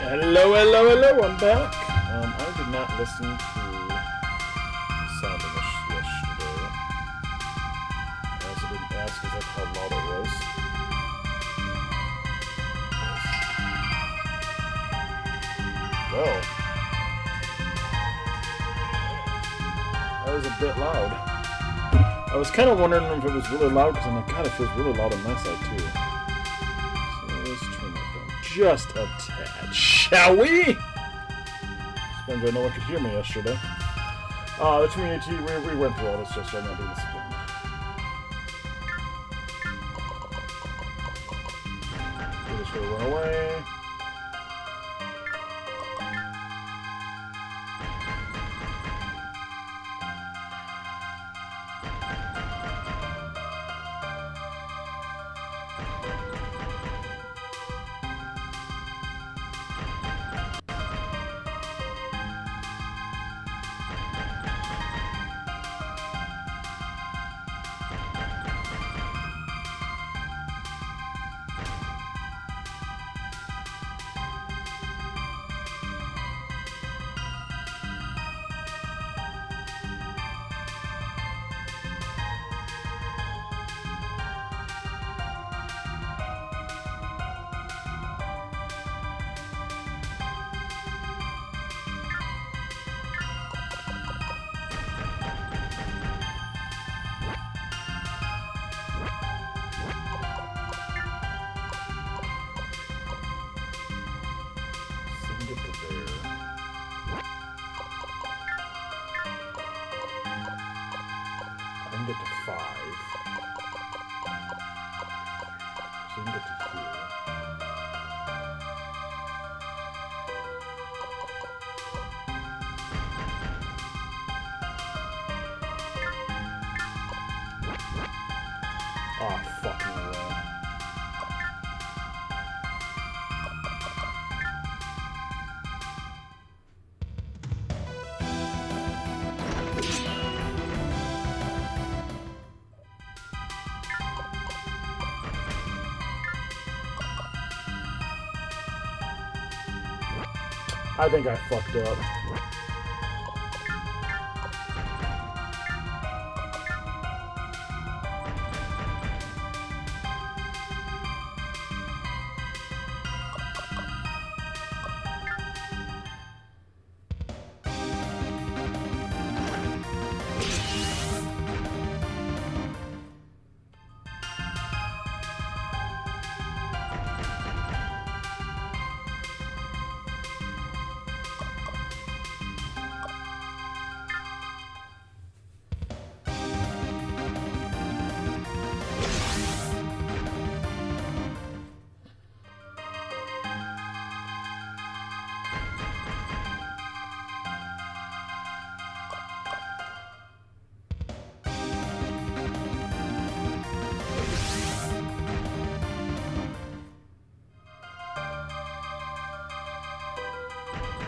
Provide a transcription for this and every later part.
Hello, hello, hello, I'm back. I did not listen to the sound of this yesterday. I also didn't ask if that's how loud it was. Well, that was a bit loud. I was kind of wondering if it was really loud, because I'm like, God, it feels really loud on my side, too. So let's turn that down just a tad, shall we? Depends, I know one could hear me yesterday. The community, we went through all this yesterday, I'm not doing this again. We're just gonna run away. Get to 5. So you can get to here. Oh, fucking hell. I think I fucked up.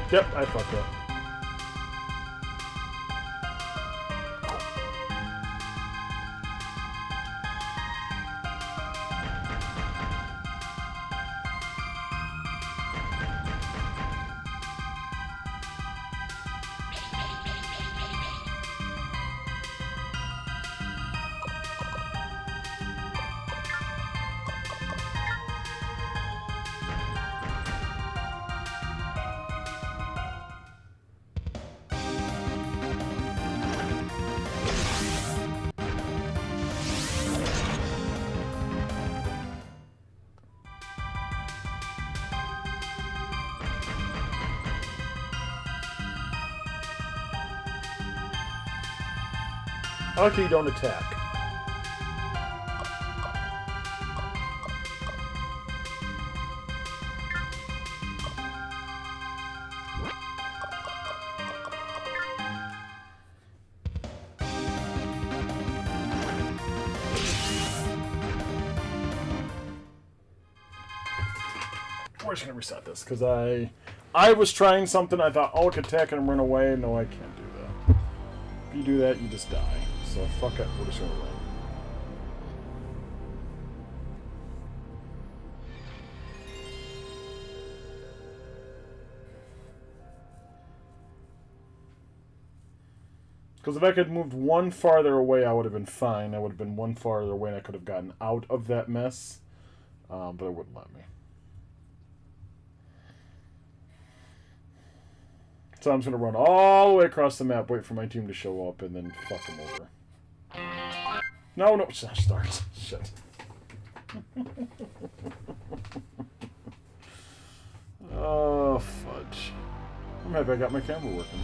Yep, I fucked up. Okay, you don't attack. We're just gonna reset this because I was trying something. I thought, oh, I could attack and run away. No, I can't do that. If you do that, you just die. So fuck it. We're just gonna run. Because if I could moved one farther away, I would have been fine. I would have been one farther away, and I could have gotten out of that mess. But it wouldn't let me. So I'm just going to run all the way across the map, wait for my team to show up, and then fuck them over. No, no, start. Shit. Oh, fudge. I'm happy I got my camera working.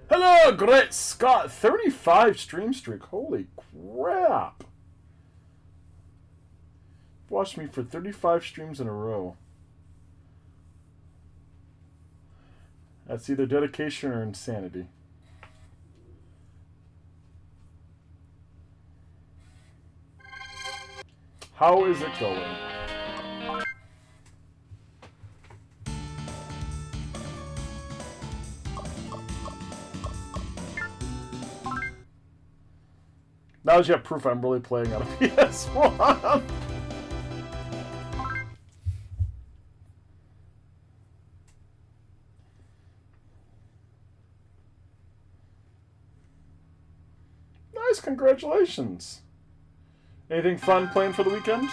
Hello, Great Scott! 35 stream streak. Holy crap! Watched me for 35 streams in a row. That's either dedication or insanity. How is it going? Now that you have proof I'm really playing on a PS1. Nice, congratulations. Anything fun playing for the weekend?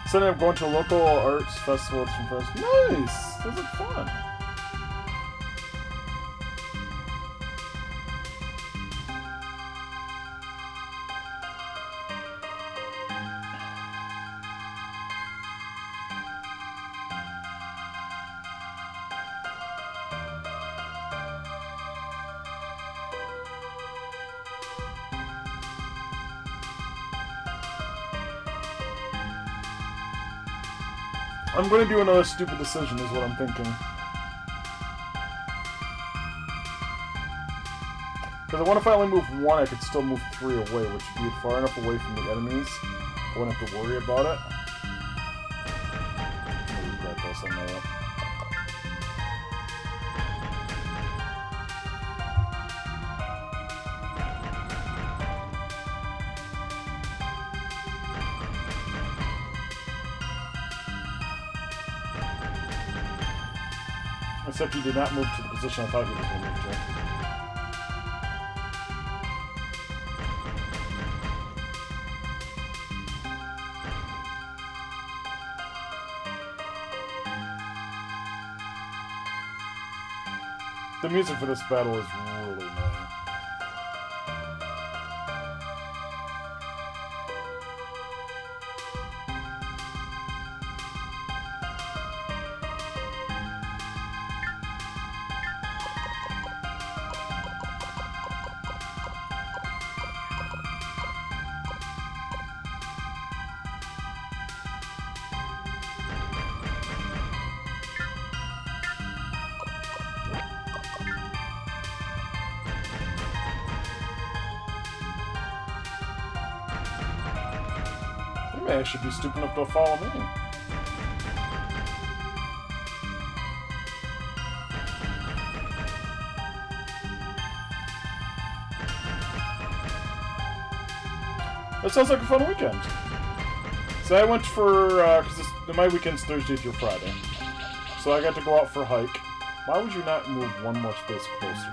So then I'm going to a local arts festival with some friends. Nice! Sounds like fun. I'm going to do another stupid decision is what I'm thinking. Because I wonder if I only move one, I could still move 3 away, which would be far enough away from the enemies. I wouldn't have to worry about it. I regret this, I know. Except you did not move to the position I thought you were going to move to. The music for this battle is really nice. I should be stupid enough to follow me. That sounds like a fun weekend. So I went for, because my weekend's Thursday through Friday. So I got to go out for a hike. Why would you not move one more space closer?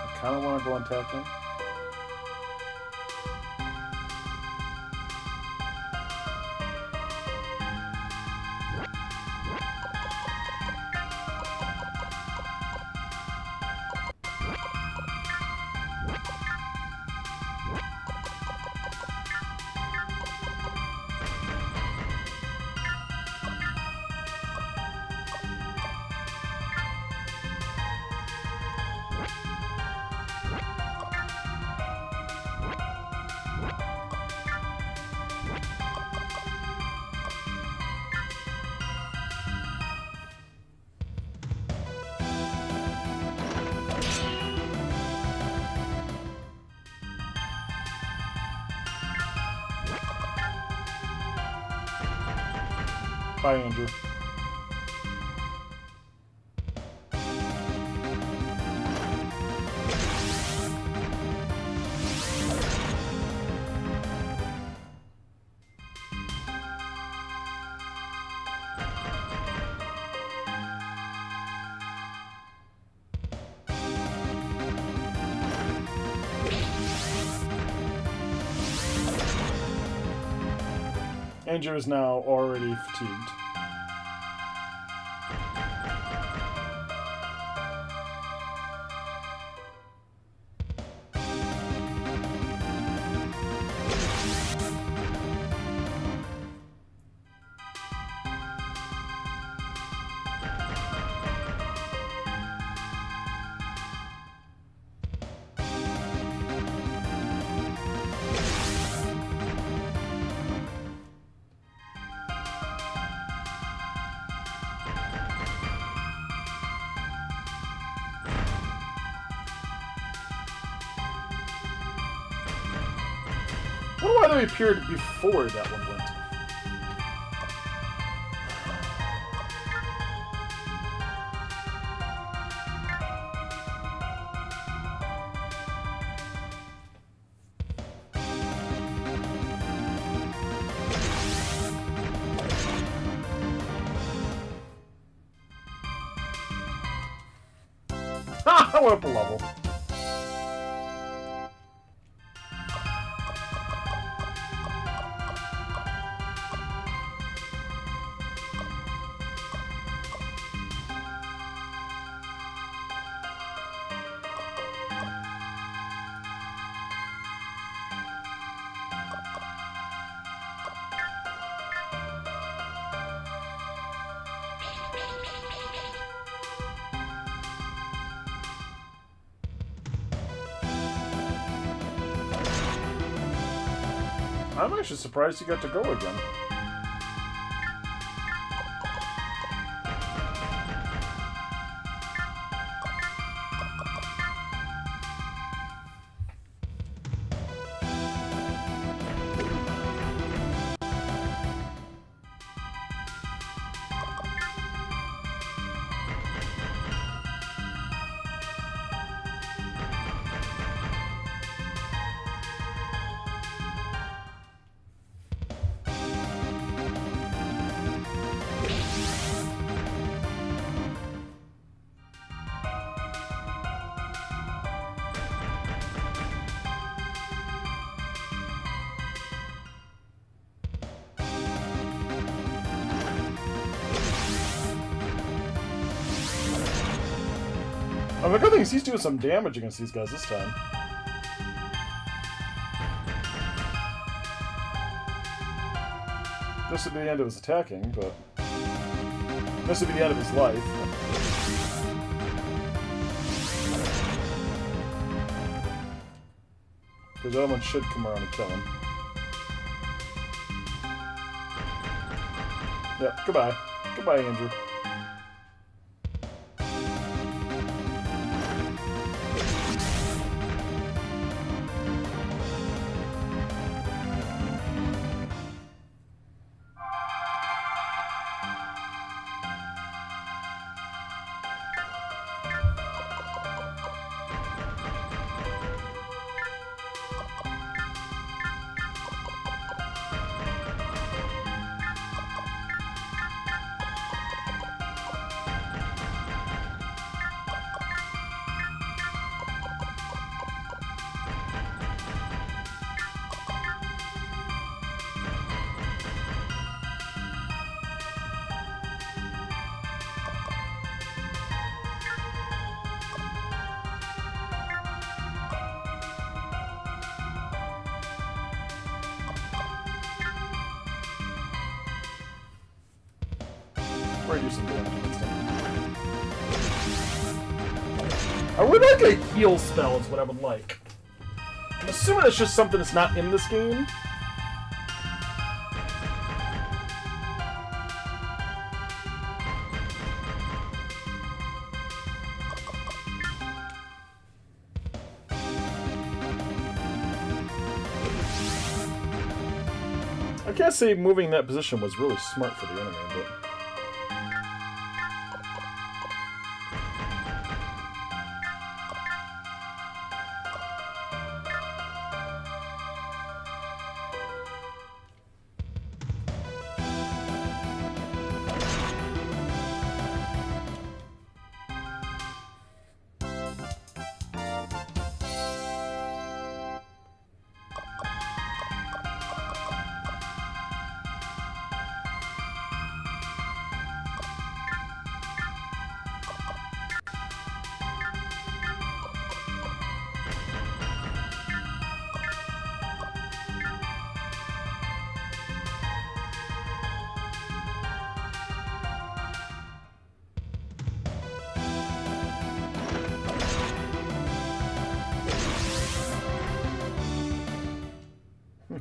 I kind of want to go and attack him. Bye, Andrew. Andrew is now already fatigued. I wonder why they appeared before that one went. Ha! I went up a level. I'm actually surprised you got to go again. Oh, the good thing is he's doing some damage against these guys this time. This would be the end of his attacking, but this would be the end of his life. Because the other one should come around and kill him. Yep, goodbye. Goodbye, Andrew. Do some damage against him. I would like a heal spell is what I would like. I'm assuming it's just something that's not in this game. I I can't say moving that position was really smart for the enemy, but...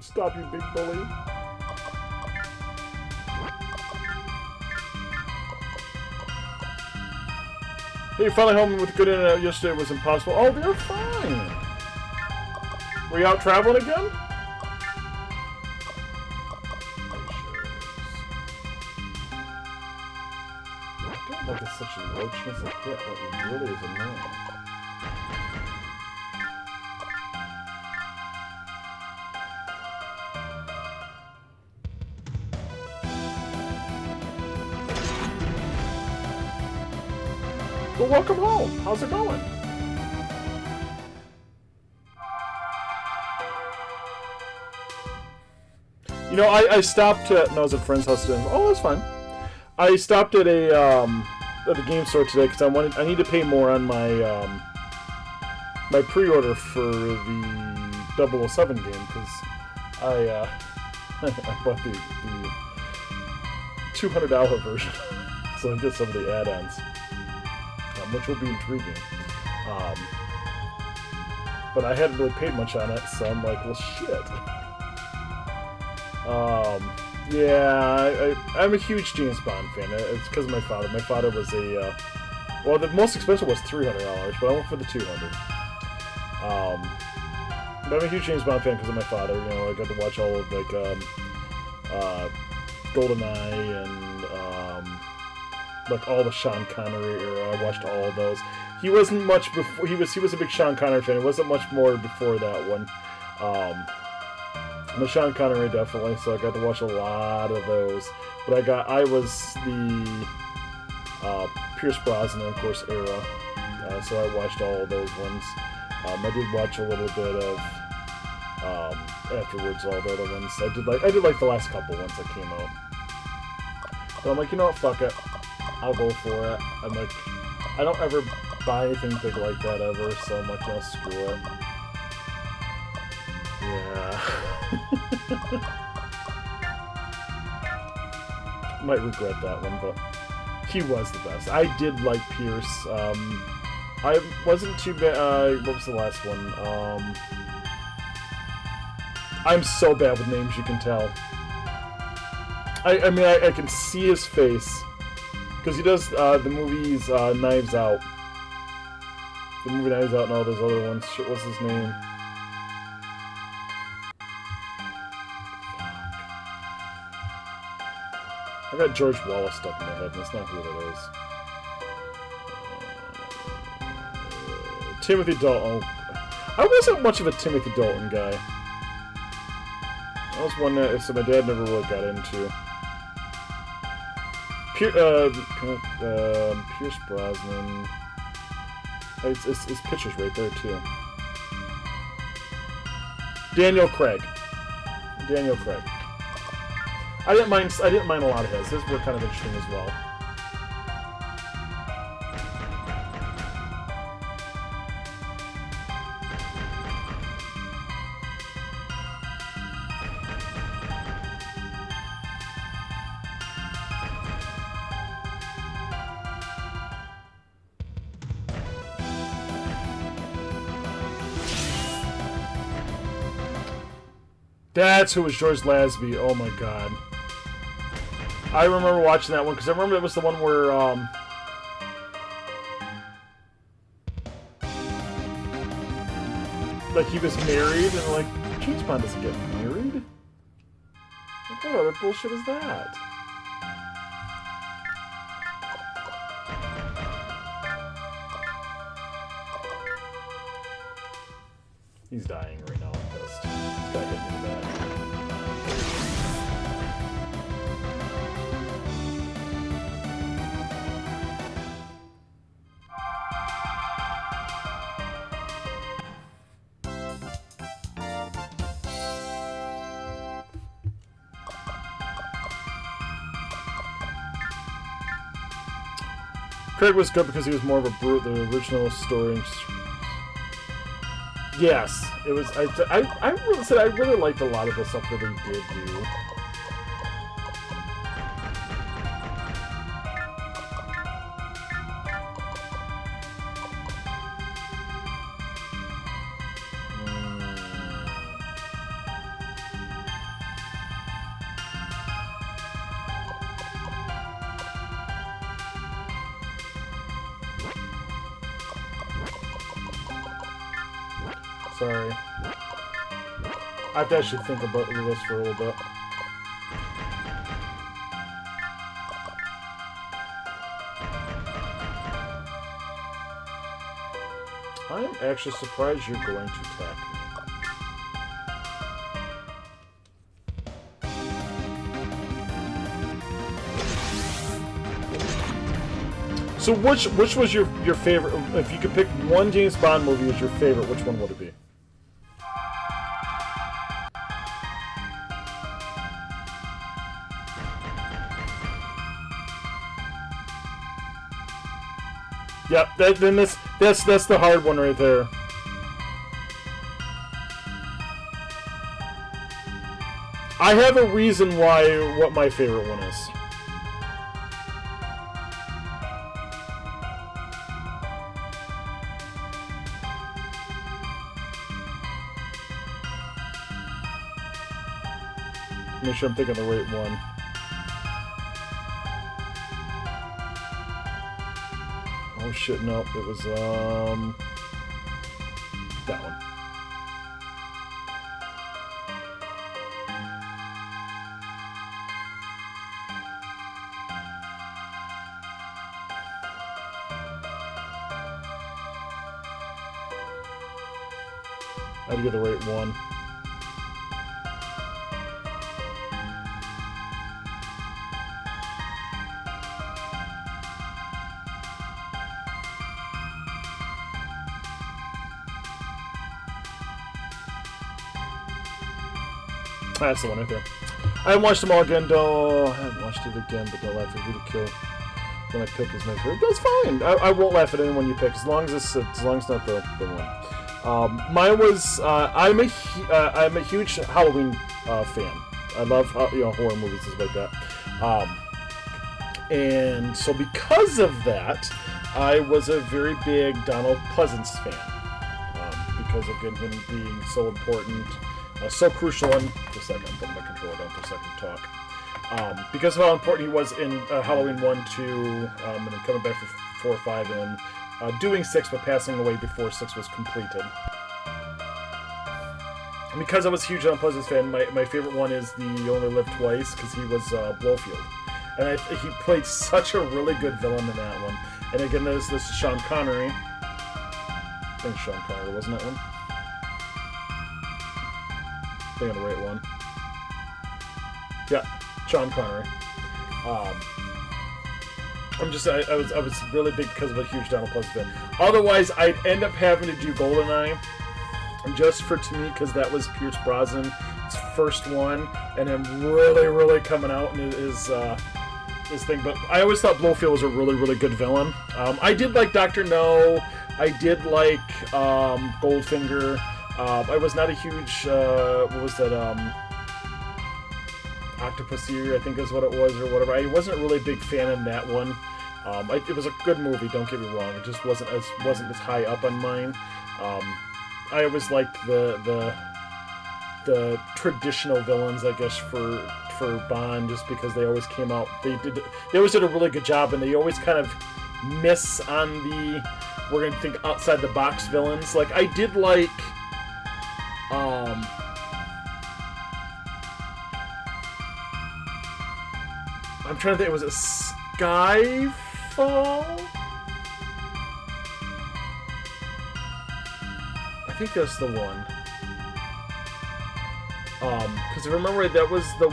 Stop, you big bully. Hey, finally home with good internet. Yesterday was impossible. Oh, they're fine. Were you out traveling again? I don't like it's such a low chance of hit, but it really is annoying. Well, welcome home. How's it going? You know, I stopped at... No, I was at a friend's house today. Oh, that's fine. I stopped at a game store today because I need to pay more on my my pre-order for the 007 game because I bought the $200 version, so I get some of the add-ons. Which will be intriguing. But I hadn't really paid much on it, so I'm like, well, shit. Yeah, I'm a huge James Bond fan. It's because of my father. My father was a... well, the most expensive was $300, but I went for the $200. But I'm a huge James Bond fan because of my father. You know, I got to watch all of, like, GoldenEye and... like all the Sean Connery era. I watched all of those. He wasn't much before. He was a big Sean Connery fan. It wasn't much more before that one. The Sean Connery definitely. So I got to watch a lot of those. But I was the Pierce Brosnan, of course, era. So I watched all of those ones. I did watch a little bit of afterwards all the other ones. I did like the last couple ones that came out. But I'm like, you know what? Fuck it. I'll go for it. I'm like, I don't ever buy anything big like that ever, so I'm like, no, screw it. Yeah. Might regret that one, but he was the best. I did like Pierce. I wasn't too bad. What was the last one? I'm so bad with names, you can tell. I mean, I can see his face. Because he does the movies Knives Out. The movie Knives Out and all those other ones. Shit, what's his name? I got George Wallace stuck in my head, and that's not who that is. Timothy Dalton. I wasn't much of a Timothy Dalton guy. That was one that my dad never really got into. Pierce Brosnan. His picture's right there too. Daniel Craig. I didn't mind a lot of his. His were kind of interesting as well. That's who was George Lazenby. Oh my god. I remember watching that one because I remember it was the one where like he was married and like James Bond doesn't get married. What What other bullshit is that? He's dying right now. I'm pissed. He's got hit in the back. Craig was good because he was more of a brute. The original story. Yes, it was. I really said I really liked a lot of the stuff that he did do. Sorry. I have to actually think about this for a little bit. I am actually surprised you're going to attack me. So which was your favorite? If you could pick one James Bond movie as your favorite, which one would it be? Yep, that's the hard one right there. I have a reason what my favorite one is. Make sure I'm thinking the right one. Oh shit, no, it was, that one. I had to get the right one. That's the one right there. I haven't watched them all again, though. I haven't watched it again, but don't laugh at Who to Kill when I pick is my favorite. That's fine. I won't laugh at anyone you pick as long as it's not the one. Mine was I'm a huge Halloween fan. I love horror movies and stuff like that. And so because of that, I was a very big Donald Pleasance fan. Because of him being so important. So crucial in... Just a second, I'm putting my controller down for a second to talk. Because of how important he was in Halloween 1, 2, and then coming back for 4, 5, and doing 6, but passing away before 6 was completed. And because I was a huge Donald Pleasance fan, my favorite one is the You Only Live Twice, because he was Blofeld. And he played such a really good villain in that one. And again, this is Sean Connery. I think Sean Connery, wasn't that one? I think I'm the right one. Yeah, Sean Connery. I was really big because of a huge Donald Pleasance fan. Otherwise, I'd end up having to do GoldenEye, just to me, because that was Pierce Brosnan's first one, and then really coming out in his thing. But I always thought Blofeld was a really good villain. I did like Dr. No. I did like Goldfinger. I was not a huge, what was that, Octopussy, I think is what it was, or whatever. I wasn't a really big fan of that one. It was a good movie, don't get me wrong. It just wasn't as high up on mine. I always liked the traditional villains, I guess, for Bond, just because they always came out. They always did a really good job, and they always kind of miss on the, we're gonna think outside the box villains. Like I did like. I'm trying to think. Was it Skyfall? I think that's the one. Because I remember that was the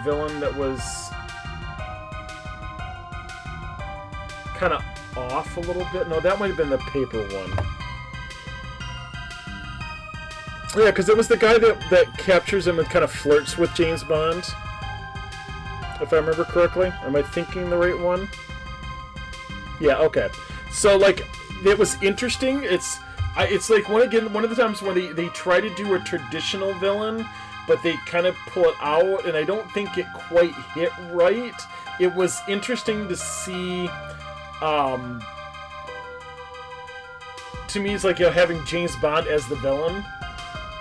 villain that was kind of off a little bit. No, that might have been the paper one. Yeah, because it was the guy that captures him and kind of flirts with James Bond. If I remember correctly. Am I thinking the right one? Yeah, okay. So, like, it was interesting. It's like, one of the times when they try to do a traditional villain, but they kind of pull it out, and I don't think it quite hit right. It was interesting to see, to me, it's like, you know, having James Bond as the villain.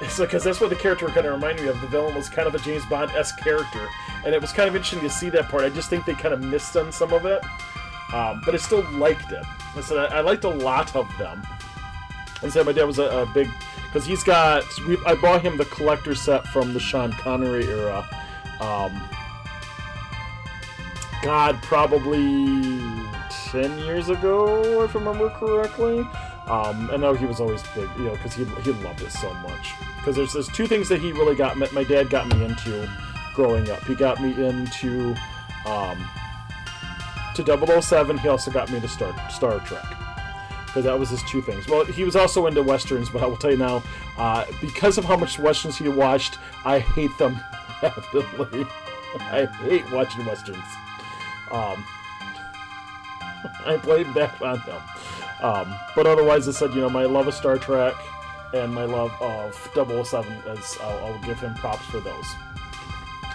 It's like, because that's what the character kind of reminded me of. The villain was kind of a James Bond-esque character, and it was kind of interesting to see that part. I just think they kind of missed on some of it, but I still liked it. I said I liked a lot of them. I said my dad was a big, because he's got. I bought him the collector set from the Sean Connery era. God, probably 10 years ago, if I remember correctly. I know he was always big, you know, because he loved it so much. Because there's two things that he really got. My dad got me into growing up. He got me into to 007. He also got me into Star Trek. Because that was his two things. Well, he was also into westerns, but I will tell you now, because of how much westerns he watched, I hate them heavily. I hate watching westerns. I blame that on them. But otherwise, I said, you know, my love of Star Trek and my love of 007, I'll give him props for those.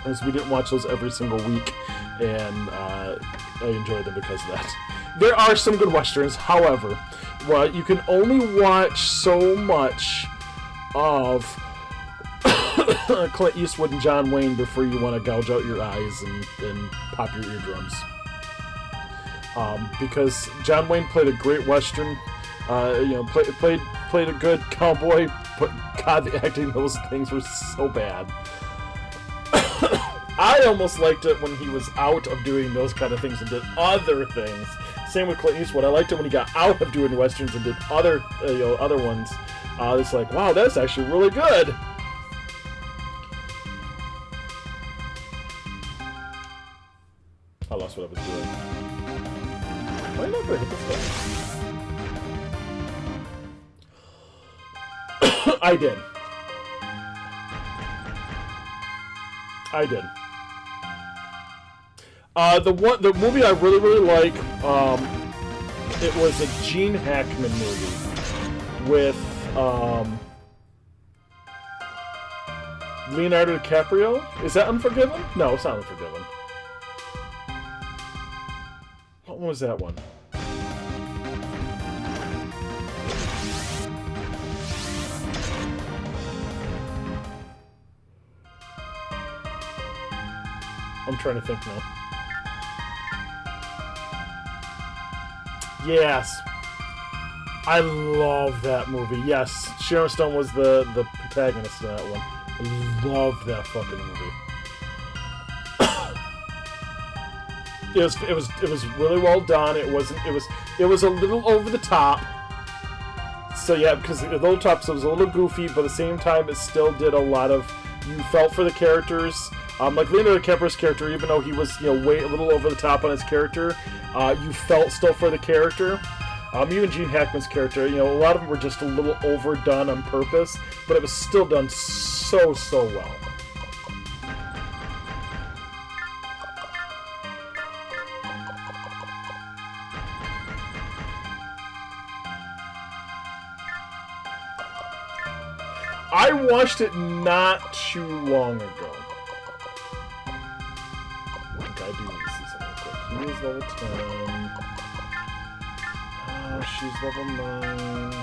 As we didn't watch those every single week, and I enjoyed them because of that. There are some good westerns, however, well, you can only watch so much of Clint Eastwood and John Wayne before you want to gouge out your eyes and pop your eardrums. Because John Wayne played a great western, you know, played a good cowboy, but God, the acting in those things were so bad. I almost liked it when he was out of doing those kind of things and did other things. Same with Clint Eastwood. I liked it when he got out of doing westerns and did other ones. It's like, wow, that's actually really good. I lost what I was doing. Am I not gonna hit this guy? I did. The movie I really like, it was a Gene Hackman movie with Leonardo DiCaprio. Is that Unforgiven? No, it's not Unforgiven. What was that one? I'm trying to think now. Yes. I love that movie. Yes. Sharon Stone was the protagonist in that one. I love that fucking movie. It was really well done. It was a little over the top. So yeah, because the little top, so it was a little goofy, but at the same time it still did a lot of, you felt for the characters. Like Leonardo DiCaprio's character, even though he was, you know, way a little over the top on his character, you felt still for the character. Even Gene Hackman's character, you know, a lot of them were just a little overdone on purpose, but it was still done so well. I watched it not too long ago. I do need to see something quick. He is level 10. She's level 9.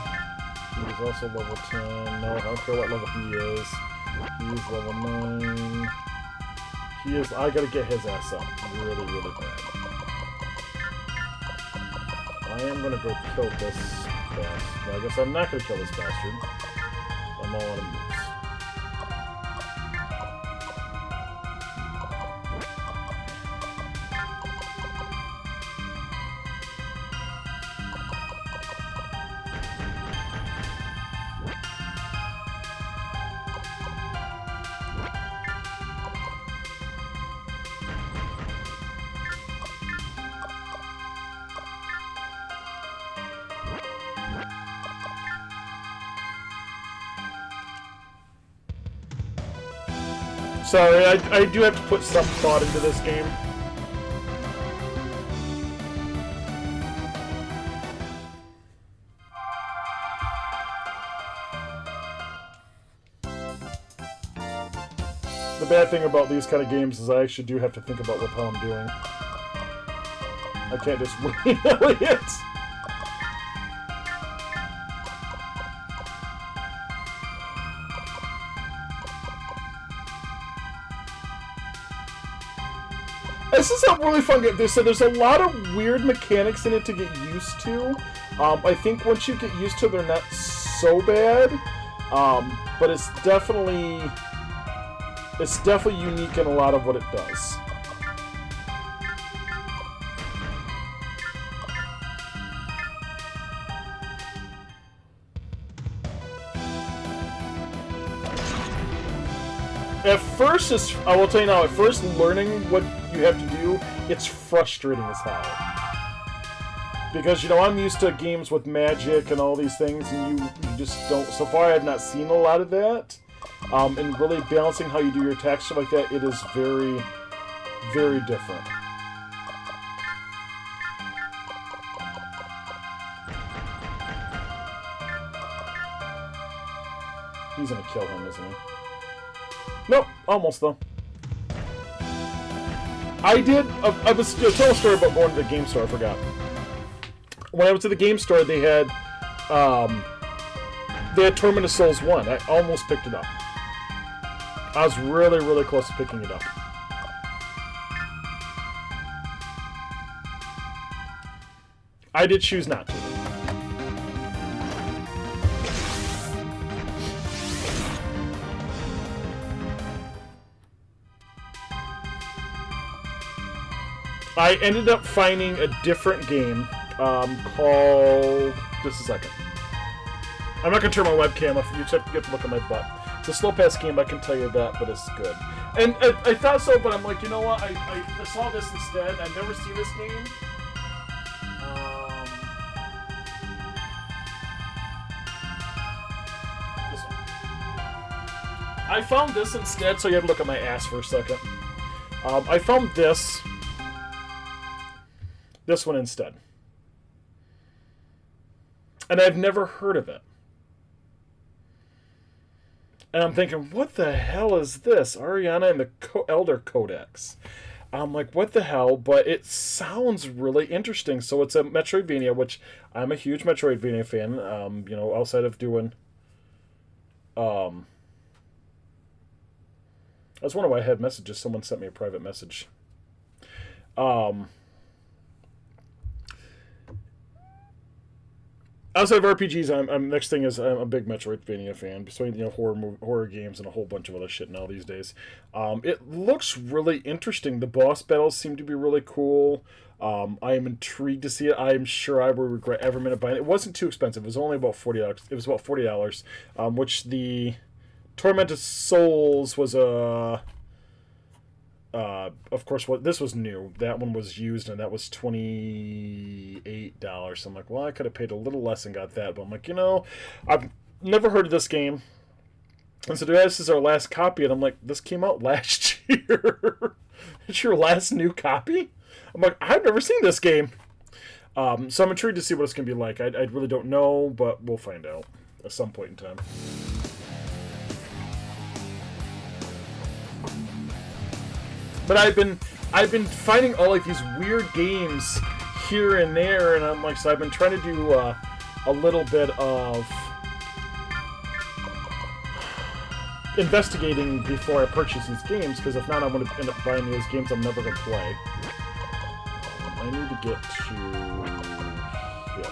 He is also level 10. No, I don't care what level he is. He's level 9. He is. I gotta get his ass up really bad. I am gonna go kill this bastard. Well, I guess I'm not gonna kill this bastard. I'm all out of moves. Sorry, I do have to put some thought into this game. The bad thing about these kind of games is I actually do have to think about what the hell I'm doing. I can't just willy-nilly it. This is a really fun game. So there's a lot of weird mechanics in it to get used to. I think once you get used to it, they're not so bad. But it's definitely unique in a lot of what it does. At first, I will tell you now, at first learning what you have to do, it's frustrating as hell. Because, you know, I'm used to games with magic and all these things, and you just don't... So far, I have not seen a lot of that. And really balancing how you do your attacks, stuff like that, it is very, very different. He's gonna kill him, isn't he? Nope, almost though. I was tell a story about going to the game store. I forgot. When I was at the game store, they had Torment of Souls 1. I almost picked it up. I was really, really close to picking it up. I did choose not to. I ended up finding a different game called... Just a second. I'm not going to turn my webcam off. You have to look at my butt. It's a slow-pass game, I can tell you that, but it's good. And I thought so, but I'm like, you know what? I saw this instead. I've never seen this game. This one. I found this instead, so you have to look at my ass for a second. I found this one instead. And I've never heard of it. And I'm thinking, what the hell is this? Ariana and the Elder Codex. I'm like, what the hell? But it sounds really interesting. So it's a Metroidvania, which I'm a huge Metroidvania fan. You know, outside of doing... I was wondering why I had messages. Someone sent me a private message. Outside of RPGs, next thing is I'm a big Metroidvania fan. Between, you know, horror games and a whole bunch of other shit now these days. It looks really interesting. The boss battles seem to be really cool. I am intrigued to see it. I am sure I will regret every minute buying it. It wasn't too expensive. It was only about $40. It was about $40, which the Tormented Souls was a... of course, this was new. That one was used, and that was $28. So I'm like, well, I could have paid a little less and got that. But I'm like, you know, I've never heard of this game. And so this is our last copy, and I'm like, this came out last year. It's your last new copy? I'm like, I've never seen this game. So I'm intrigued to see what it's going to be like. I really don't know, but we'll find out at some point in time. But I've been finding all like these weird games here and there, and I'm like, so I've been trying to do a little bit of investigating before I purchase these games, because if not, I'm going to end up buying these games I'm never going to play. I need to get to... yeah.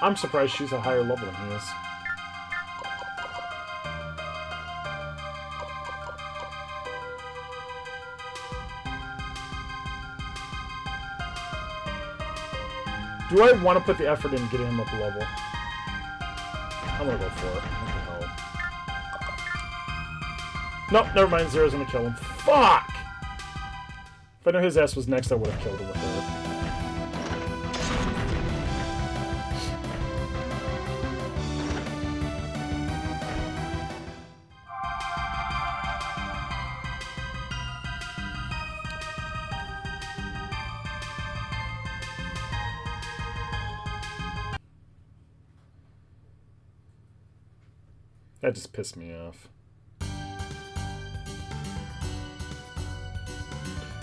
I'm surprised she's a higher level than he is. Do I want to put the effort in getting him up a level? I'm gonna go for it. What the hell? Nope, never mind. Zero's gonna kill him. Fuck! If I knew his ass was next, I would have killed him with that. That just pissed me off.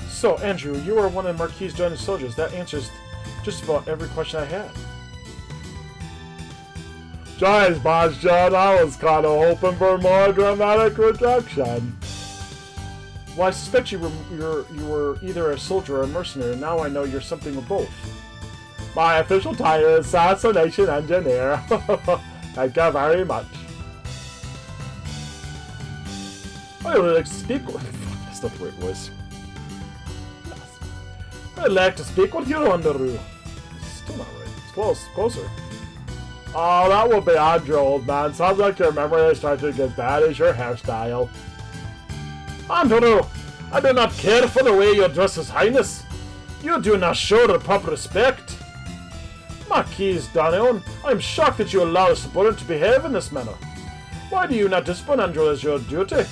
So, Andrew, you are one of the Marquis' joining soldiers. That answers just about every question I had. Guys, Bastion, I was kind of hoping for more dramatic rejection. Well, I suspect you were either a soldier or a mercenary, and now I know you're something of both. My official title is Assassination Engineer. Thank you very much. I would like to speak with... That's not the right voice. I'd like to speak with you, Underoo. Still not right. It's close. Closer. Oh, that would be Andrew, old man. Sounds like your memory is starting to get as bad as your hairstyle. Andrew, I do not care for the way you dress His Highness. You do not show the proper respect. Marquis Danion, I am shocked that you allow a subordinate to behave in this manner. Why do you not discipline Andrew as your duty?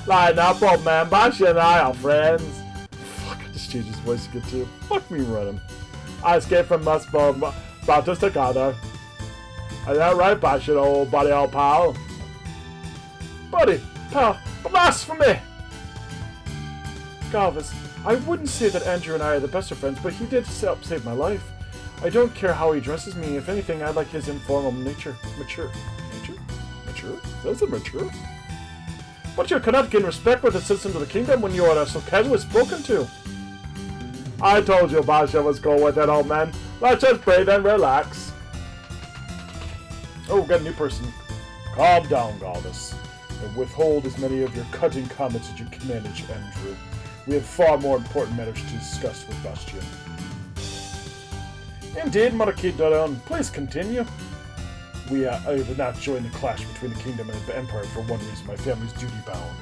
Line up, old man. Bastion and I are friends. Fuck, I just changed his voice again too. Fuck me running. I escaped from Moscow, brought us together. Is that right, Bastion, old buddy, old pal? Buddy, pal, blasphemy! Galvis, I wouldn't say that Andrew and I are the best of friends, but he did help save my life. I don't care how he dresses me. If anything, I like his informal nature. Mature? That's a mature? But you cannot gain respect with the citizens of the kingdom when you are so casually spoken to. I told you Basha was going with it, old man. Let's just breathe and relax. Oh, we got a new person. Calm down, Galvis, and withhold as many of your cutting comments as you can manage, Andrew. We have far more important matters to discuss with Bastion. Indeed, Marquis Doran, please continue. I have not joined the clash between the kingdom and the empire for one reason: my family's duty-bound.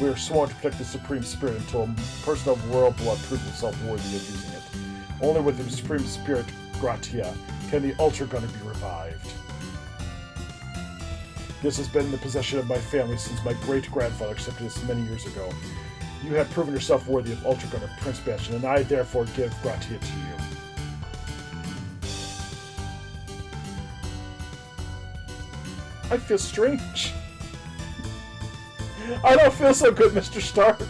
We are sworn to protect the supreme spirit until a person of royal blood proves himself worthy of using it. Only with the supreme spirit, Gratia, can the Ultra Gunner be revived. This has been in the possession of my family since my great-grandfather accepted this many years ago. You have proven yourself worthy of Ultra Gunner, Prince Bastion, and I therefore give Gratia to you. I feel strange. I don't feel so good, Mr. Stark.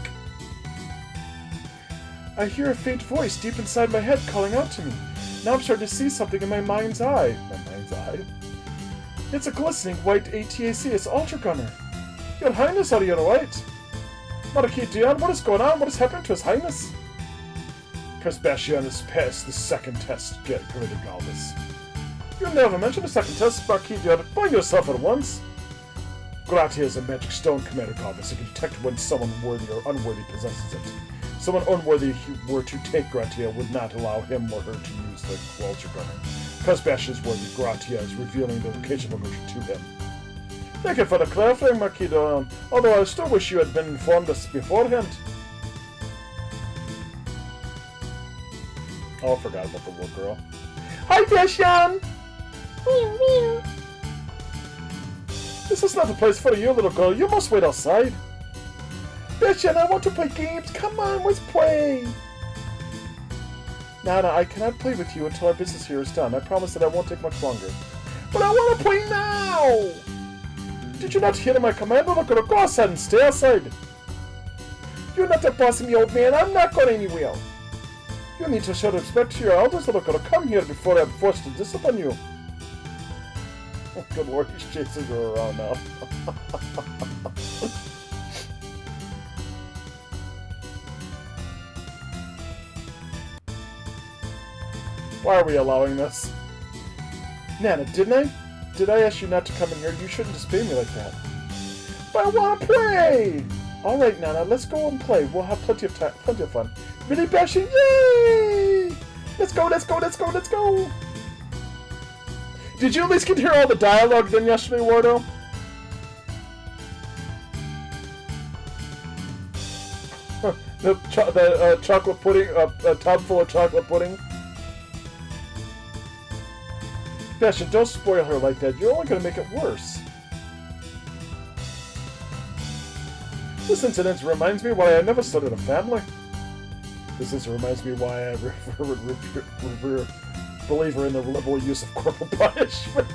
I hear a faint voice deep inside my head calling out to me. Now I'm starting to see something in my mind's eye. My mind's eye? It's a glistening white ATAC. It's Ultra Gunner. Your Highness, are you alright? Marquis Dion, what is going on? What is happening to His Highness? Prince Bastion has passed the second test. Get rid of Galvis. You never mentioned the second test, Marquis Dion. By yourself at once. Gratia is a magic stone, Commander Galvis. It can detect when someone worthy or unworthy possesses it. Someone unworthy who were to take Gratia would not allow him or her to use the Ultra Gunner. Prince Bastion is worthy. Gratia is revealing the location of Ultra to him. Thank you for the clarifying, Marquis Dion. Although I still wish you had been informed us beforehand. Oh, I forgot about the little girl. Hi, Bastion! This is not the place for you, little girl. You must wait outside. Bastion, I want to play games. Come on, let's play. Nana, I cannot play with you until our business here is done. I promise that I won't take much longer. But I want to play now! Did you not hear my command, little girl? Go outside and stay outside. You're not bossing me, old man. I'm not going anywhere. You need to show respect to your elders, little girl. Come here before I'm forced to discipline you. Oh, good lord, he's chasing her around now. Why are we allowing this? Nana, didn't I? Did I ask you not to come in here? You shouldn't disobey me like that. But I want to play! Alright, Nana, let's go and play. We'll have plenty of time, plenty of fun. Really, Bastion? Yay! Let's go, let's go, let's go, let's go! Did you at least get to hear all the dialogue then yesterday, Wardo? The chocolate pudding, a tub full of chocolate pudding. Bastion, don't spoil her like that. You're only going to make it worse. This incident reminds me why I never started a family. This incident reminds me why I believer in the liberal use of corporal punishment.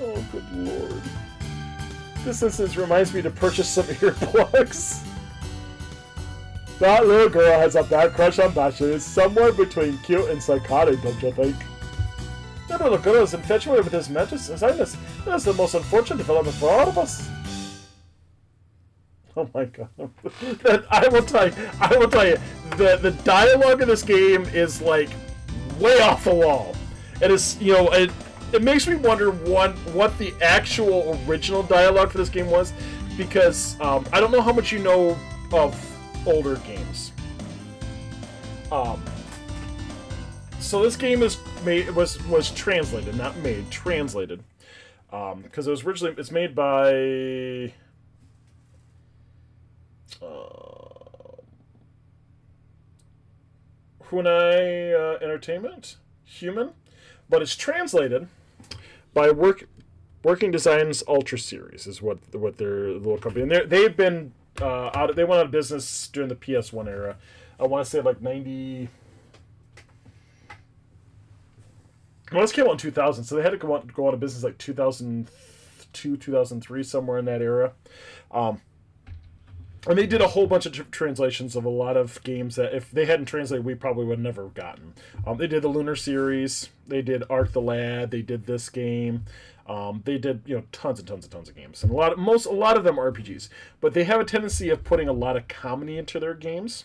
Oh, good lord. This instance reminds me to purchase some earplugs. That little girl has a bad crush on Bastion. It's somewhere between cute and psychotic, don't you think? That little girl is infatuated with his mentis. That is the most unfortunate development for all of us. Oh my god. I will tell you, the dialogue in this game is like way off the wall. It is, you know, it makes me wonder what the actual original dialogue for this game was, because I don't know how much you know of older games. So this game was translated, not made, translated, because it's made by Hunai Entertainment, Human, but it's translated by Working Designs Ultra Series is what their little company, and they've been they went out of business during the PS1 era. I want to say like 90. Well, this came out in 2000, so they had to go out of business like 2002, 2003, somewhere in that era. And they did a whole bunch of translations of a lot of games that if they hadn't translated, we probably would have never gotten. They did the Lunar series, they did Ark the Lad, they did this game, they did, you know, tons and tons and tons of games, and a lot of them are RPGs. But they have a tendency of putting a lot of comedy into their games.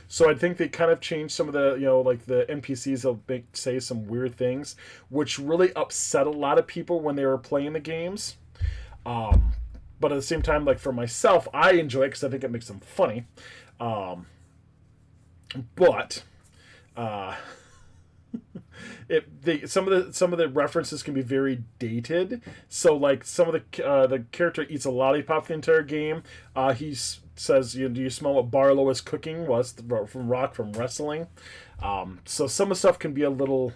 So I think they kind of changed some of the, you know, like the NPCs will say some weird things, which really upset a lot of people when they were playing the games. But at the same time, like for myself, I enjoy it because I think it makes them funny. But some of the references can be very dated. So like some of the character eats a lollipop the entire game. He says, "Do you smell what Barlow is cooking?" Was from Rock from wrestling. So some of the stuff can be a little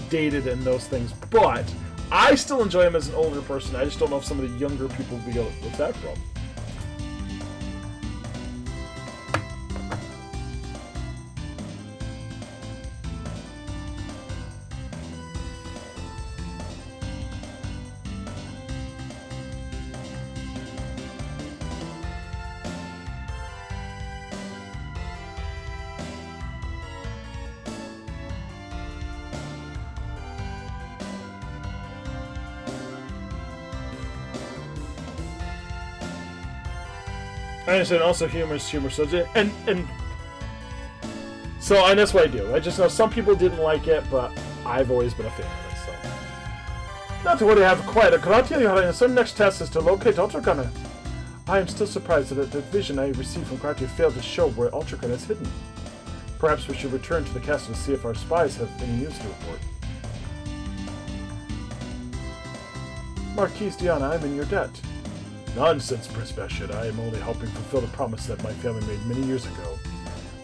dated in those things, but I still enjoy him as an older person. I just don't know if some of the younger people will be able to with that from. I understand also humor. So and that's what I do. I just know some people didn't like it, but I've always been a fan of it. So not to worry, I have quite a karate. The next test is to locate Ultra Gunner. I am still surprised that the vision I received from karate failed to show where Ultra Gunner is hidden. Perhaps we should return to the castle to see if our spies have any news to report. Marquise Diana, I'm in your debt. Nonsense, Prince Bashet. I am only helping fulfill the promise that my family made many years ago.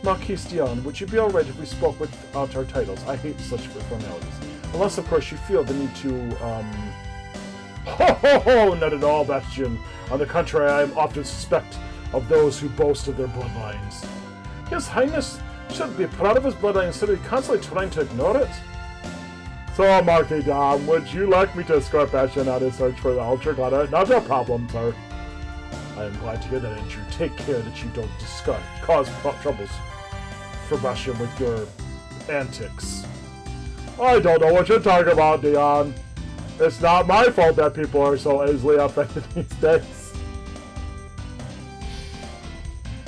Marquise Dion, would you be alright if we spoke without our titles? I hate such formalities. Unless, of course, you feel the need to, Ho! Not at all, Bastion. On the contrary, I am often suspect of those who boast of their bloodlines. His Highness should be proud of his bloodline instead of constantly trying to ignore it. So, Marquis Dom, would you like me to escort Bastion on his search for the Ultra Gunner? Not a problem, sir. I am glad to hear that, Andrew. Take care that you don't cause troubles for Bastion with your antics. I don't know what you're talking about, Dion. It's not my fault that people are so easily affected these days.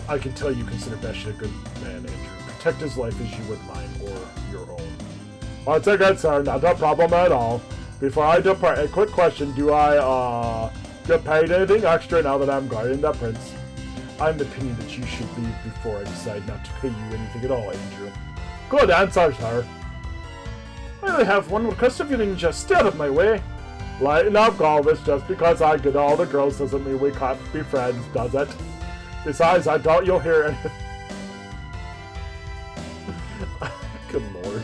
I can tell you consider Bastion a good man, Andrew. Protect his life as you would mine or your own. Once again, sir, not a problem at all. Before I depart, a quick question. Do I, get paid anything extra now that I'm guarding the prince? I'm the opinion that you should leave before I decide not to pay you anything at all, Angel. Good answer, sir. I only have one request of you, Ninja. Stay out of my way. Lighten up, Galvis. Just because I get all the girls doesn't mean we can't be friends, does it? Besides, I doubt you'll hear anything. Good lord.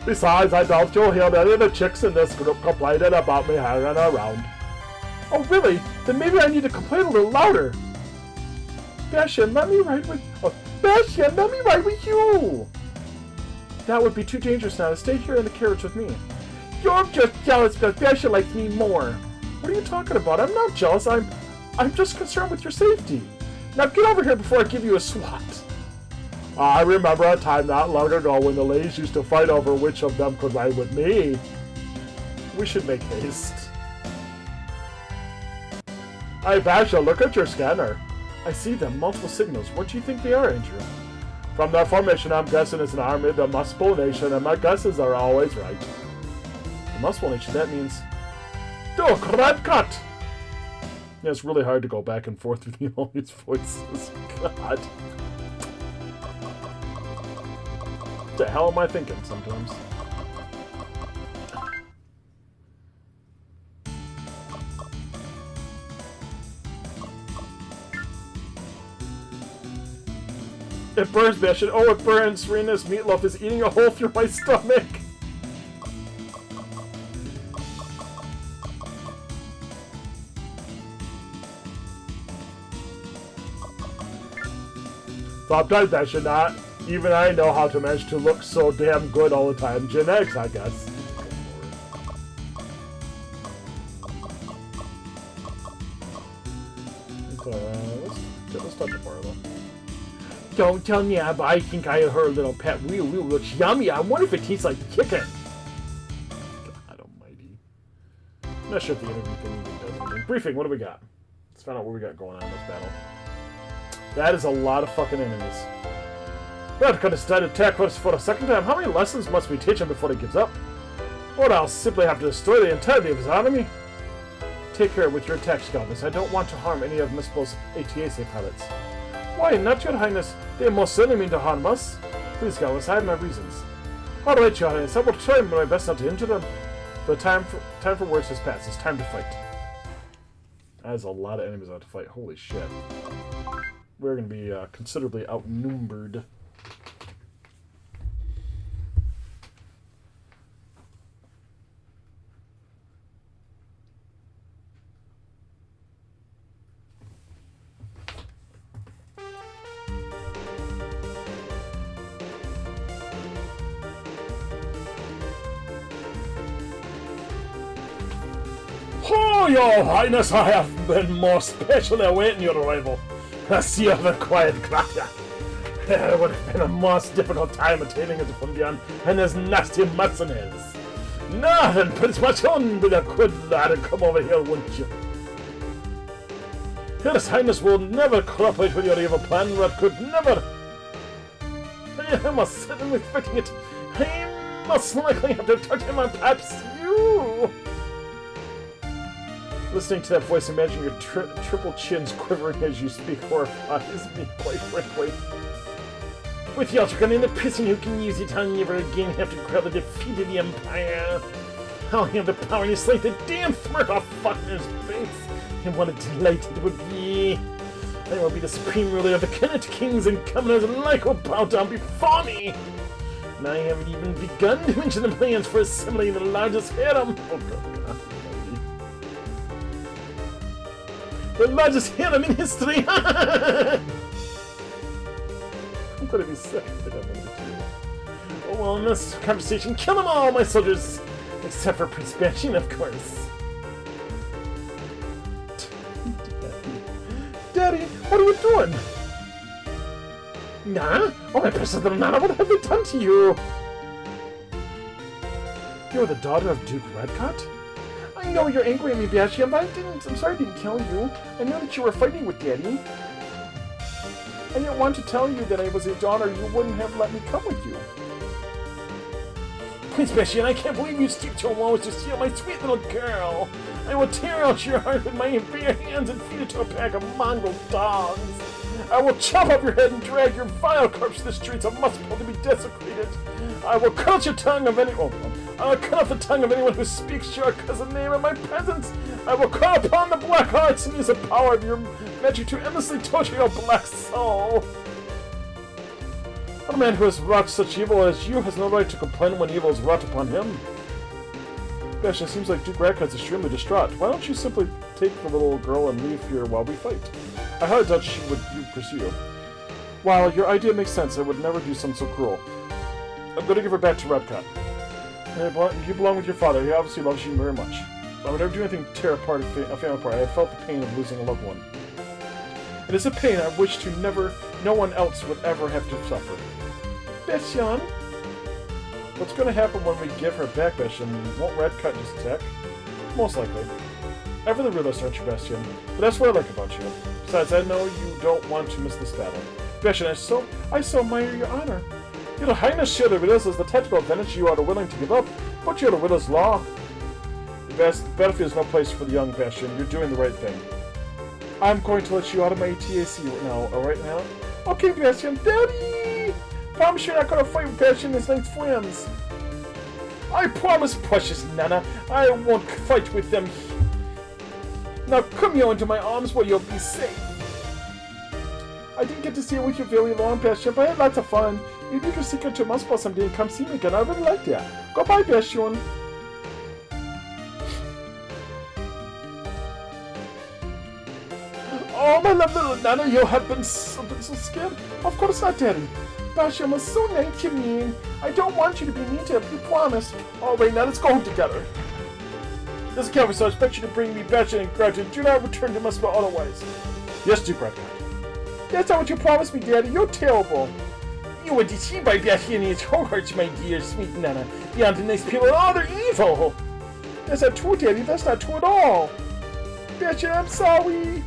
Besides, I doubt you'll hear any of the chicks in this group complaining about me hanging around. Oh, really? Then maybe I need to complain a little louder. Bastion, let me ride with... Oh, Bastion, let me ride with you! That would be too dangerous now to stay here in the carriage with me. You're just jealous because Bastion likes me more. What are you talking about? I'm not jealous. I'm just concerned with your safety. Now get over here before I give you a swat. I remember a time not long ago when the ladies used to fight over which of them could ride with me. We should make haste. Hey, Bastion, look at your scanner. I see them. Multiple signals. What do you think they are, Andrew? From their formation, I'm guessing it's an army of the Muspel Nation, and my guesses are always right. The Muspel Nation, that means... Oh, red cut! Yeah, it's really hard to go back and forth between all these voices. God. What the hell am I thinking sometimes? It burns, Bastion. Oh, it burns. Serena's meatloaf is eating a hole through my stomach. Sometimes, Bastion, not even I know how to manage to look so damn good all the time. Genetics, I guess. Let's touch it more, though. Don't tell me, but I think I heard a little pet wheel looks yummy. I wonder if it tastes like chicken. God almighty. I'm not sure if the interview thing even does anything. Briefing, what do we got? Let's find out what we got going on in this battle. That is a lot of fucking enemies. Red could have started attack us for a second time. How many lessons must we teach him before he gives up? Or I'll simply have to destroy the entirety of his army. Take care with your attacks, Galvis. I don't want to harm any of Mispel's ATAC pilots. Why, not your highness. They most certainly mean to harm us. Please, Galvis, I have my reasons. All right, your highness. I will try my best not to injure them. The time for words has passed. It's time to fight. That is a lot of enemies out to fight. Holy shit. We're going to be considerably outnumbered. Oh, your highness, I have been more specially awaiting your arrival. I see you have acquired Gratia. It would have been a most difficult time attaining it from beyond and his nasty mercenaries. Nothing puts much on with a good lad and come over here, wouldn't you? His highness will never cooperate with your evil plan, that could never. I must certainly expecting it. I must likely have to touch him on perhaps you. Listening to that voice, imagine your triple chins quivering as you speak horrifies me, quite frankly. With the Ultragun and the piston, who can use it on never again have to grab the defeat of the Empire. I'll have the power to slay the damn smirk off fucking his face. And what a delight it would be. I will be the supreme ruler of the Kennett Kings, and commoners alike will bow down before me. And I haven't even begun to mention the plans for assembling the largest harem. Oh, God. The largest harem in history! I'm gonna be sick for that one too. Oh well, in this conversation, kill them all, my soldiers! Except for Prince Bastion, of course. Daddy, what are you doing? Nah? Oh, my precious little Nana, what have they done to you? You're the daughter of Duke Redcut? I know you're angry at me, Bastion, but I'm sorry I didn't tell you. I know that you were fighting with Daddy. I didn't want to tell you that I was your daughter. You wouldn't have let me come with you. Prince Bastion, I can't believe you stooped your walls to steal my sweet little girl. I will tear out your heart with my bare hands and feed it to a pack of mongrel dogs. I will chop off your head and drag your vile corpse to the streets of Muspel to be desecrated. I will cut out your tongue of any. I will cut off the tongue of anyone who speaks your cousin name in my presence. I will call upon the black arts and use the power of your magic to endlessly torture your black soul. A man who has wrought such evil as you has no right to complain when evil is wrought upon him. Gosh, it seems like Duke Radcut's extremely distraught. Why don't you simply take the little girl and leave here while we fight? I highly doubt she would pursue you. While your idea makes sense, I would never do something so cruel. I'm going to give her back to Radcut. You belong with your father. He obviously loves you very much. I would never do anything to tear apart a family apart. I have felt the pain of losing a loved one. It is a pain I wish to no one else would ever have to suffer. Bastion! What's going to happen when we give her back, Bastion? Won't Radcut just attack? Most likely. I really realized, aren't you, Bastion? But that's what I like about you. Besides, I know you don't want to miss this battle. Bastion, I so admire your honor. Your Highness share the riddles as the tactical advantage you are willing to give up, but you're the widow's law. The battlefield is no place for the young, Bastion. You're doing the right thing. I'm going to let you out of my TAC right now. Okay, Bastion. Daddy! Promise you're not going to fight with Bastion and his nice friends. I promise, precious Nana, I won't fight with them. Now come here into my arms where you'll be safe. I didn't get to see you with you very long, Bastion, but I had lots of fun. You need to seek into Muspel someday and come see me again. I really like that. Goodbye, Bastion. Oh, my lovely little Nana, you have been so scared. Of course not, Daddy. Bastion was so nice to me. I don't want you to be mean to him, you promised. All right, now let's go home together. This is Calvin, so I expect you to bring me Bastion and gratitude. Do not return to Muspel otherwise. Yes, Duke Radcut. That's not what you promised me, Daddy. You're terrible. You were deceived by Bastion and his cohorts, my dear sweet Nana. Beyond the nice people, oh, they're evil. That's not true, Daddy. That's not true at all. Bastion, I'm sorry.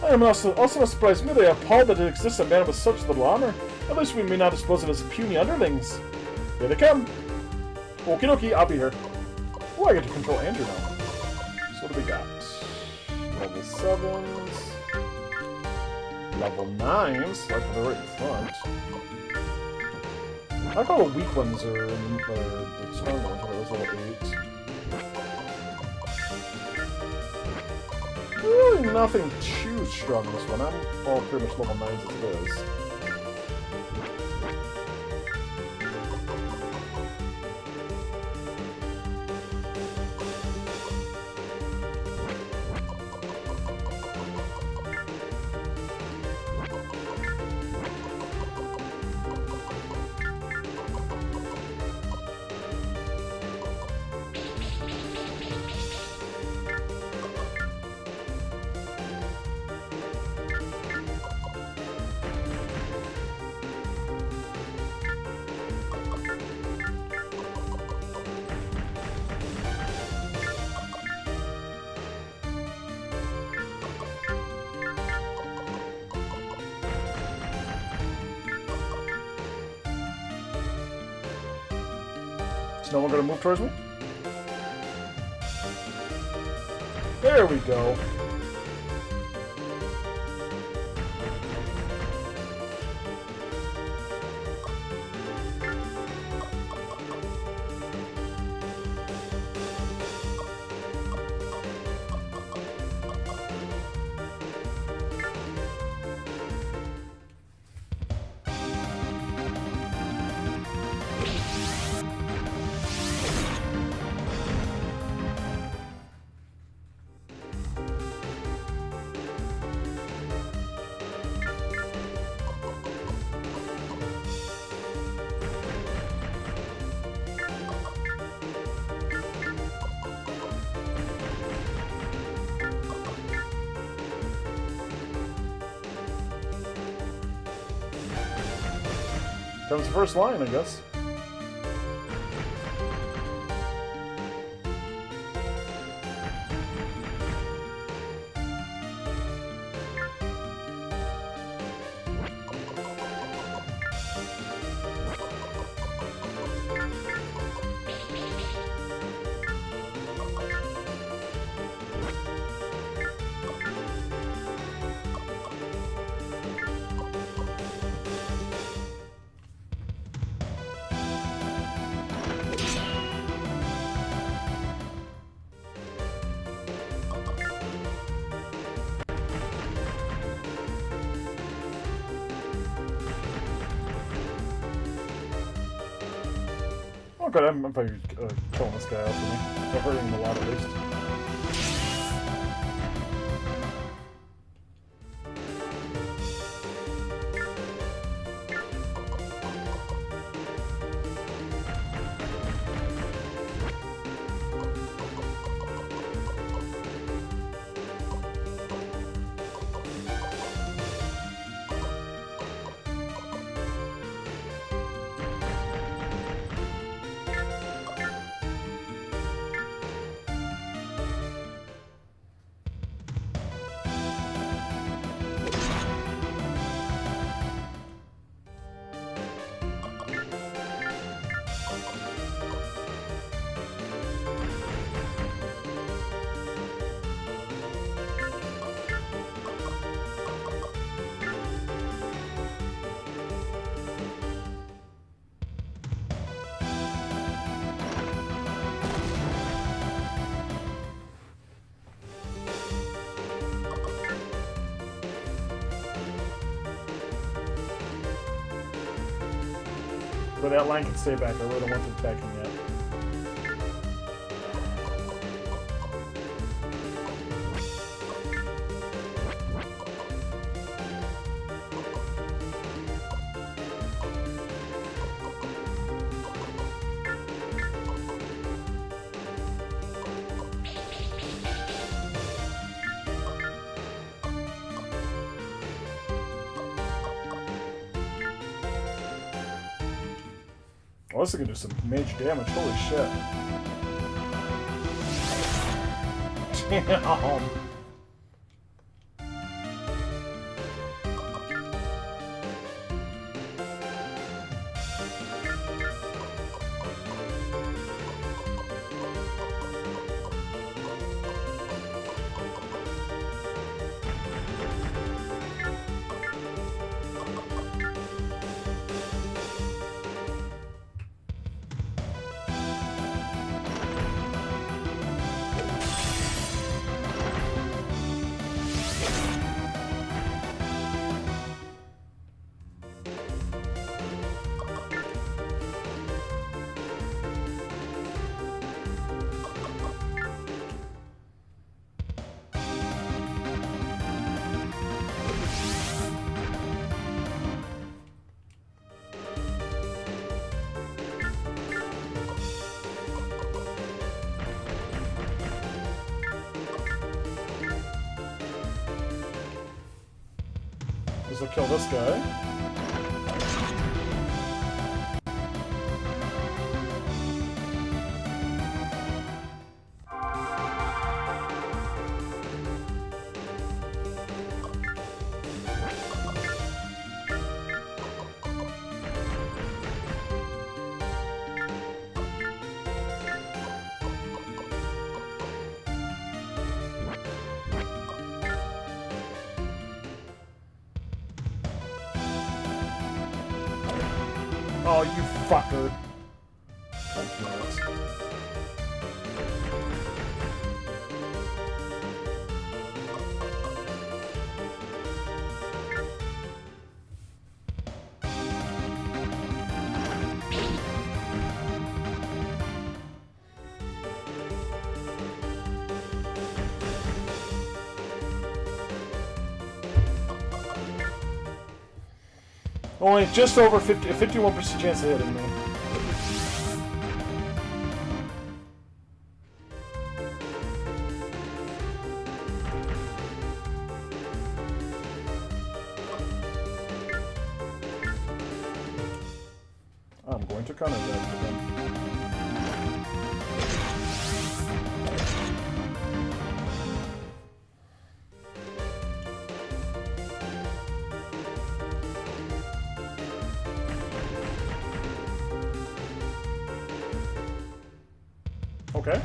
I am also surprised, merely appalled that it exists a man with such little honor. At least we may not dispose of his puny underlings. Here they come. Okie dokie, I'll be here. Oh, I get to control Andrew now. So what do we got? Level 7s. Level 9s, like they're right in front. I think all the weak ones are in the strong ones, but it was level 8. Really nothing too strong in this one. I'm all pretty much level 9s as it is. No one gonna move towards me? There we go. Comes the first line, I guess. good. I'm probably killing this guy out for me. They're hurting him a lot at least. But that line can stay back. I really don't want it backing yet. Oh, this is gonna do some major damage. Holy shit. Damn. This will kill this guy. Oh, you fucker. God damn it. Only just over 51% chance of hitting me. I'm going to counter that for them. Okay.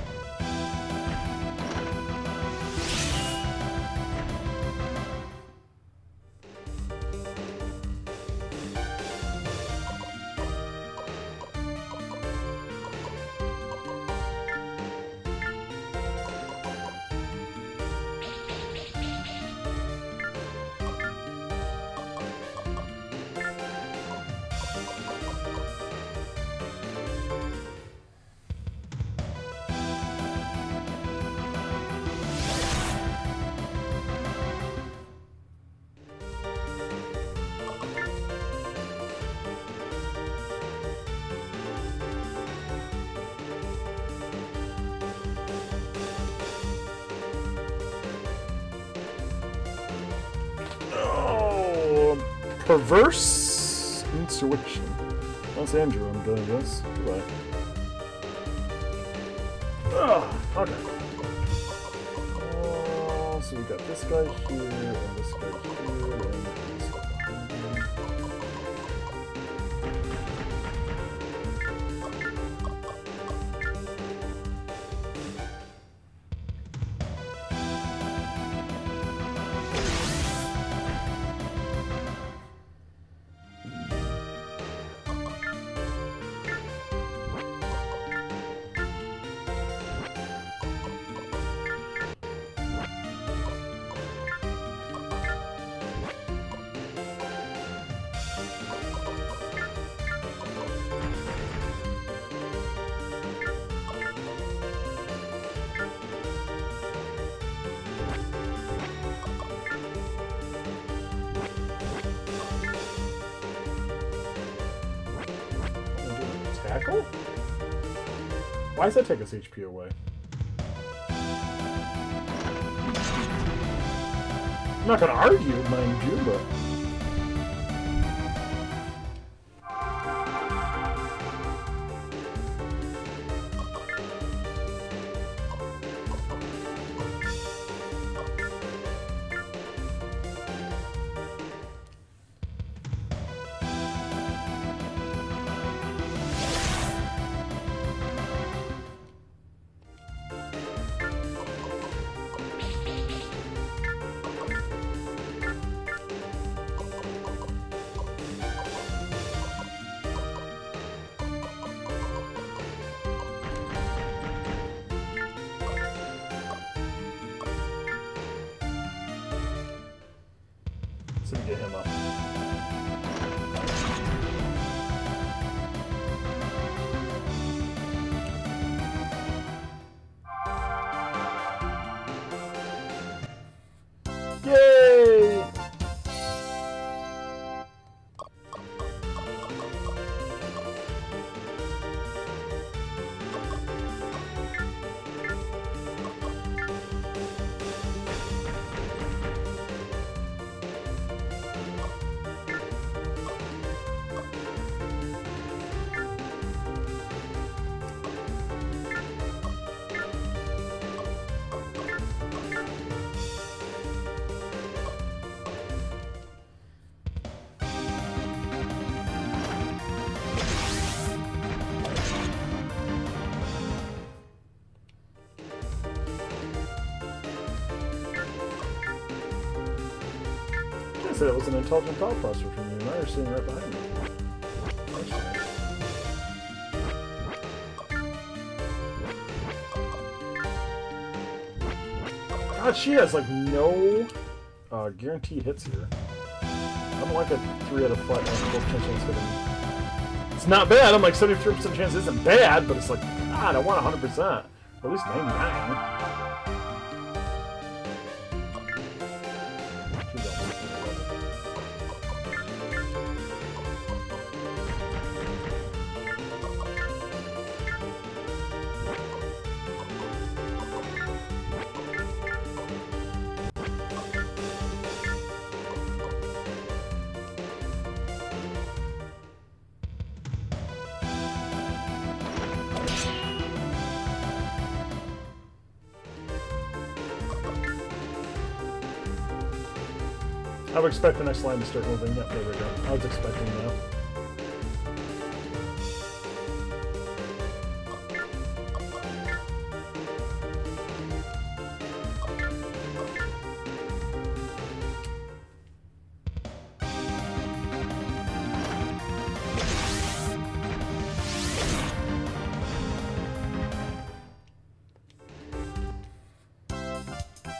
Perverse intuition. That's Andrew I'm doing this. Goodbye. Okay. So we got this guy here, and this guy here, and this guy behind him. Tackle? Why does that take us HP away? I'm not gonna argue, mind you, but... So we get him up. Yay! I said it was an intelligent thought process from you. Now you're sitting right behind me. God, she has like no guaranteed hits here. I'm like a 3 out of 5 chance hitting. It's not bad. I'm like 73% chance isn't bad, but it's like, God, I want 100%. Or at least 99. I would expect the next line to start moving. Yep, there we go. I was expecting that.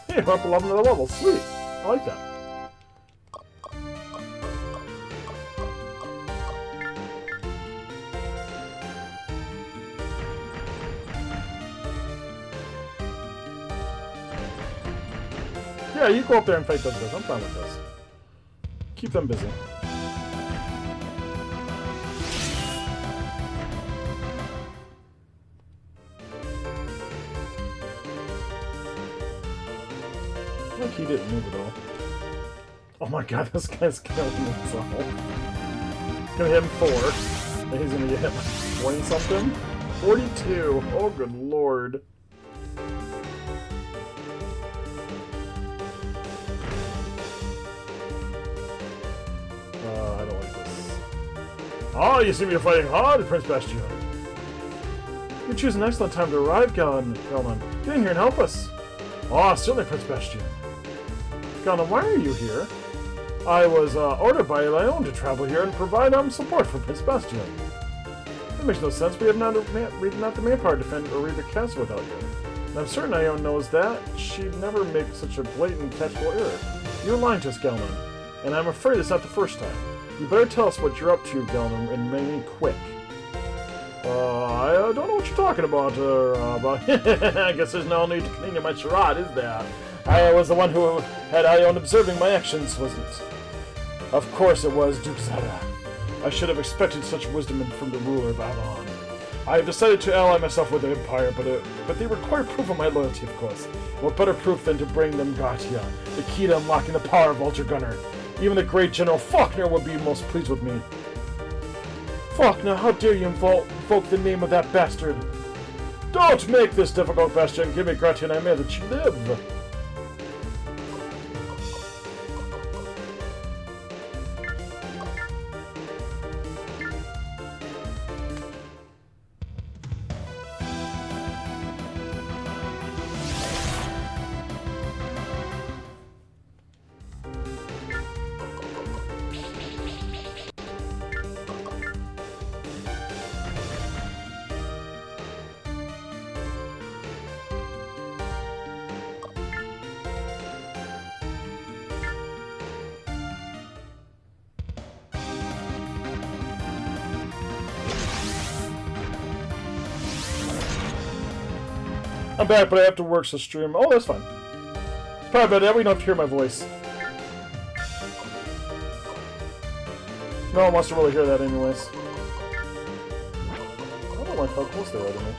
Hey, we're up 11 to the level. Sweet. I like that. Yeah, you go up there and fight those guys. I'm fine with this. Keep them busy. Like he didn't move at all. Oh my god, this guy's killing himself. It's gonna hit him 4. And he's gonna get hit like 20 something? 42! Oh good lord. I don't like this. Oh, you seem to be fighting hard, Prince Bastion. You choose an excellent time to arrive, Galan. Get in here and help us. Oh, certainly, Prince Bastion. Galan, why are you here? I was ordered by Leon to travel here and provide support for Prince Bastion. That makes no sense. We have not the manpower to defend or read the castle without you. And I'm certain Ione knows that. She'd never make such a blatant tactical error. You're lying to us, Galan. And I'm afraid it's not the first time. You better tell us what you're up to, Galan, and make me quick. I don't know what you're talking about, but I guess there's no need to continue my charade, is there? I was the one who had Ione observing my actions, wasn't it? Of course it was, Duke Zara. I should have expected such wisdom from the ruler of Avalon. I have decided to ally myself with the Empire, but they require proof of my loyalty, of course. What better proof than to bring them Gatia, the key to unlocking the power of Ultra Gunner. Even the great General Faulkner would be most pleased with me. Faulkner, how dare you invoke the name of that bastard? Don't make this difficult, Bastion. Give me Gatia and I may let you live. I'm back, but I have to work, so stream. Oh, that's fine. Probably better that way you don't have to hear my voice. No one wants to really hear that anyways. I don't like how close they are to me.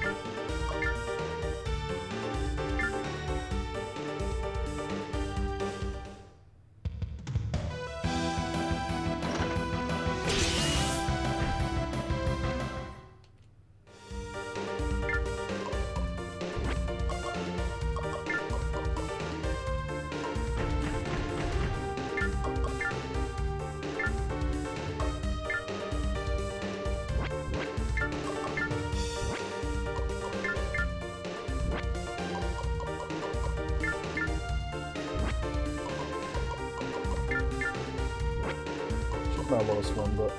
Not lowest one, but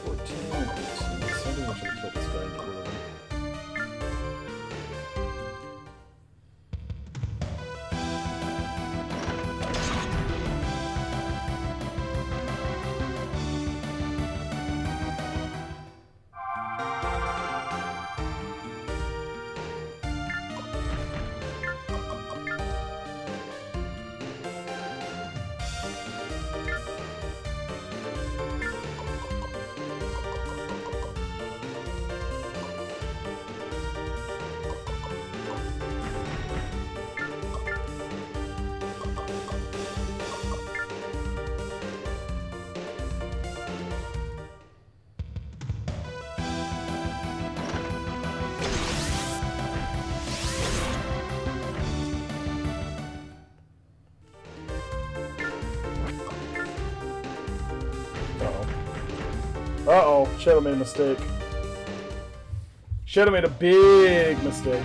14, 18, something I should kill this guy and get rid of him. Uh-oh, Shadow made a mistake. Shadow made a big mistake.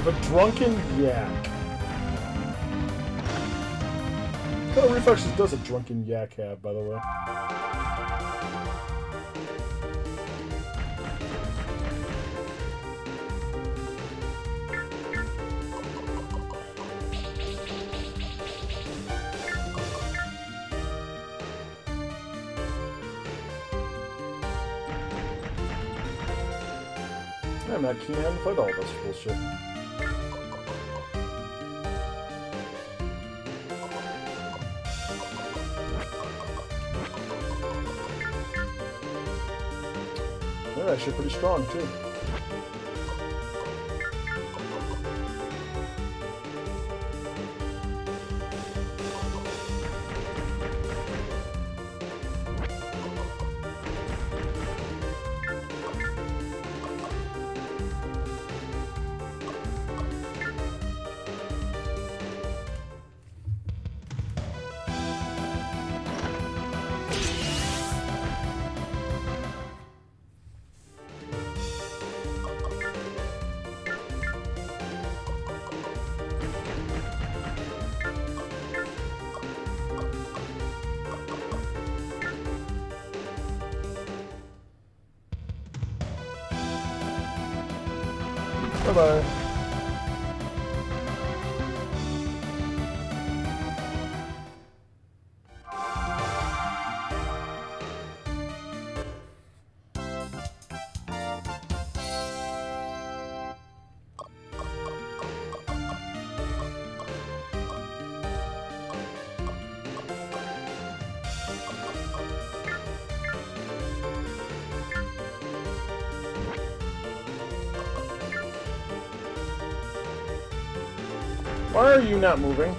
A drunken yak. What kind of reflexes does a drunken yak have, by the way? I'm not keen on fight all this bullshit. They're actually pretty strong, too. Bye-bye. Why are you not moving?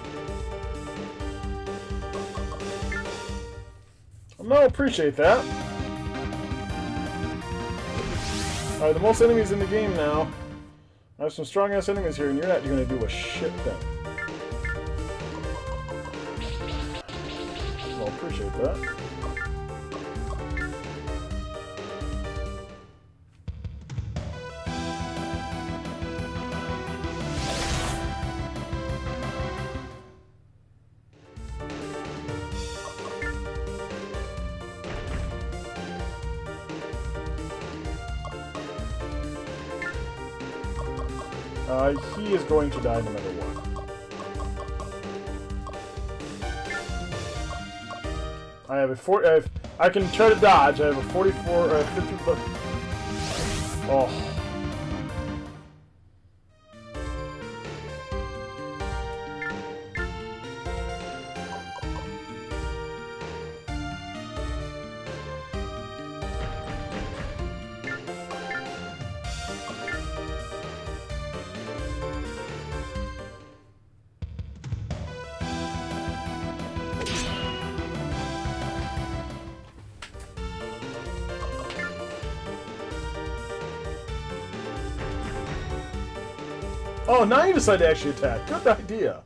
I'll appreciate that. Alright, the most enemies in the game now. I have some strong-ass enemies here, and you're not going to do a shit thing. I'll appreciate that. He is going to die no matter what. I have a I can try to dodge. I have a 44, 50. Oh. Oh, now you decide to actually attack. Good idea.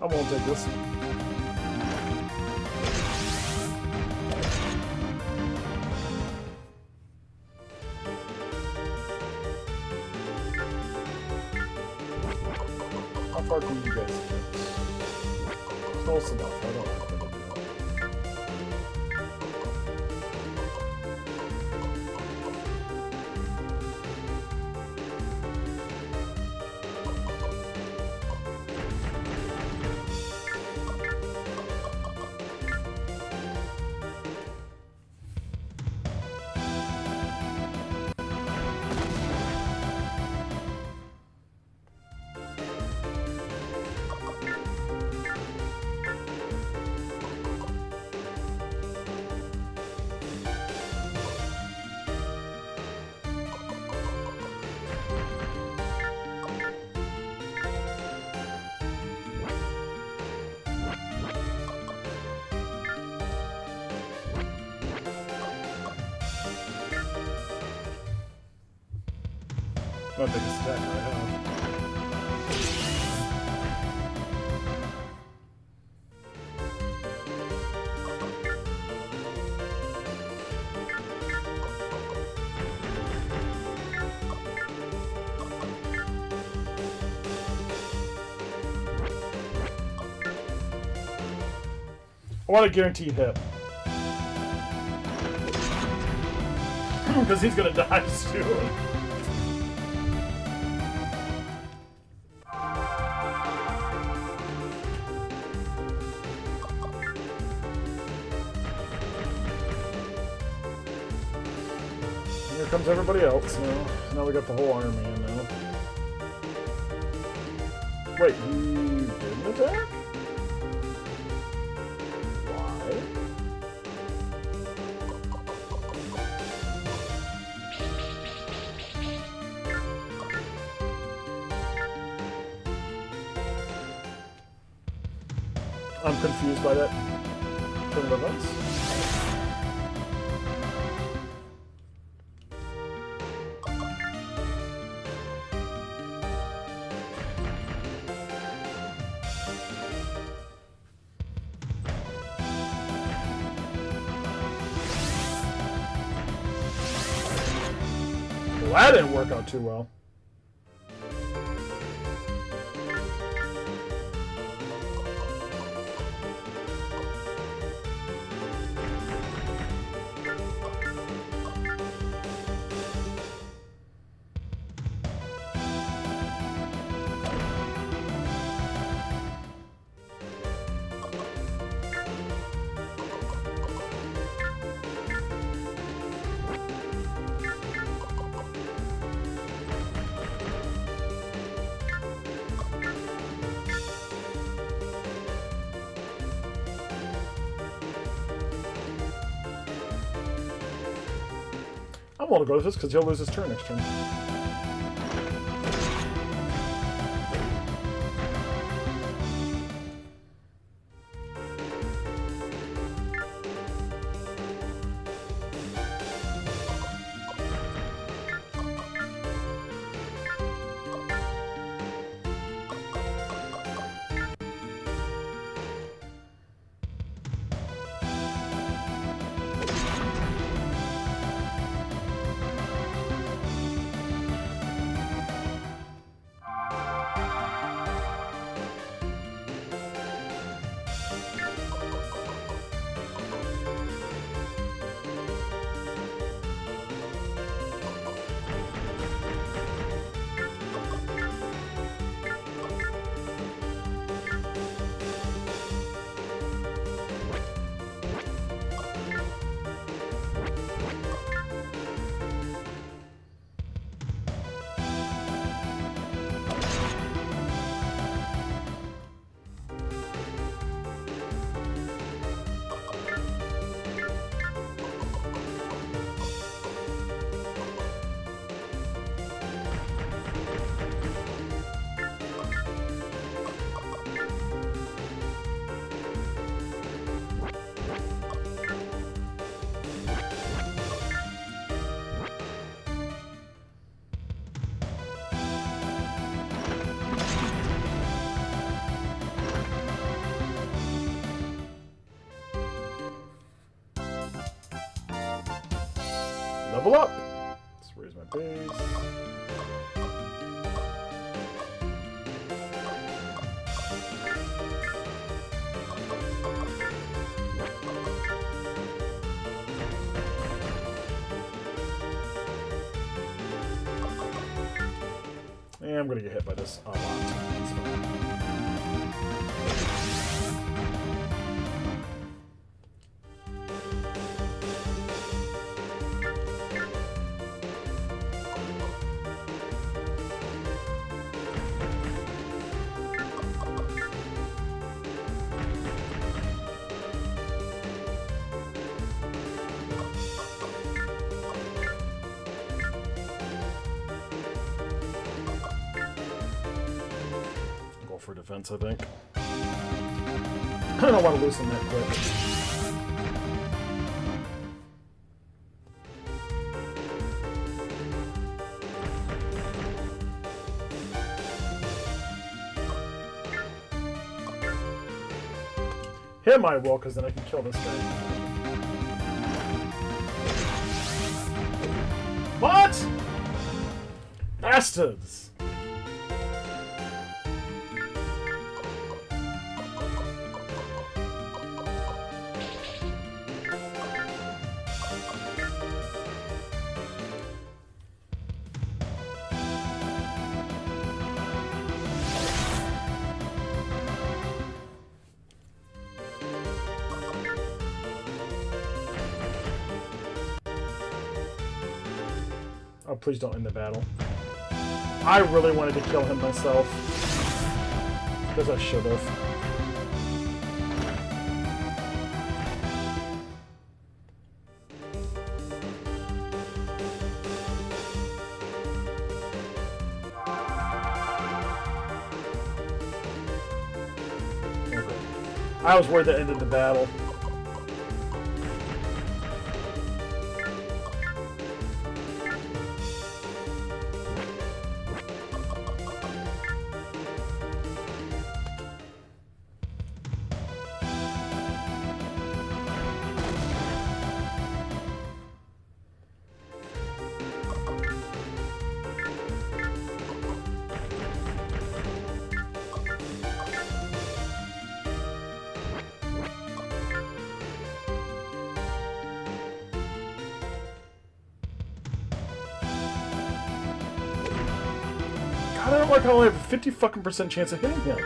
won't take this. How far can you guys get? Close enough. I don't like that. My biggest attacker I have. I want a guaranteed hit. Because he's gonna die soon. Here comes everybody else now. Now we got the whole army in now. Wait, he didn't attack? Why? I'm confused by that turn of events. Well, that didn't work out too well. I want to go with this because he'll lose his turn next turn. level up. Let's raise my base. And I'm gonna get hit by this a lot. That's fine. For defense, I think. I don't want to lose him that quick. Him I will, because then I can kill this guy. What? Bastards! Oh, please don't end the battle. I really wanted to kill him myself. Because I should have. Okay. I was worried that ended the battle. I don't like how I only have a 50 fucking % chance of hitting him.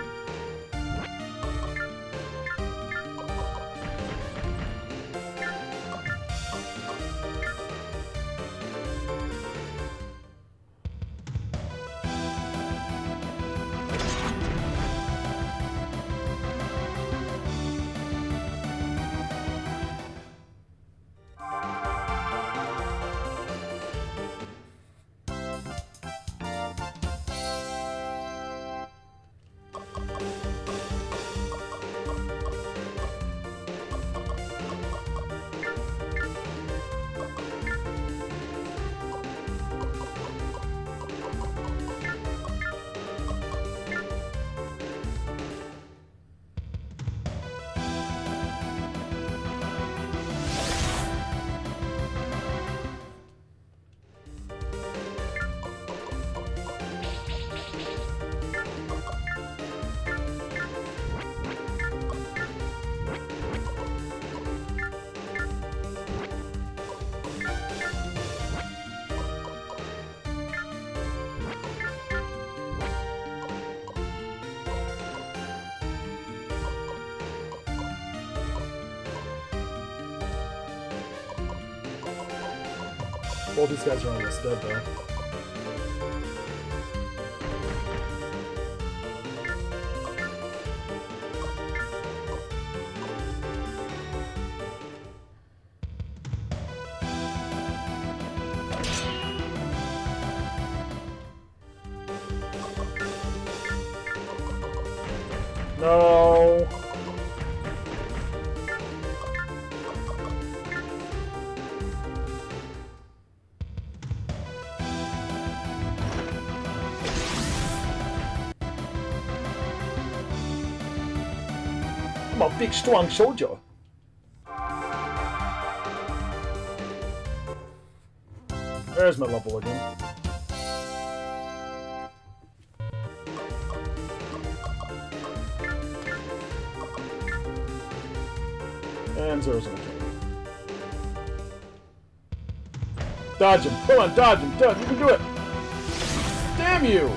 Both these guys are almost dead, though. No. I'm a big, strong soldier. There's my level again. And zero's in the game. Dodge him. Come on, dodge him. Dodge. You can do it. Damn you!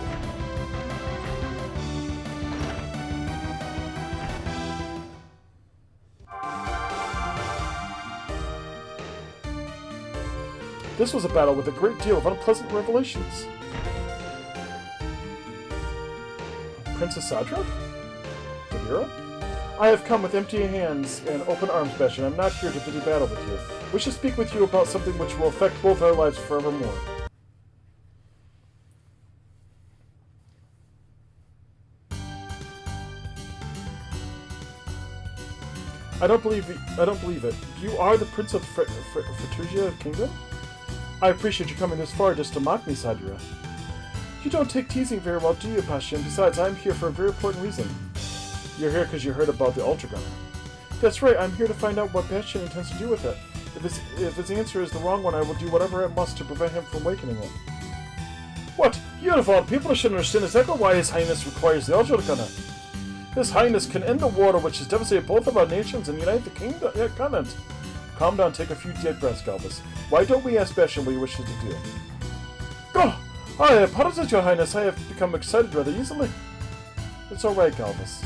This was a battle with a great deal of unpleasant revelations. Princess Sadra? The hero? I have come with empty hands and open arms, Bastion. I'm not here to do battle with you. We should speak with you about something which will affect both our lives forevermore. I don't believe it. You are the Prince of Fratugia Kingdom? I appreciate you coming this far just to mock me, Sadra. You don't take teasing very well, do you, Bastion? Besides, I'm here for a very important reason. You're here because you heard about the Ultra Gunner. That's right, I'm here to find out what Bastion intends to do with it. If his answer is the wrong one, I will do whatever I must to prevent him from awakening it. What? You of all people should understand exactly why His Highness requires the Ultra Gunner. His Highness can end the war which has devastated both of our nations and unite the continent. Calm down, take a few deep breaths, Galvus. Why don't we ask Bastion what he wishes to do? Oh! I apologize, Your Highness. I have become excited rather easily. It's alright, Galvus.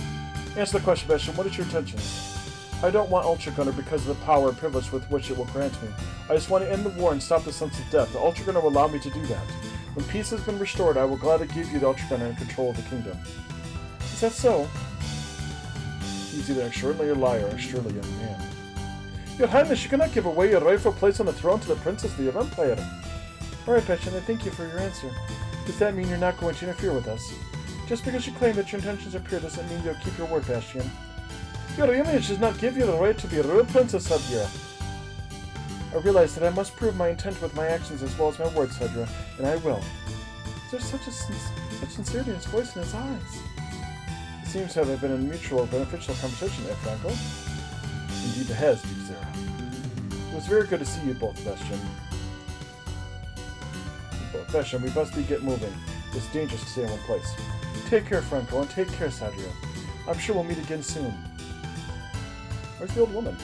Answer the question, Bastion. What is your intentions? I don't want Ultra Gunner because of the power and privilege with which it will grant me. I just want to end the war and stop the sense of death. The Ultra Gunner will allow me to do that. When peace has been restored, I will gladly give you the Ultra Gunner in control of the kingdom. Is that so? He's either extraordinary liar or extraordinary young man. Your Highness, you cannot give away your rightful place on the throne to the Princess of your Empire. Alright, Bastion, I thank you for your answer. Does that mean you're not going to interfere with us? Just because you claim that your intentions are pure doesn't mean you'll keep your word, Bastion. Your image does not give you the right to be a real princess, Sadra. I realize that I must prove my intent with my actions as well as my words, Sadra, and I will. There's such sincerity in his voice and his eyes. It seems to have been a mutual, beneficial conversation, Franco. Indeed it has, Duke Zera. It was very good to see you both, Bastion. Bastion, we must get moving. It's dangerous to stay in one place. Take care, Franco, and take care, Sadria. I'm sure we'll meet again soon. Where's the old woman?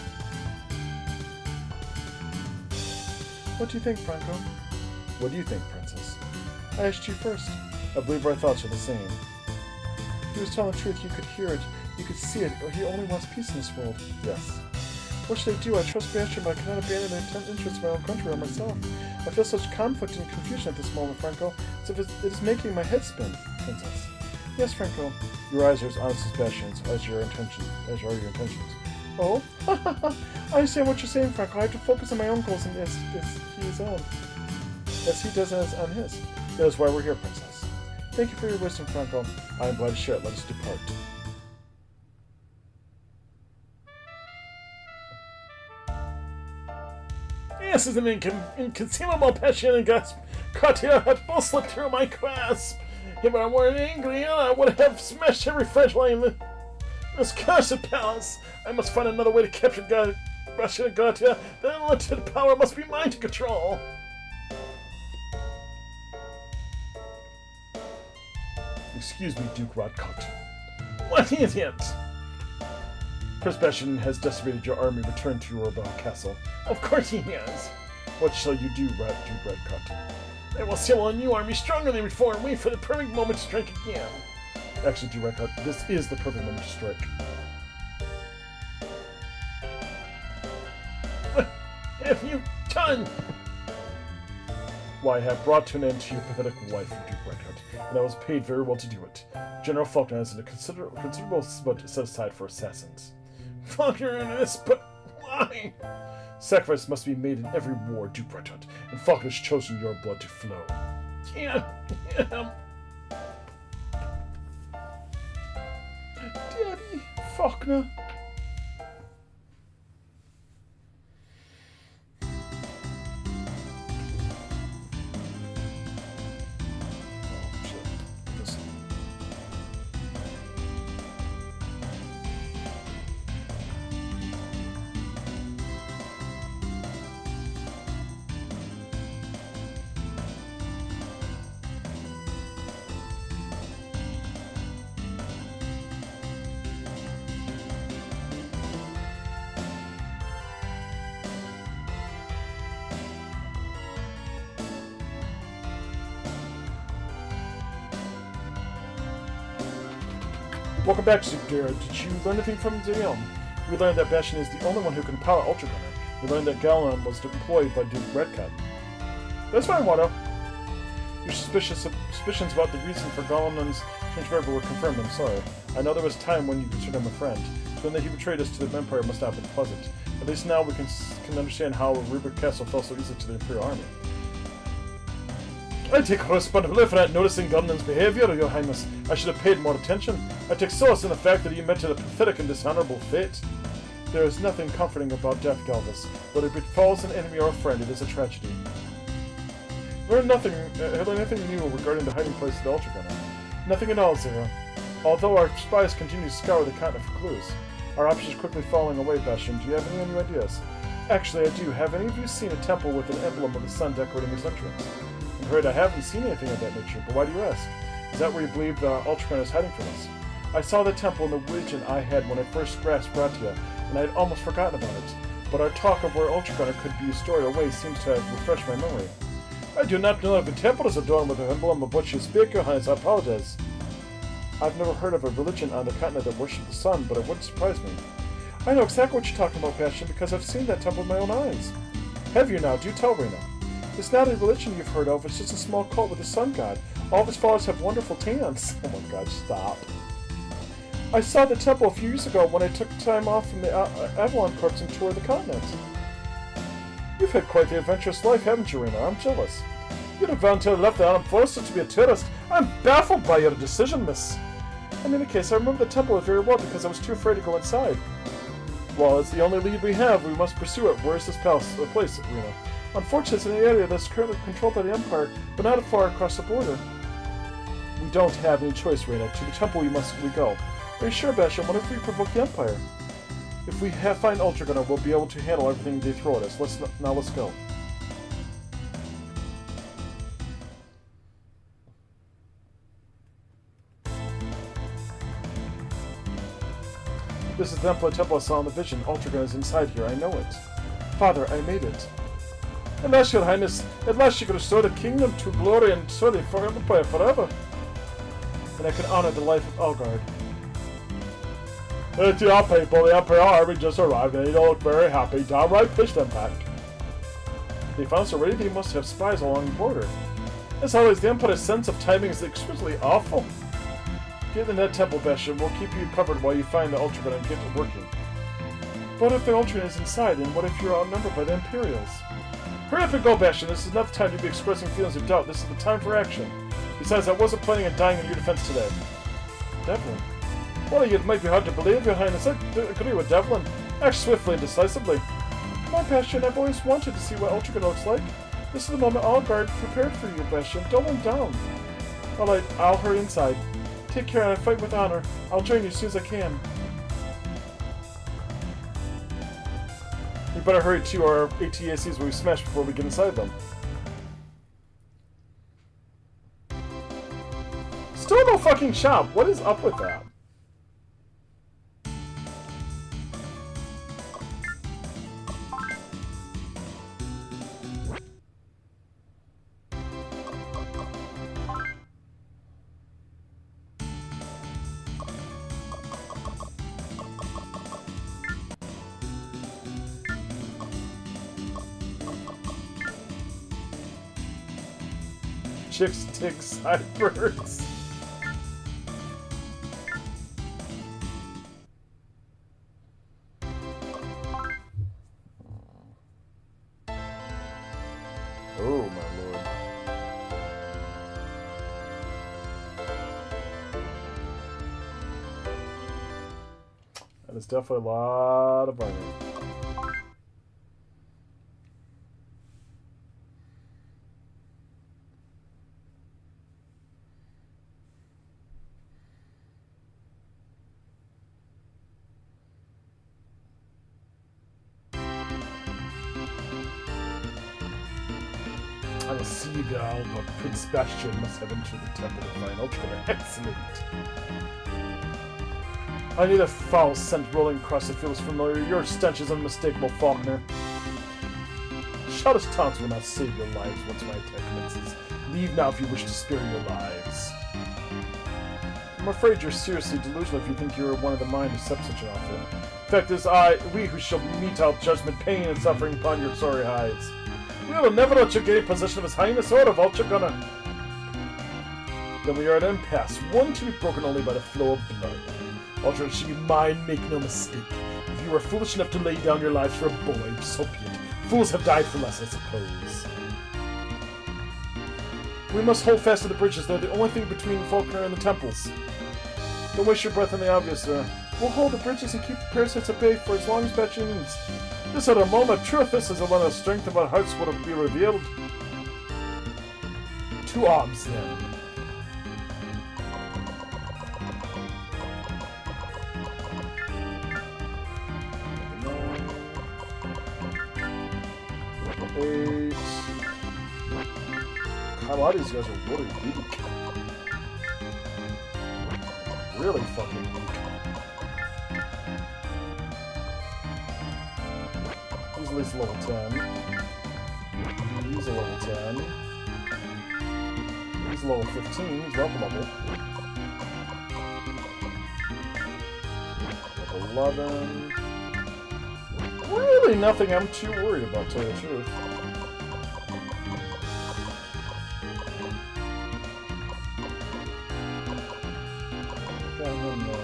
What do you think, Franco? What do you think, Princess? I asked you first. I believe our thoughts are the same. He was telling the truth. You could hear it. You could see it. He only wants peace in this world. Yes. What should I do? I trust Bastion, but I cannot abandon the interests of my own country or myself. I feel such conflict and confusion at this moment, Franco, as if it is making my head spin, Princess. Yes, Franco. Your eyes are as honest as Bastion's, as are your intentions. Oh? I understand what you're saying, Franco. I have to focus on my own goals and as he does on his. That is why we're here, Princess. Thank you for your wisdom, Franco. I am glad to share it. Let us depart. This is an inconceivable passion and gasp. Katia had both slipped through my grasp. If I weren't angry, I would have smashed every French line in this cursed palace. I must find another way to capture Bastion and Katia. The unlimited power must be mine to control. Excuse me, Duke Rodcote. What idiot! Prince Bastion has decimated your army. Return to your rebel castle. Of course he has. What shall you do, Duke Rodcote? I will assemble a new army stronger than before and wait for the perfect moment to strike again. Actually, Duke Rodcote, this is the perfect moment to strike. What have you done? Why, I have brought to an end to your pathetic life, Duke Rodcote, and I was paid very well to do it. General Faulkner has a considerable budget set aside for assassins. Faulkner in this, but why? Sacrifice must be made in every war, Duke Rodcote, and Faulkner has chosen your blood to flow. Yeah. Daddy, Faulkner. Welcome back, Zugdara. Did you learn anything from Zayom? We learned that Bastion is the only one who can power Ultra Gunner. We learned that Galon was deployed by Duke Redcut. That's fine, Watto. Your suspicions about the reason for Galen's change forever were confirmed. I'm sorry. I know there was a time when you considered him a friend. But that he betrayed us to the Empire must not have been pleasant. At least now we can understand how Rubric Castle fell so easily to the Imperial Army. I take responsibility for not noticing Galen's behavior, Your Highness. I should have paid more attention. I take solace in the fact that he met a pathetic and dishonorable fate. There is nothing comforting about death, Galvus. Whether it befalls an enemy or a friend, it is a tragedy. Learn nothing new regarding the hiding place of the Ultra Gunner. Nothing at all, Zero. Although our spies continue to scour the continent for clues. Our options quickly falling away, Bastion. Do you have any new ideas? Actually, I do. Have any of you seen a temple with an emblem of the sun decorating its entrance? I'm afraid I haven't seen anything of that nature, but why do you ask? Is that where you believe the Ultra Gunner is hiding from us? I saw the temple in the vision I had when I first grasped Bratia, and I had almost forgotten about it. But our talk of where Ultra Gunner could be stored away seems to have refreshed my memory. I do not know if the temple is adorned with an emblem of which you speak, Your Highness. I apologize. I've never heard of a religion on the continent that worships the sun, but it wouldn't surprise me. I know exactly what you're talking about, Bastion, because I've seen that temple with my own eyes. Have you now? Do tell, Rena. It's not a religion you've heard of, it's just a small cult with a sun god. All of its followers have wonderful tans. Oh my god, stop. I saw the temple a few years ago when I took time off from the Avalon Corps and toured the continent. You've had quite the adventurous life, haven't you, Rena? I'm jealous. You'd have voluntarily left the Allen Forest to be a tourist. I'm baffled by your decision, miss. In any case, I remember the temple very well because I was too afraid to go inside. Well, it's the only lead we have. We must pursue it. Where is this place, Rena? Unfortunately, it's in an area that's currently controlled by the Empire, but not far across the border. We don't have any choice, Rena. To the temple we go. Are you sure, Bastion? What if we provoke the Empire? If we find Ultra Gunner, we'll be able to handle everything they throw at us. Let's go. This is the temple I saw in the vision. Ultra Gunner is inside here. I know it. Father, I made it. At last, Your Highness, at last you can restore the kingdom to glory and sorry for Empire forever. And I can honor the life of Algard. It's your people, the Emperor Army just arrived and they don't look very happy. Downright fist impact. They found us already, they must have spies along the border. As always, the Empire's sense of timing is exquisitely awful. Get in that temple, Bastion. We'll keep you covered while you find the Ultra Gunner and get it working. But if the Ultra Gunner is inside, then what if you're outnumbered by the Imperials? Hurry up and go, Bastion. This is enough time to be expressing feelings of doubt. This is the time for action. Besides, I wasn't planning on dying in your defense today. Devlin. Well, it might be hard to believe, Your Highness. I agree with Devlin. Act swiftly and decisively. Come on, Bastion. I've always wanted to see what Ultra Gunner looks like. This is the moment Algard prepared for you, Bastion. Don't let him down. Alright, I'll hurry inside. Take care and I fight with honor. I'll join you as soon as I can. We better hurry to our ATACs where we smash before we get inside them. Still no fucking shop. What is up with that? Chicks tick sideburns. Oh my lord. That is definitely a lot of armor. I'm a seagull, but Prince Bastion must have entered the temple to find Ultra Gunner. Excellent. I need a foul scent rolling across the fields familiar. Your stench is unmistakable, Faulkner. Childish taunts will not save your lives once my attack commences. Leave now if you wish to spare your lives. I'm afraid you're seriously delusional if you think you are one of the mind to accept such an offer. Fact is, we who shall mete out judgment, pain, and suffering upon your sorry hides. We will never let you gain possession of His Highness or of Vulture Gunner. Then we are at an impasse, one to be broken only by the flow of blood. Vulture should be mine, make no mistake. If you were foolish enough to lay down your lives for a boy, so be it. Fools have died for less, I suppose. We must hold fast to the bridges. They're the only thing between Faulkner and the temples. Don't waste your breath on the obvious, sir. We'll hold the bridges and keep the parasites at bay for as long as Batchy needs. This other moment of truth, this is when the strength of our hearts will be revealed. 2 arms, then. Eight. God, a lot of these guys are really weak. Really fucking weak. He's at least level 10. He's a level 10. He's level 15. He's welcome level. Level 11. Really nothing I'm too worried about, to tell you the truth. Got him there.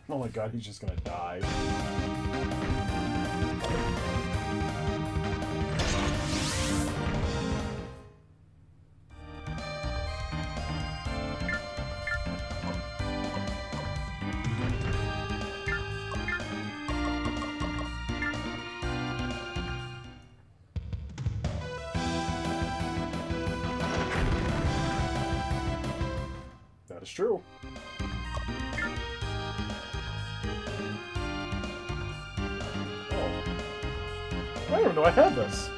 Oh my god, he's just gonna die. That is true. I don't even know I had this.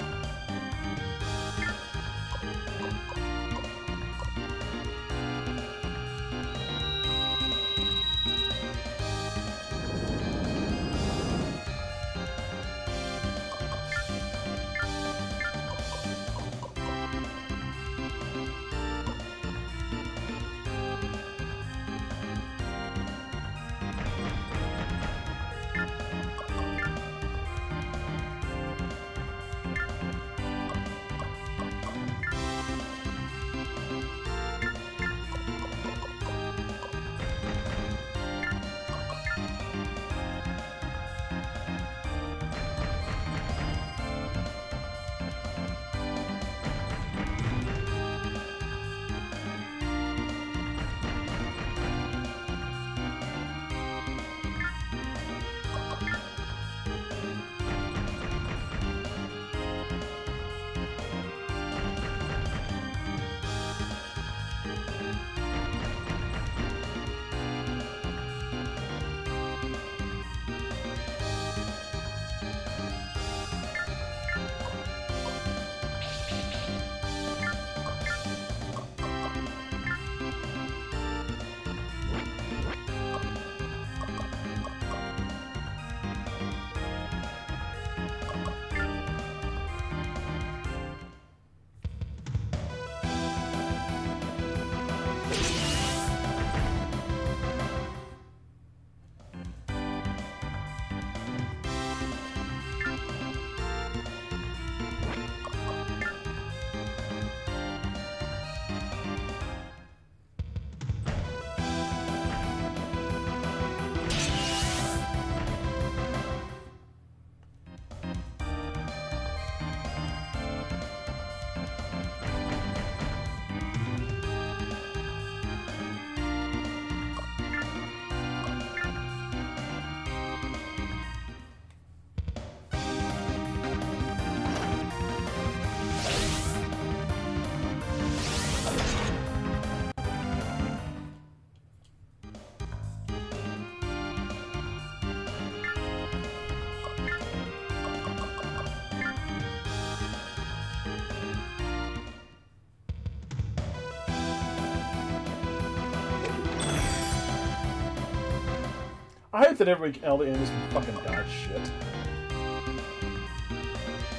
I hate that all the enemies can fucking dodge shit.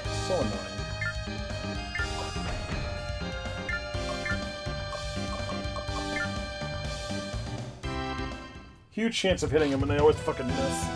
So annoying. Huge chance of hitting him, and they always fucking miss.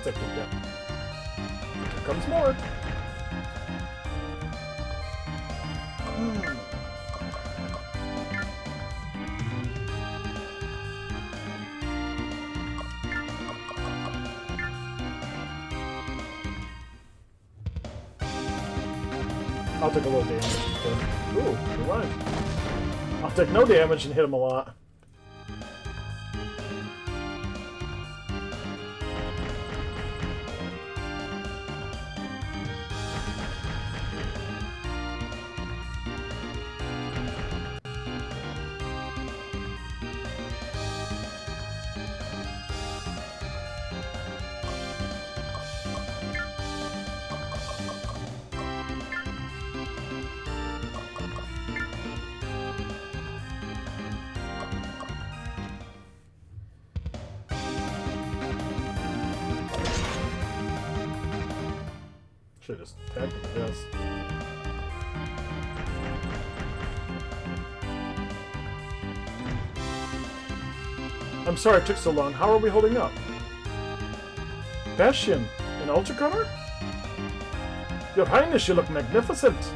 Here comes more. I'll take a little damage. Ooh, you're right. I'll take no damage and hit him a lot. Should've just attacked him, I guess. I'm sorry it took so long. How are we holding up? Bastion, an Ultra Gunner? Your Highness, you look magnificent.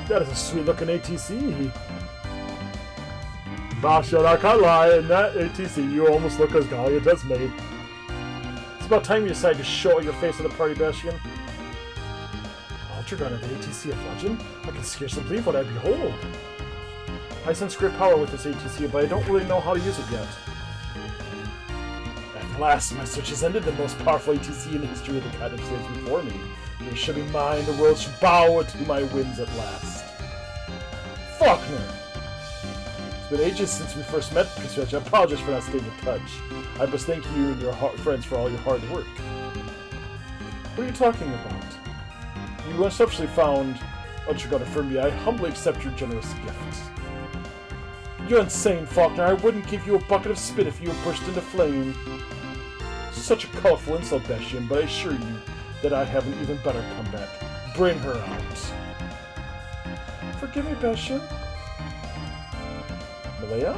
That is a sweet-looking ATC. Bastion, I can't lie. In that ATC, you almost look as gallant as me. It's about time you decide to show your face at the party, Bastion. Ultra Gunner, the ATC of legend? I can scarcely believe what I behold. I sense great power with this ATC, but I don't really know how to use it yet. At last, my search has ended. The most powerful ATC in the history of the kingdom stands before me. It should be mine. The world should bow to my winds at last. Faulkner! It's been ages since we first met, Prisrich. I apologize for not staying in touch. I must thank you and your friends for all your hard work. What are you talking about? You unselfishly found Ultra Gunner for me. I humbly accept your generous gift. You're insane, Faulkner. I wouldn't give you a bucket of spit if you burst into flame. Such a colorful insult, Bastion, but I assure you that I have an even better comeback. Bring her out. Forgive me, Bastion. Malaya?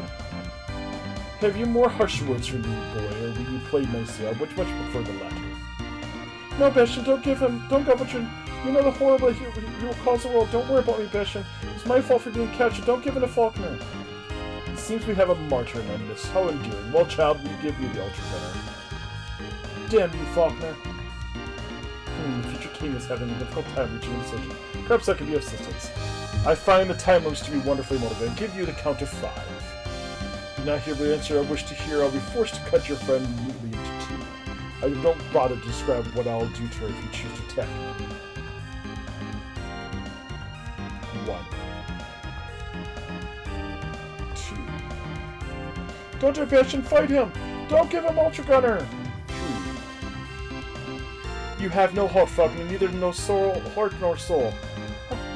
Have you more harsh words for me, boy, or will you play nicely? I would much prefer the latter. No, Bastion, don't give what you know the horrible he will cause the world. Don't worry about me, Bastion. It's my fault for being captured. Don't give in to Faulkner. It seems we have a martyr in our midst. How endearing. Well, child, we give you the Ultra Gunner. Damn you, Faulkner. The future king is having a difficult time reaching a decision. Perhaps I can be of assistance. I find the time limits to be wonderfully motivating. Give you the count of 5. did not hear the answer I wish to hear, I'll be forced to cut your friend neatly into two. I don't bother to describe what I'll do to her if you choose to attack me. 1, 2. Don't have passion, fight him! Don't give him Ultra Gunner! 3. You have no heart, Falcon, neither no soul, heart nor soul.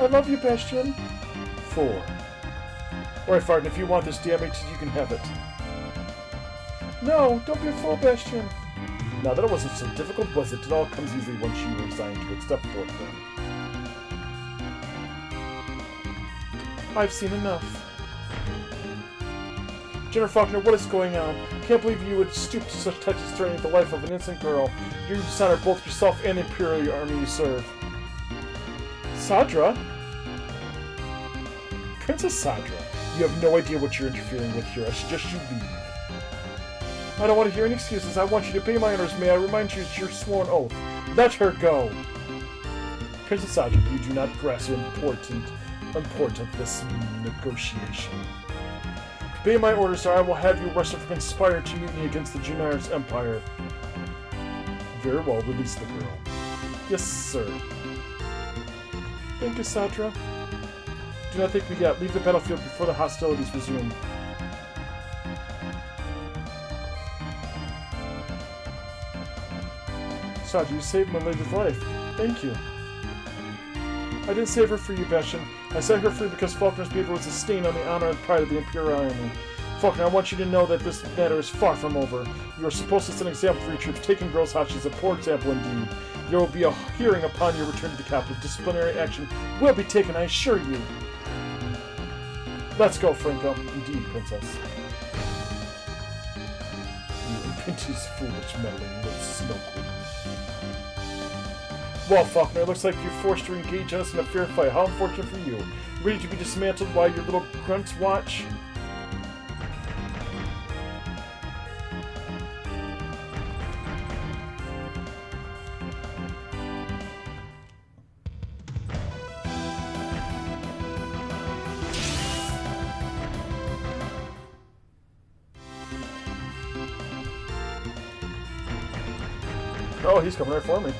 I love you, Bastion. 4. Alright, Falcon, if you want this damage, you can have it. No, don't be a fool, Bastion. Now, that wasn't so difficult, was it? It all comes easily once you are resigned to it. Step forth, then. I've seen enough. General Faulkner, what is going on? Can't believe you would stoop to such touches threatening the life of an innocent girl. You dishonor both yourself and the Imperial Army you serve. Sadra? Princess Sadra, you have no idea what you're interfering with here. I suggest you leave. I don't want to hear any excuses. I want you to obey my orders. May I remind you of your sworn oath. Let her go! Princess Sadra, you do not grasp the import of this negotiation. Obey my orders, or I will have you arrested for conspiring to mutiny against the Junar's Empire. Very well, release the girl. Yes, sir. Thank you, Sadra. Do not think me yet. Leave the battlefield before the hostilities resume. Sadra, you saved my lady's life. Thank you. I didn't save her for you, Bastion. I set her free because Faulkner's behavior was a stain on the honor and pride of the Imperial Army. Faulkner, I want you to know that this matter is far from over. You are supposed to set an example for your troops. Taking girls hostage is a poor example indeed. There will be a hearing upon your return to the capital. Disciplinary action will be taken, I assure you. Let's go, Franco. Indeed, Princess. You impious foolish meddling with Snow Queen. Well, Faulkner, it looks like you're forced to engage us in a fair fight. How unfortunate for you. Ready to be dismantled while your little grunts watch? Oh, he's coming right for me.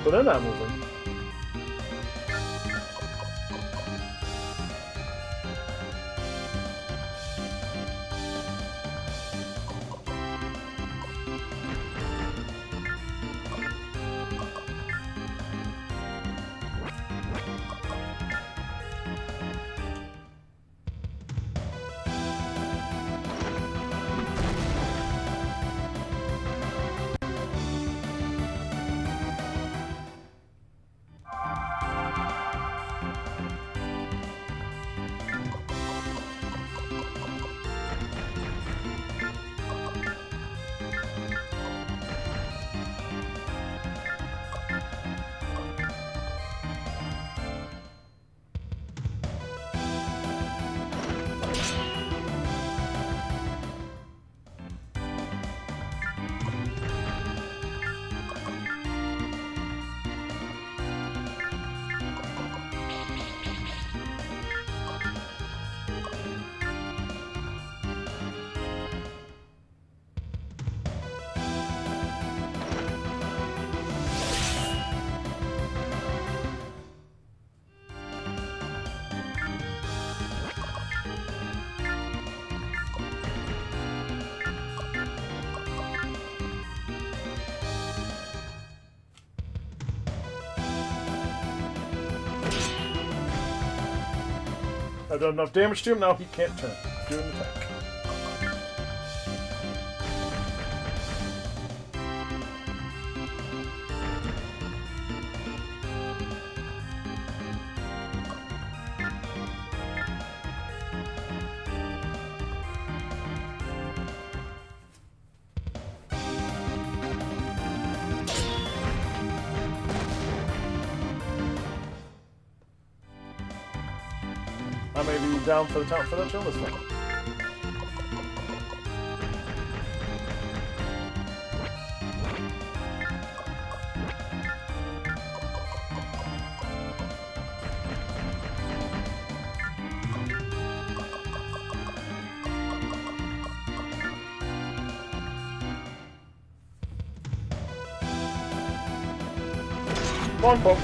But they're not moving. I've done enough damage to him, now he can't turn. Do an attack. I may be down for the top for that turn. Let's go. Longbow.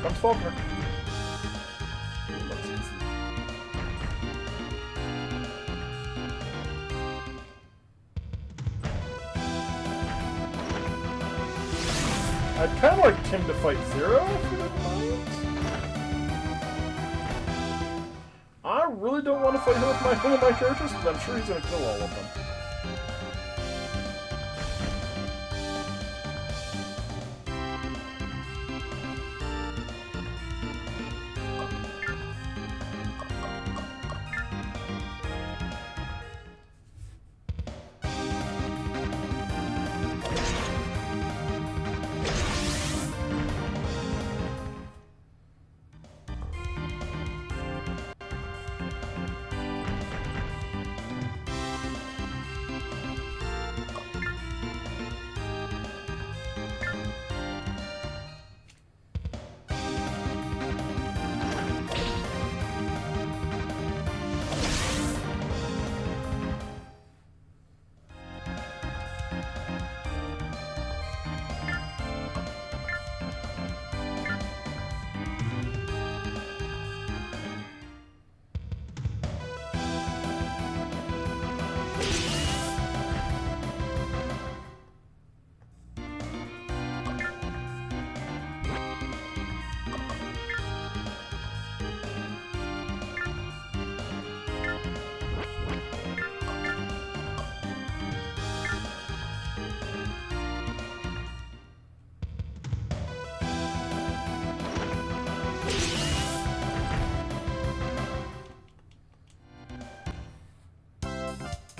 Comes Faulkner. I'd kind of like him to fight Zero for the fight. I really don't want to fight him with one of my characters because I'm sure he's going to kill all of them.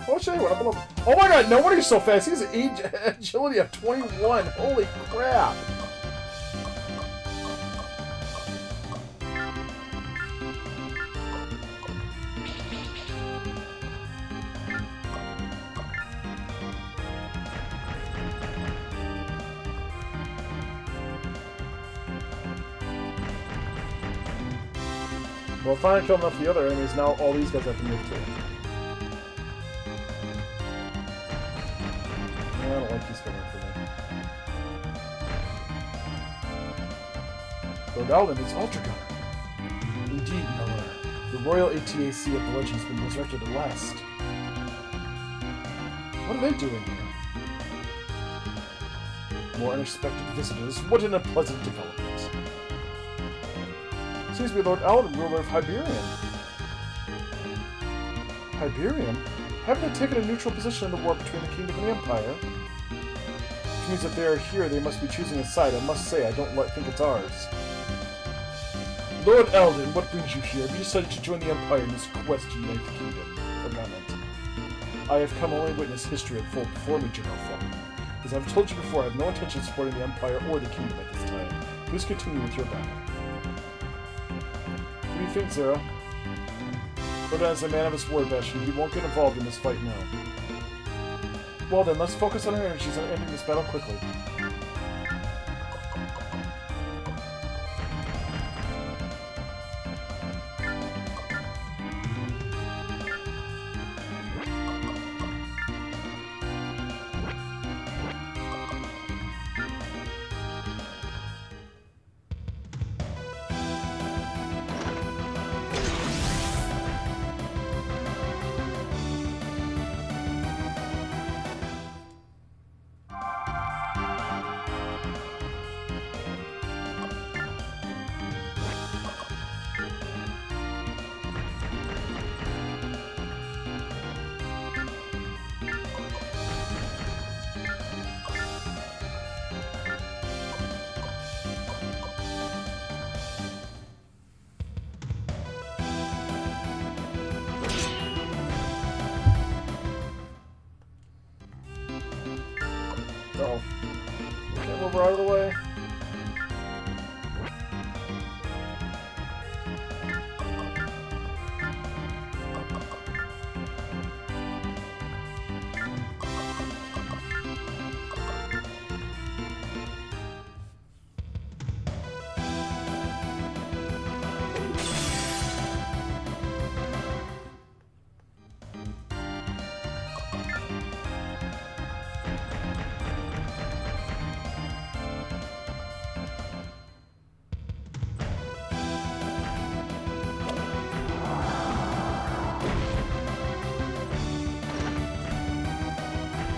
I'll show you what I'm up. Oh my god, no wonder he's so fast. He has an agility of 21. Holy crap. Well, if I kill enough of the other enemies, now all these guys have to move too. I don't like these coming for me. Lord Alden is Ultra Gunner. Indeed, Miller. The Royal ATAC of the Legend has been resurrected at last. What are they doing here? More unexpected visitors. What an unpleasant development. Seems to be Lord Alden, ruler of Hyberium. Hyberium? Haven't they taken a neutral position in the war between the Kingdom and the Empire? Which means if they are here, they must be choosing a side. I must say, I don't think it's ours. Lord Alden, what brings you here? Have you decided to join the Empire in this quest to unite the Kingdom? Forgotten. I have come only to witness history unfold before me, General Falcon. As I've told you before, I have no intention of supporting the Empire or the Kingdom at this time. Please continue with your battle. What do you think, Zero? Rodan is a man of his word, Bastion. He won't get involved in this fight now. Well then, let's focus on our energies on ending this battle quickly. super out of the way.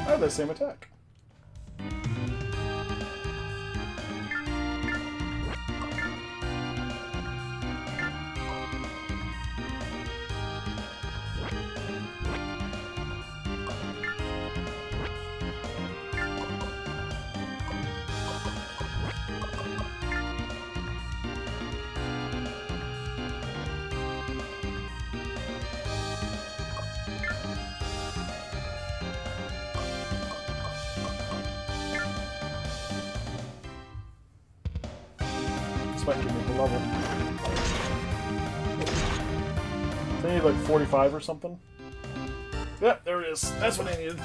I have the same attack. Might give me the level. So I need like 45 or something. Yep, there it is. That's what I needed.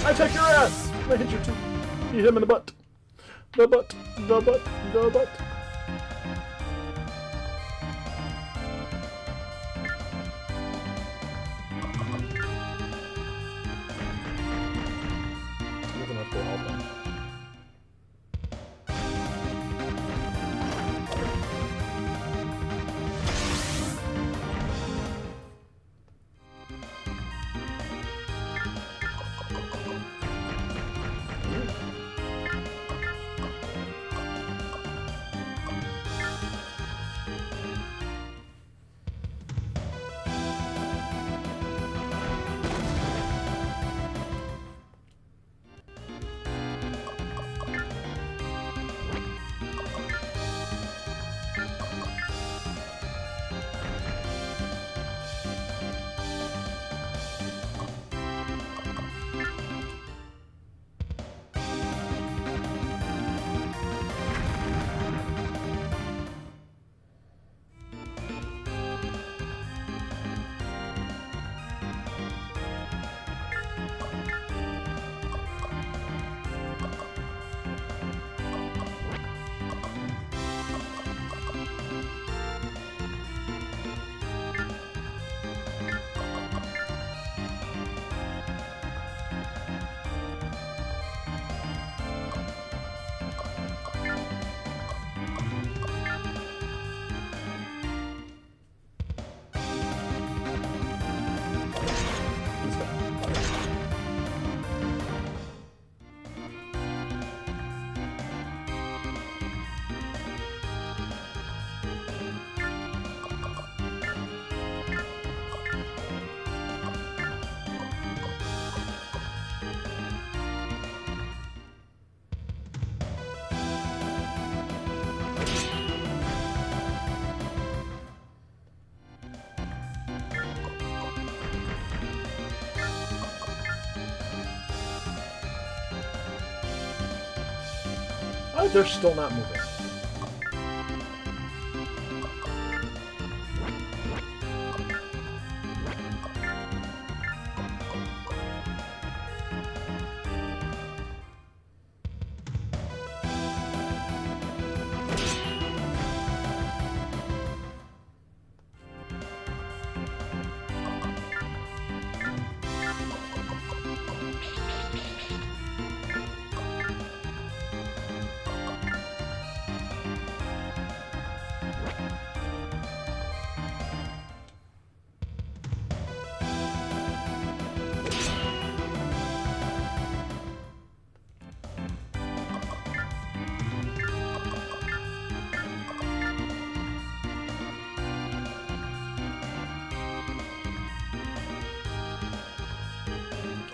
I take your ass! I hit you too. You hit him in the butt. The butt. The butt. The butt. You're gonna have to go help him. Oh, they're still not moving.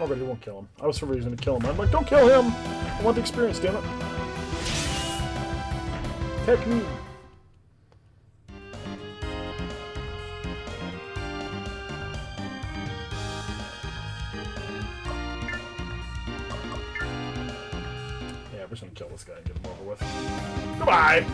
Oh, but he won't kill him. I was afraid he was going to kill him. I'm like, don't kill him! I want the experience, damn it. Attack me! Yeah, we're just going to kill this guy and get him over with. Goodbye!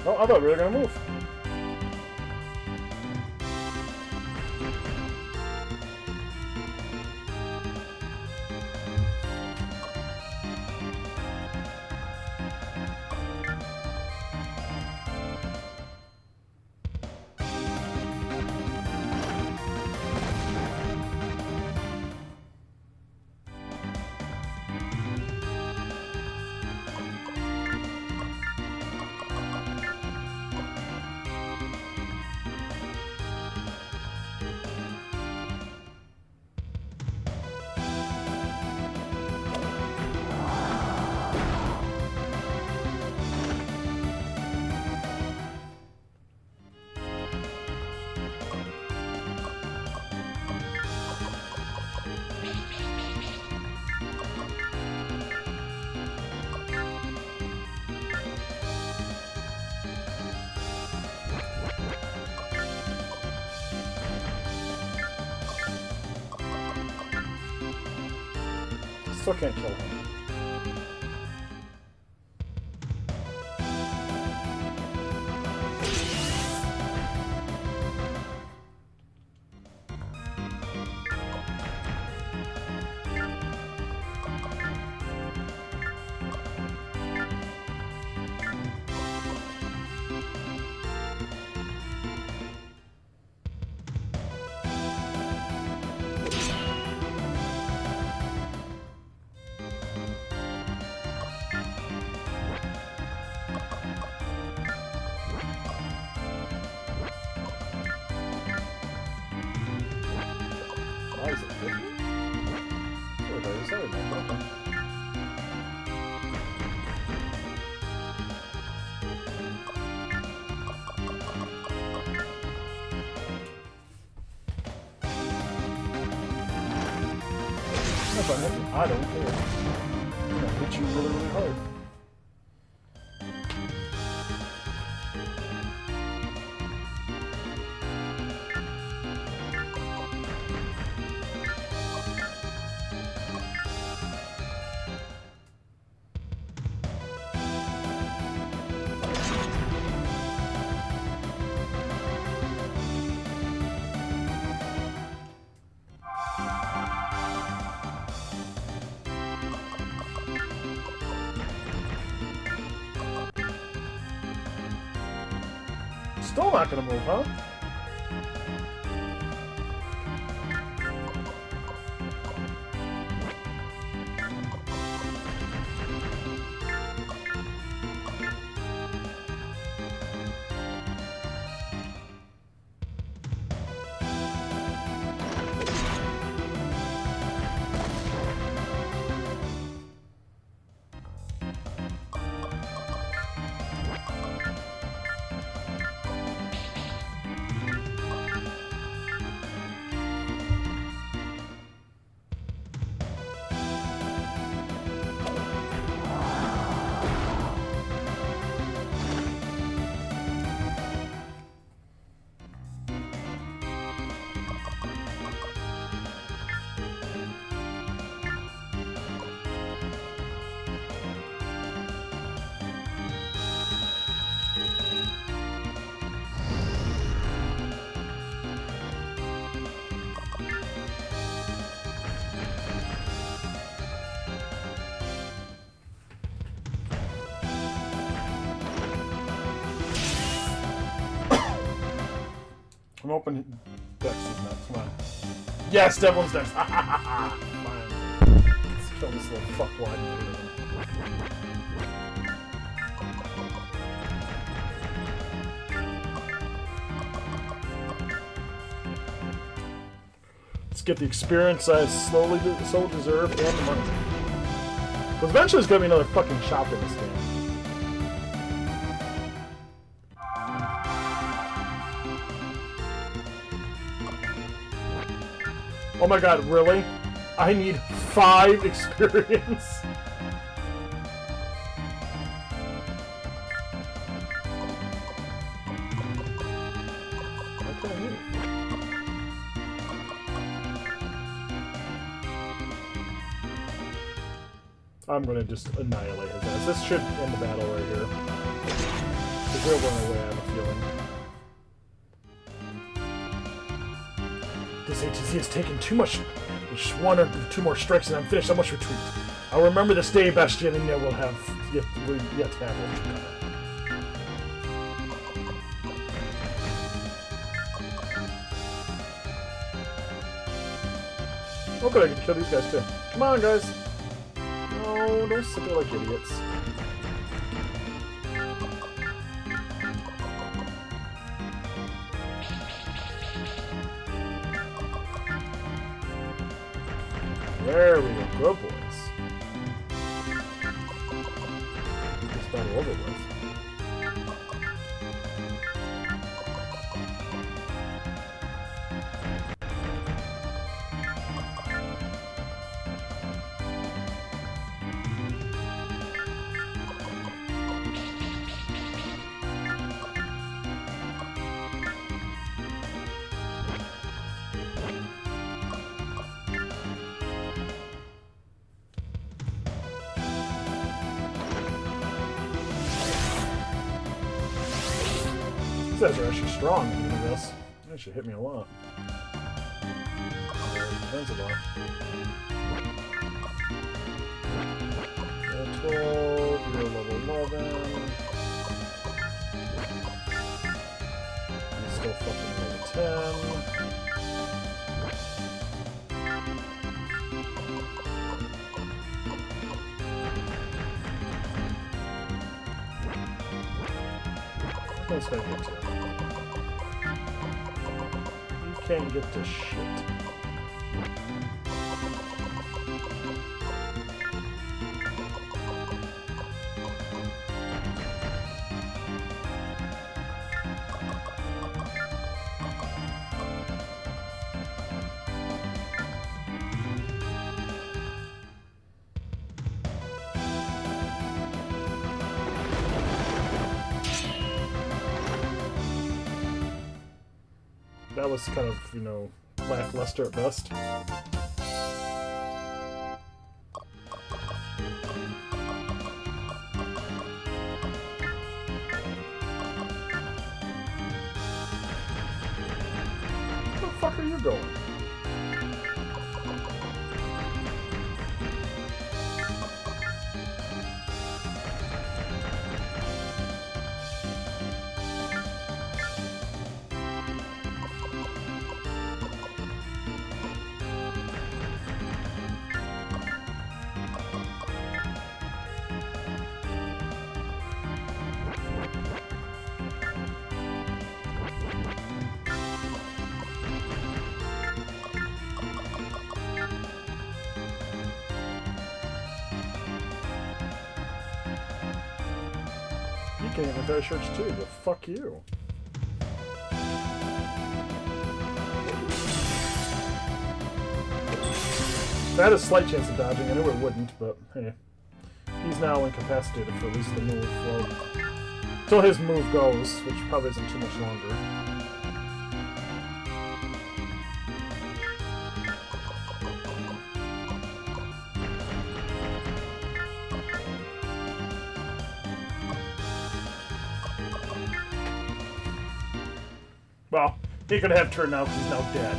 Oh, I thought we were going to move. Still can't kill him. Why is it 50? Oh, there is other number. Okay. If I hit you, I don't care. I'm gonna hit you really, really hard. Still not gonna move, huh? hoping Dex is next. Come on. Yes, Devlin's next. Fine. Let's kill this little fuckwad. Let's get the experience I so deserve and the money. Because eventually there's gonna be another fucking shop in this game. Oh my god, really? I need 5 experience? I'm gonna just annihilate his ass. This should end the battle right here. Because he'll run away, I have a feeling. This ATZ has taken too much. Just 1 or 2 more strikes and I'm finished. I must retreat. I'll remember this day, Bastianina will have yet to have one. Oh, but I get to kill these guys too. Come on, guys. No, don't sit there like idiots. There we go. Good boys. This battle over with. These guys are actually strong in this. That should hit me a lot. Depends a lot. Level 12, you're level 11. You're still fucking level 10. What's gonna get to? You can't get to shit. That was kind of, you know, lackluster at best. What the fuck are you going? You can't even wear shirts too, but fuck you. If I had a slight chance of dodging, I knew it wouldn't, but hey. He's now incapacitated for at least the move. Well, until his move goes, which probably isn't too much longer. Well, he could have turned now because he's now dead.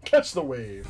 Catch the wave.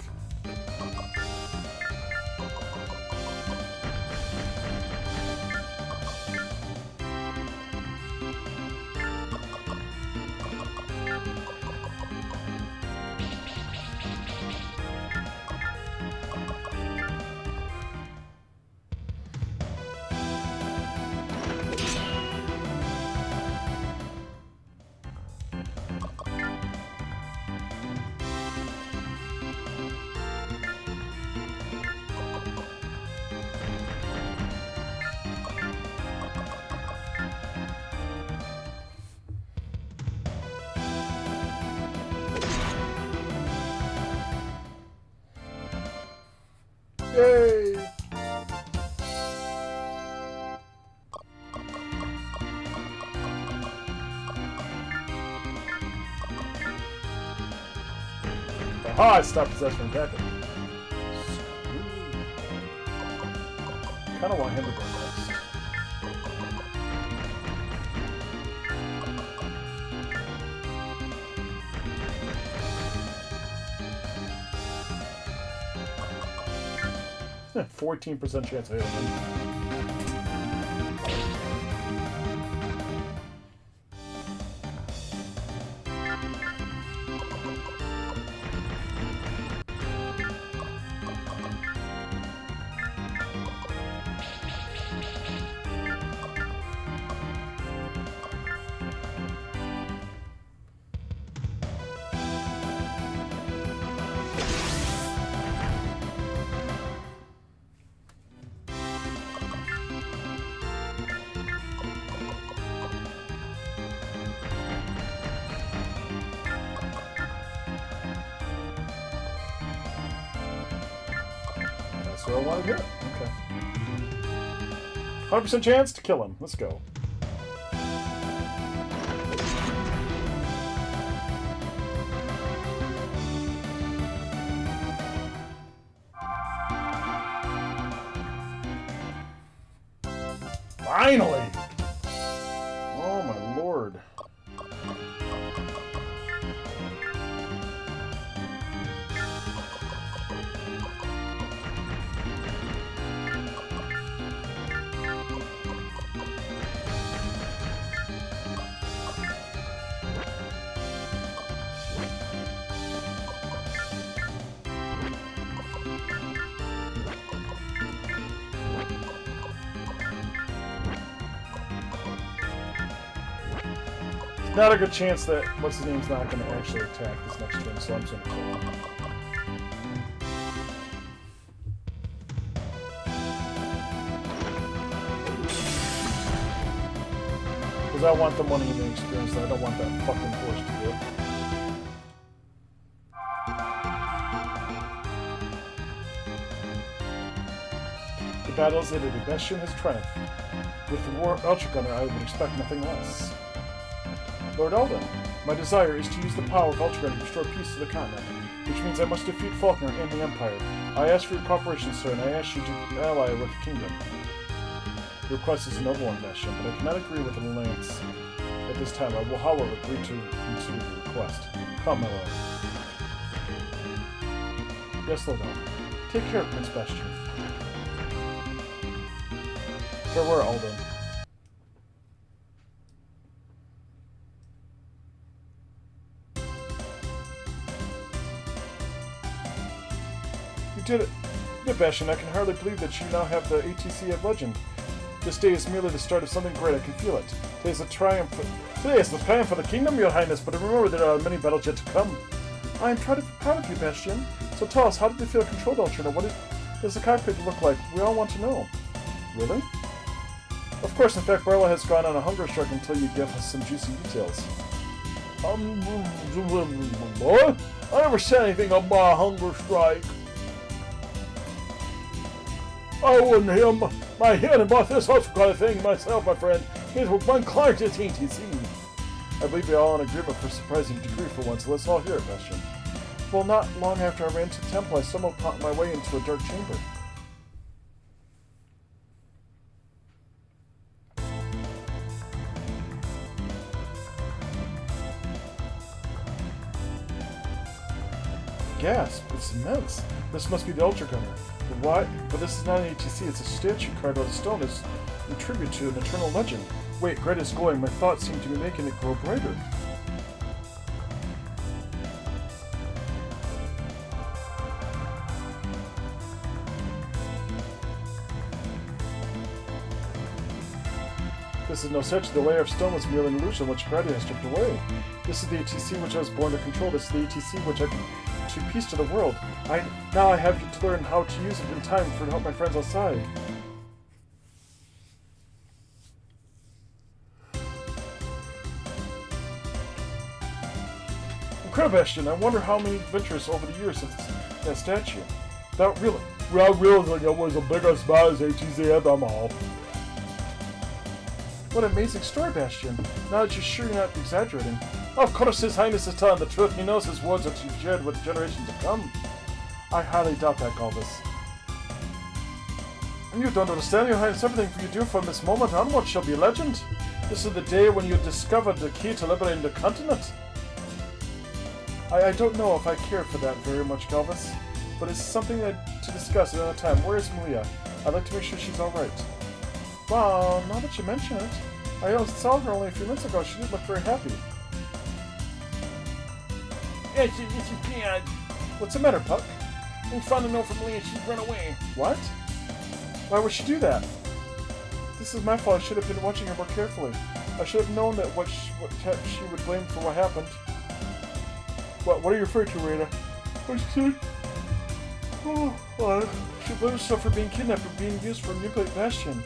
Yay! Aha! I stopped possession from attacking. Kinda want him to go next. Yeah, 14% chance of hitting him. So I want to hit. Okay. 100% chance to kill him. Let's go. Finally! Oh my lord. Not a good chance that what's his name's not going to actually attack this next turn, so I'm just going to kill him. Because I want the money and the experience, I don't want that fucking horse to do it. The battle is ended. Bastion has triumphed. With the war Ultra Gunner, I would expect nothing less. Lord Eldon, my desire is to use the power of Ultra Gun to restore peace to the continent, which means I must defeat Faulkner and the Empire. I ask for your cooperation, sir, and I ask you to ally with the kingdom. Your request is a noble one, Bastion, but I cannot agree with an alliance at this time. I will, however, agree to consider your request. Come, my lord. Yes, Lord Eldon. Take care, Prince Bastion. Farewell, Eldon. You did it. You did, Bastion. I can hardly believe that you now have the ATC of Legend. This day is merely the start of something great. I can feel it. Today is the triumph for the kingdom, Your Highness, but remember there are many battles yet to come. I am proud of you, Bastion. So tell us, how did you feel controlled Ultra? What does the cockpit look like? We all want to know. Really? Of course, in fact, Barla has gone on a hunger strike until you give us some juicy details. What? I never said anything about a hunger strike. I wouldn't hear my head about this whole kind of thing myself, my friend. Here's one Clark to TTC. I believe we're all in agreement for a surprising degree for once, so let's all hear it, Bastion. Well, not long after I ran into the temple, I stumbled my way into a dark chamber. gasp. It's immense. This must be the Ultra Gunner. But why? But this is not an ATC. It's a statue carved out of stone. It's in tribute to an eternal legend. Wait, great is glowing. My thoughts seem to be making it grow brighter. This is no statue. The layer of stone was merely an illusion which gravity has stripped away. This is the ATC which I was born to control. This is the ATC which I can to peace to the world. Now I have to learn how to use it in time to help my friends outside. Incredible, Bastion. I wonder how many adventures over the years since that statue. That really, it was the biggest buzz ATC of them all. What an amazing story, Bastion. Now that you're sure you're not exaggerating. Of course, His Highness is telling the truth. He knows his words are to be shared with generations to come. I highly doubt that, Galvis. And you don't understand, Your Highness. Everything you do from this moment onward shall be a legend. This is the day when you discovered the key to liberating the continent. I don't know if I care for that very much, Galvis. But it's something to discuss at another time. Where is Malia? I'd like to make sure she's alright. Well, now that you mention it, I saw her only a few minutes ago. She didn't look very happy. Yeah, she can't. What's the matter, Puck? We found a note from Lee and she's run away. What? Why would she do that? This is my fault. I should have been watching her more carefully. I should have known that what she would blame for what happened. What are you referring to, Rita? What she said? She blames herself for being kidnapped or being used for a nuclear bastion.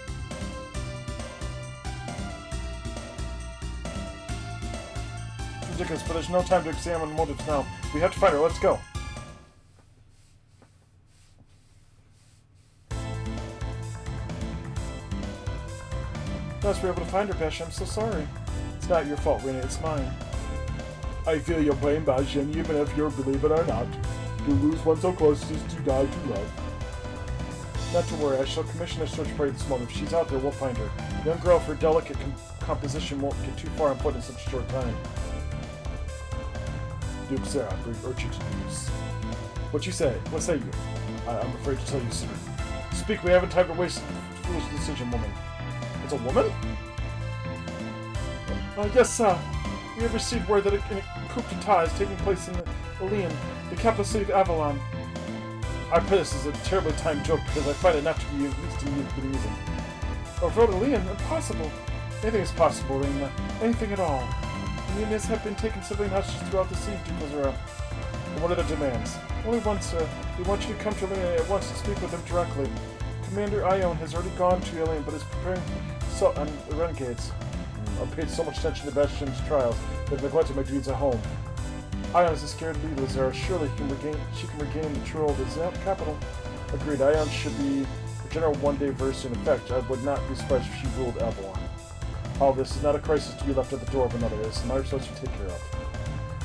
Ridiculous, but there's no time to examine motives now. We have to find her. Let's go. Thus, we're able to find her, Bastion. I'm so sorry. It's not your fault, Rena. It's mine. I feel your pain, Bastion, even if you believe it or not. To lose one so close is to die to love. Not to worry. I shall commission a search party this moment. If she's out there, we'll find her. The young girl, for her delicate composition, won't get too far on foot in such a short time. Duke Sarah, I urge you to use. What you say? What say you? I'm afraid to tell you, sir. Speak, we haven't time to waste a foolish decision, woman. It's a woman? Yes, sir. We have received word that a coup d'etat is taking place in Ilion, the capital city of Avalon. I pray this is a terribly timed joke because I find it not to be at least amusing. Overthrow Ilion? Impossible. Anything is possible, Rena. Anything at all. The Unions have been taking civilian hostages throughout the sea, Duke Lazura. And what are their demands? Only one, sir. We want you to come to Ilion at once and speak with them directly. Commander Ione has already gone to Ilion, but is preparing on the renegades. I've paid so much attention to Bastion's trials that I've neglected my duties at home. Ione is a scared lead, Lazara. Surely she can regain the control of the capital. Agreed. Ione should be a general one-day verse in effect. I would not be surprised if she ruled Avalon. All this is not a crisis to be left at the door of another. It is a matter to take care of.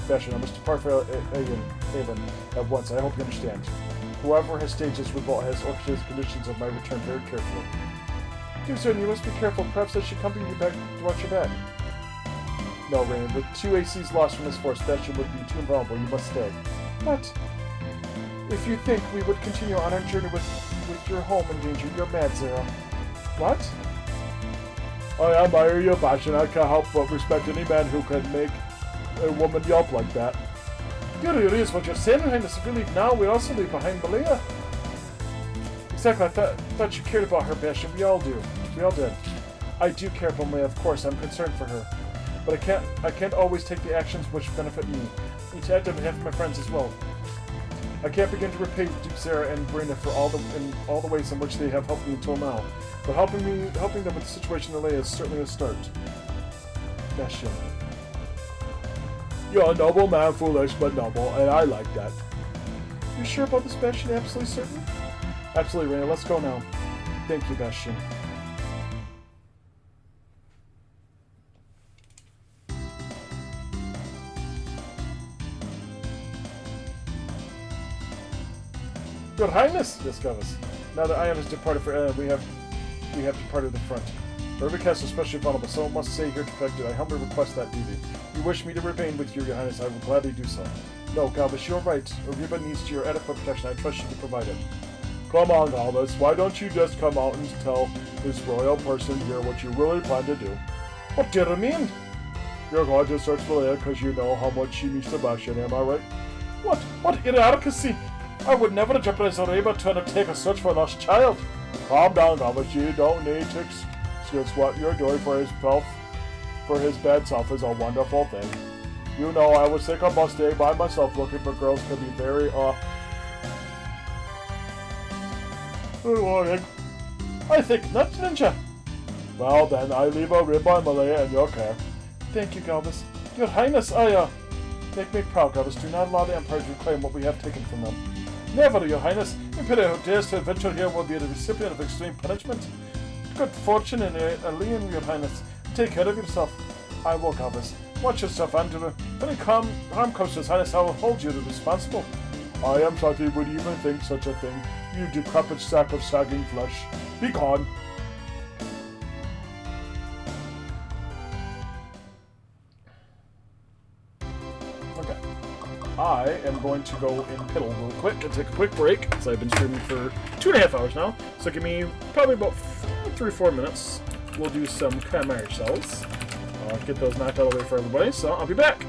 Bastion, I must depart for Avon at once. I hope you understand. Whoever has staged this revolt has orchestrated the conditions of my return very carefully. Dear sir, you must be careful. Perhaps I should accompany you back to watch your back. No, Rain. With 2 ACs lost from this force, Bastion would be too invulnerable. You must stay. But if you think we would continue on our journey with your home in danger, you're mad, Zara. What? I admire your passion. I can't help but respect any man who can make a woman yelp like that. It really is what you're saying, Your Highness. If we leave now, we also leave behind Malia. Exactly. I thought you cared about her, Bastion. We all do. We all did. I do care for Malia, of course. I'm concerned for her. But I can't always take the actions which benefit me. I need to act on behalf of my friends as well. I can't begin to repay Duke Sarah and Brenda for all the ways in which they have helped me until now. But helping them with the situation in Leia is certainly a start. Bastion. You're a noble man, foolish but noble, and I like that. You sure about this, Bastion? Absolutely certain? Absolutely, Rena. Let's go now. Thank you, Bastion. Your Highness! Yes, Galvis. Now that Ione has departed for we have departed the front. Every castle is especially vulnerable. Someone must stay here to protect it. I humbly request that duty. You wish me to remain with you, Your Highness, I will gladly do so. No, Galvus, you're right. Reba needs your adequate protection. I trust you to provide it. Come on, Galvus. Why don't you just come out and tell this royal person here what you really plan to do? What do you mean? You're going to search Malaya because you know how much she means to Bastion, am I right? What? What inadequacy? I would never jeopardize Reba to undertake a search for a lost child. Calm down, Galvus. You don't need to excuse what you're doing for his bad self is a wonderful thing. You know, I was sick of staying by myself looking for girls can be very, rewarding. I think not, Ninja. Well, then, I leave a rib on Malaya in your care. Thank you, Galvus. Your Highness, make me proud, Galvus. Do not allow the Empire to reclaim what we have taken from them. Never, Your Highness. Imperial who dares to adventure here will be the recipient of extreme punishment. Good fortune in Alien, Your Highness. Take care of yourself. I will, Galvus. Watch yourself, Andrew. If any harm comes to His Highness, I will hold you responsible. I am sorry you would even think such a thing, you decrepit sack of sagging flesh. Be gone. Okay. I am going to go and piddle real quick and take a quick break, because I've been streaming for 2.5 hours now. So give me probably about 3 or 4 minutes. We'll do some chimera cells. Get those knocked out of the way for everybody, so I'll be back.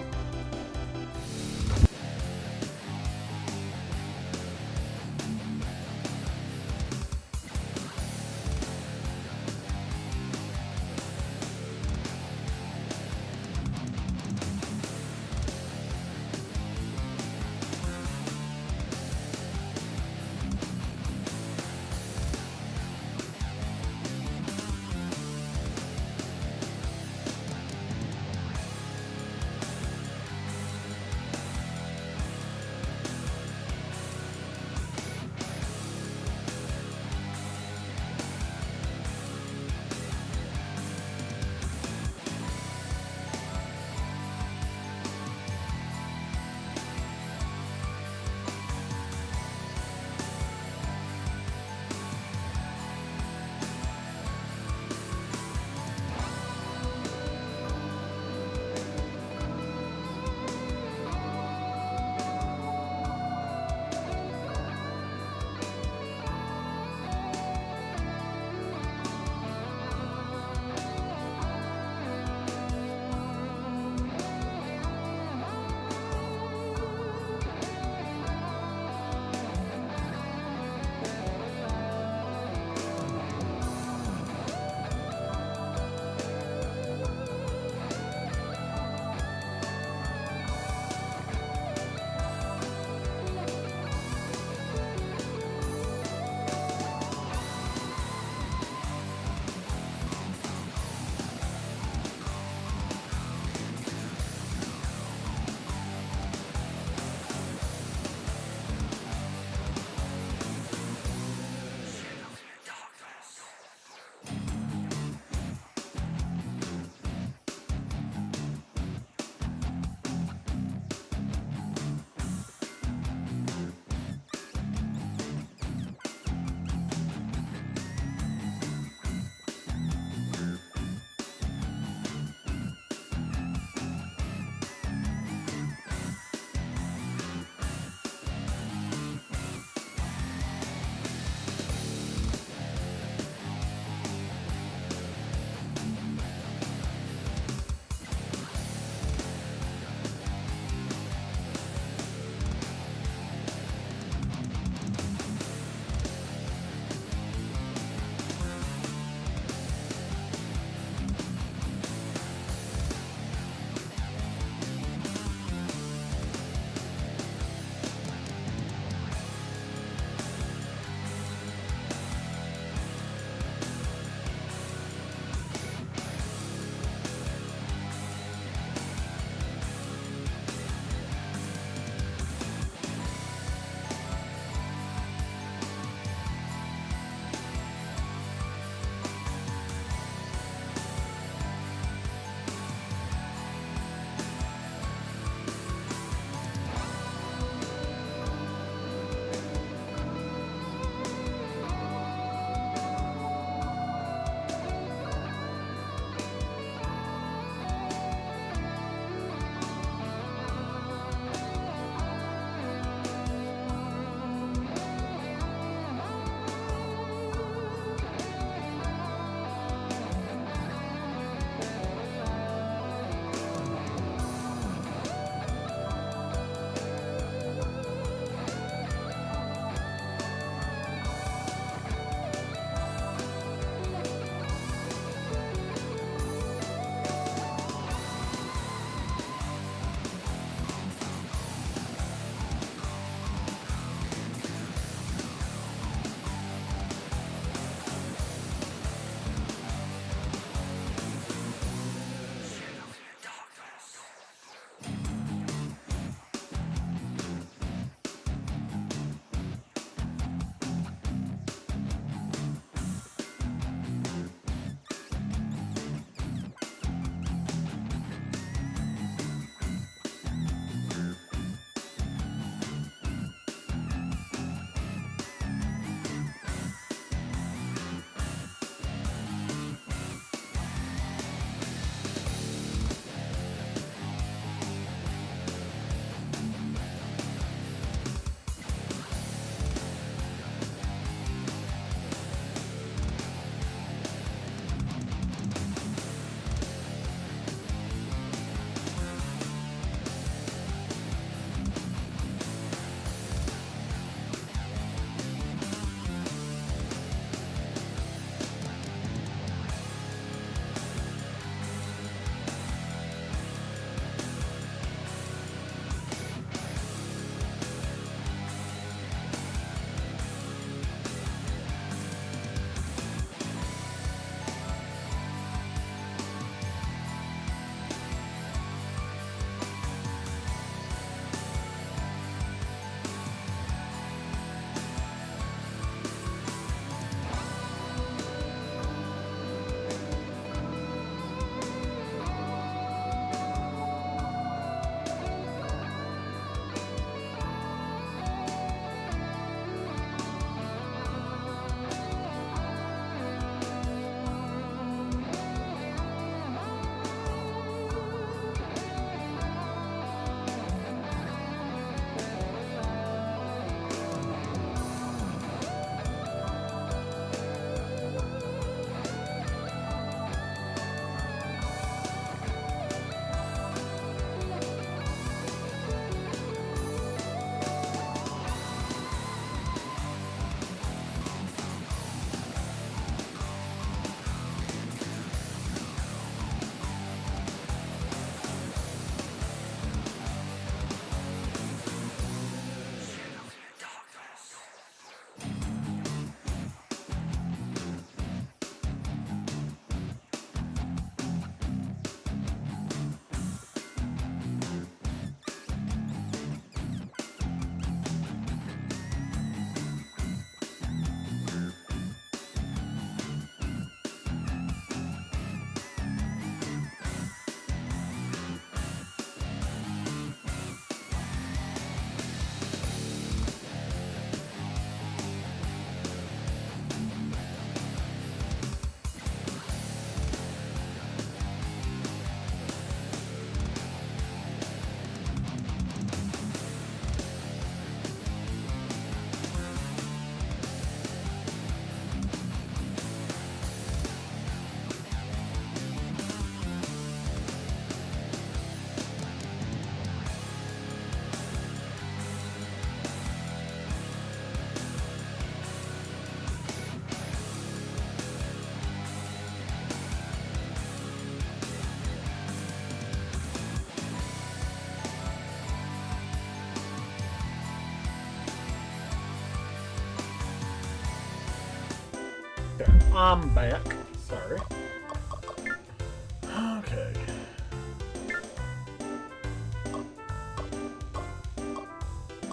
I'm back. Sorry. Okay.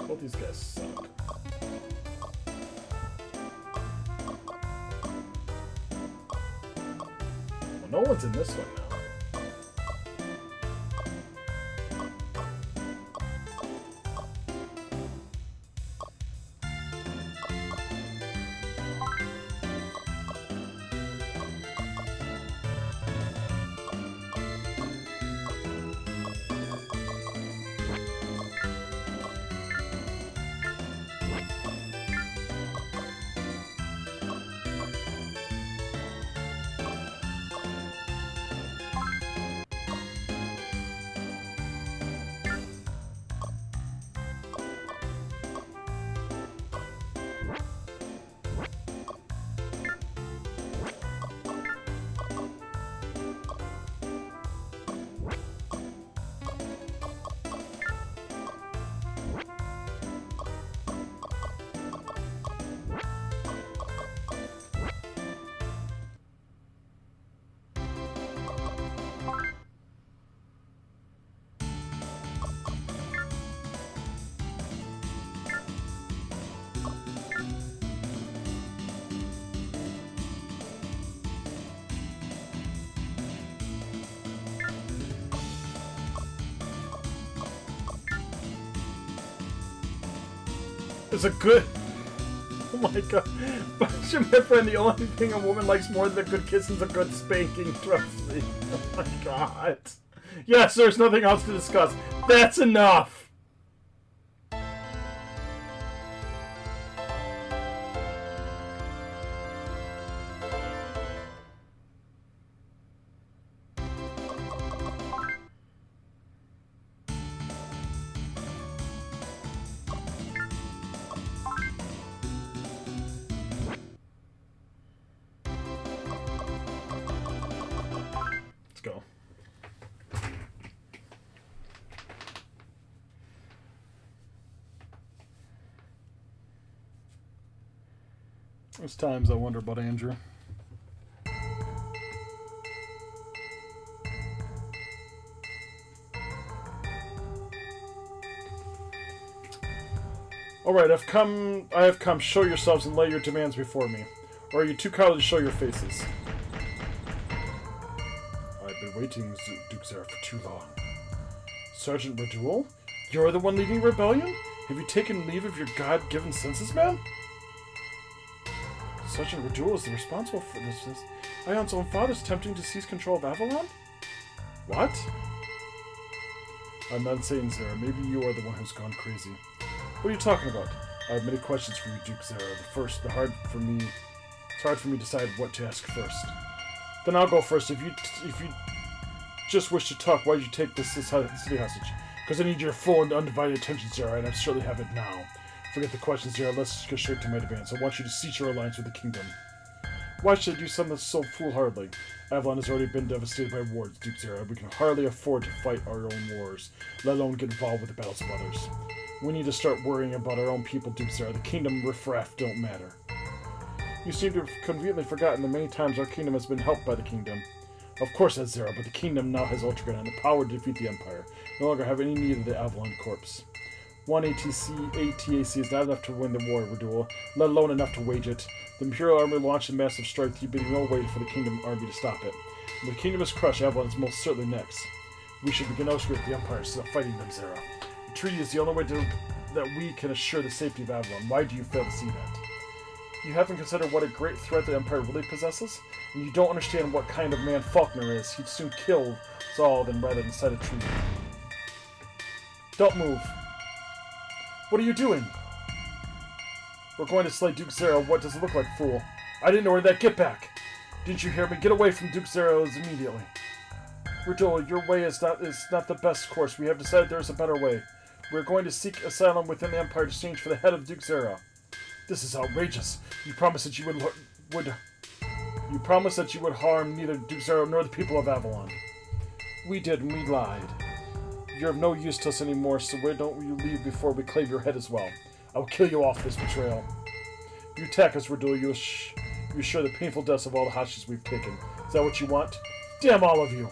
Both these guys suck. Well, no one's in this one now. Is a good. Oh my god. My friend, the only thing a woman likes more than a good kiss is a good spanking. Trust me. Oh my god. Yes, there's nothing else to discuss. That's enough. Go. There's times I wonder about Andrew. Alright, I have come. Show yourselves and lay your demands before me. Or are you too cowardly to show your faces? I've been waiting, Duke Zera, for too long. Sergeant Radul? You're the one leading rebellion? Have you taken leave of your God-given senses, man? Sergeant Radul is the responsible for this. Ion's own father's attempting to seize control of Avalon? What? I'm not saying, Zera. Maybe you are the one who's gone crazy. What are you talking about? I have many questions for you, Duke Zera. It's hard for me to decide what to ask first. Then I'll go first. If you just wish to talk, why did you take this city hostage? Because I need your full and undivided attention, Zera, and I certainly have it now. Forget the questions, Zera. Let's get straight to my demands. I want you to cease your alliance with the kingdom. Why should I do something so foolhardy? Avalon has already been devastated by wars, Duke Zera. We can hardly afford to fight our own wars, let alone get involved with the battles of others. We need to start worrying about our own people, Duke Zera. The kingdom riffraff don't matter. You seem to have conveniently forgotten that many times our kingdom has been helped by the kingdom. Of course that's Zera, but the kingdom now has Ultragon and the power to defeat the Empire. No longer have any need of the Avalon Corps. One ATAC is not enough to win the war, Radul, let alone enough to wage it. The Imperial Army launched a massive strike, there be no way for the Kingdom Army to stop it. When the Kingdom is crushed, Avalon is most certainly next. We should begin elsewhere with the Empire instead of fighting them, Zera. The treaty is the only way that we can assure the safety of Avalon. Why do you fail to see that? You haven't considered what a great threat the Empire really possesses? And you don't understand what kind of man Faulkner is. He'd soon kill us all rather than sign a treaty. Don't move. What are you doing? We're going to slay Duke Zera. What does it look like, fool? I didn't order that. Get back! Didn't you hear me? Get away from Duke Zera immediately. Radul, your way is not the best course. We have decided there is a better way. We're going to seek asylum within the Empire to exchange for the head of Duke Zera. This is outrageous. You promised that you would harm neither Duke Zera nor the people of Avalon. We did, and we lied. You're of no use to us anymore, so why don't you leave before we claim your head as well? I will kill you off this betrayal. If you attack us, Radul, you You share the painful deaths of all the hostages we've taken. Is that what you want? Damn all of you!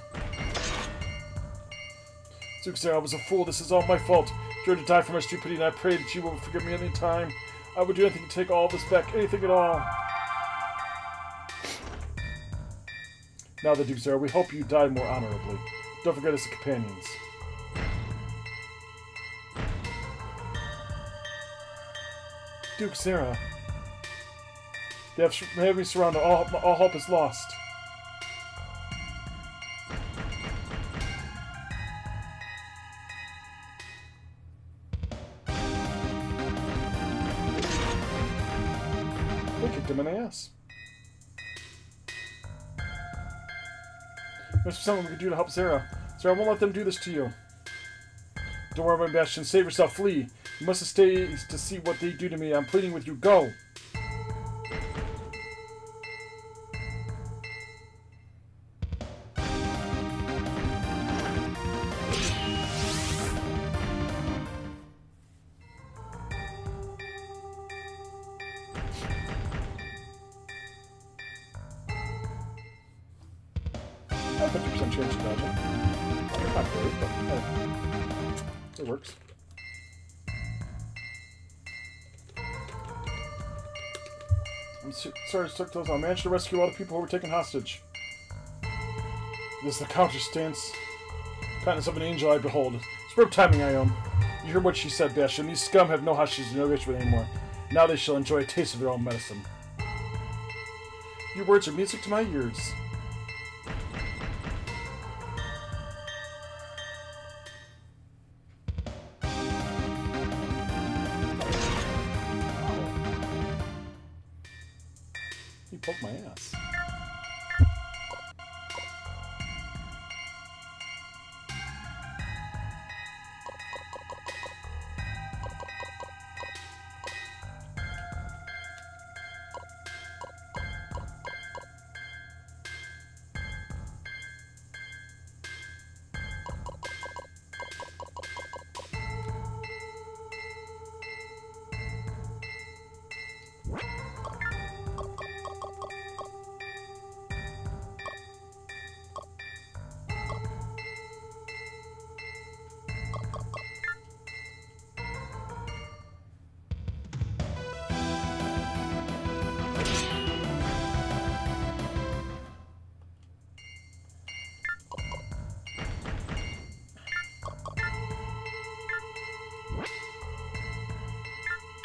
Zuxera, I was a fool. This is all my fault. You're to die for my stupidity, and I pray that you will forgive me any time. I would do anything to take all this back. Anything at all. Now then, Zuxera, we hope you die more honorably. Don't forget us as companions. Zuxera. They have me surrounded. All hope is lost. They kicked him in the ass. There's something we can do to help Sarah. Sarah, I won't let them do this to you. Don't worry, my Bastion. Save yourself. Flee. You must stay to see what they do to me. I'm pleading with you. Go. I have 50% chance of dodging. Not great, but hey, it works. I'm sorry, Stucktoes. I managed to rescue all the people who were taken hostage. This is the counter stance. Kindness of an angel I behold. Superb timing I own. You heard what she said, Bastion. These scum have no hostages to negotiate with anymore. Now they shall enjoy a taste of their own medicine. Your words are music to my ears. He poked my ass.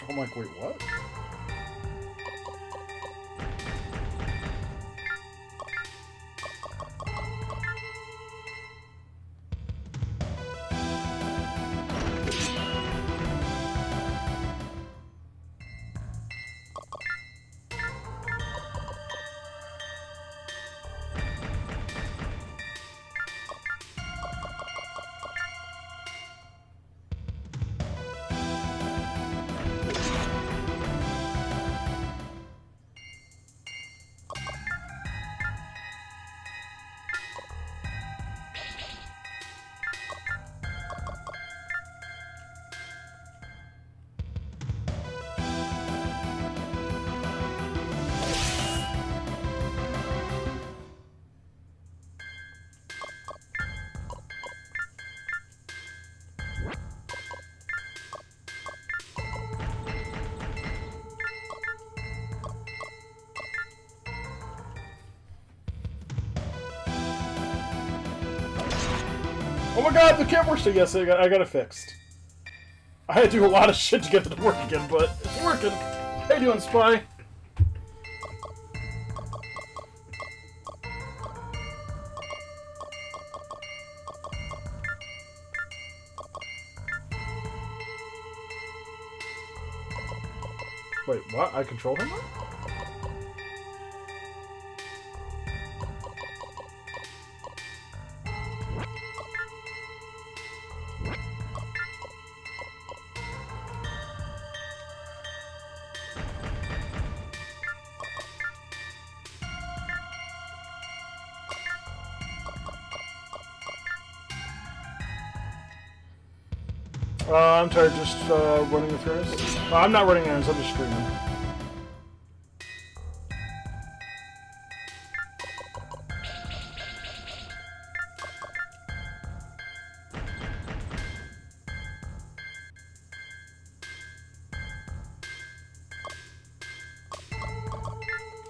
I'm like, wait, what? Oh my god, the camera works. Yes, I got it fixed. I had to do a lot of shit to get it to work again, but it's working. How you doing, Spy? Wait, what? I control him now? I'm tired just running the errands. I'm not running errands, I'm just streaming.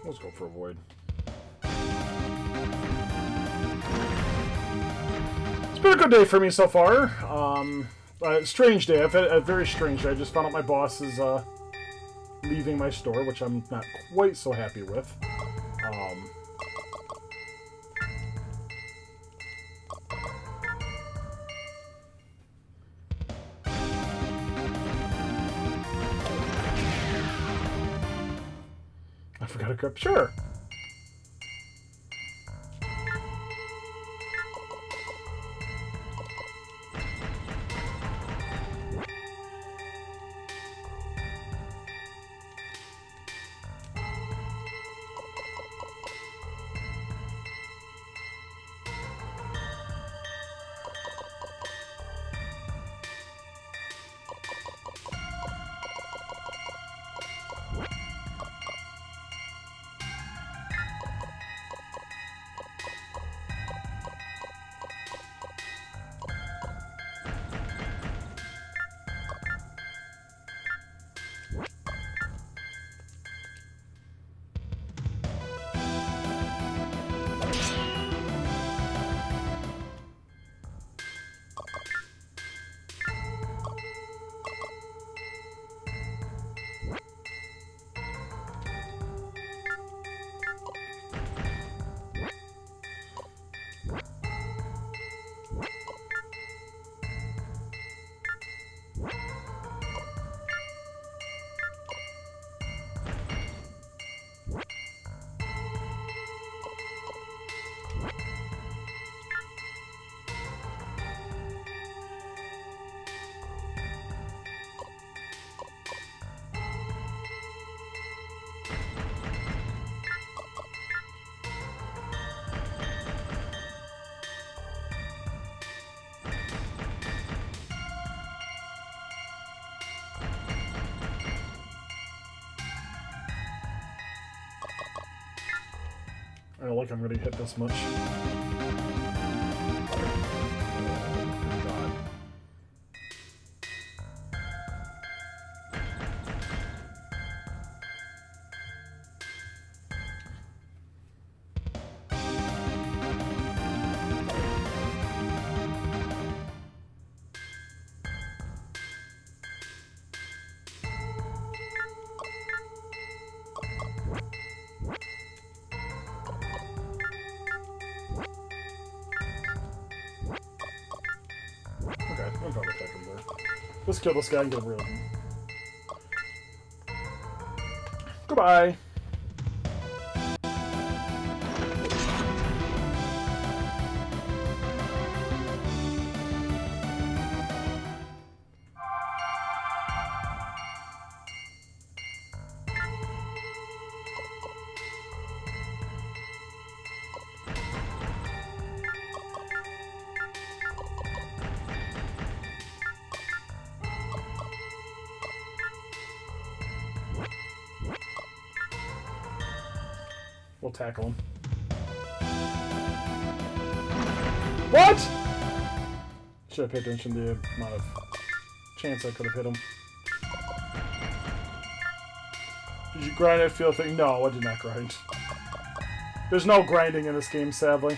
Let's go for a void. It's been a good day for me so far. Strange day. I've had a very strange day. I just found out my boss is leaving my store, which I'm not quite so happy with. I forgot to grab. Sure. I don't like I'm going to hit this much. God. I'm probably take him there. Let's kill this guy and get rid of him. Goodbye! We'll tackle him. What? Should have paid attention to the amount of chance I could have hit him. Did you grind it? Feel thing? No, I did not grind. There's no grinding in this game, sadly.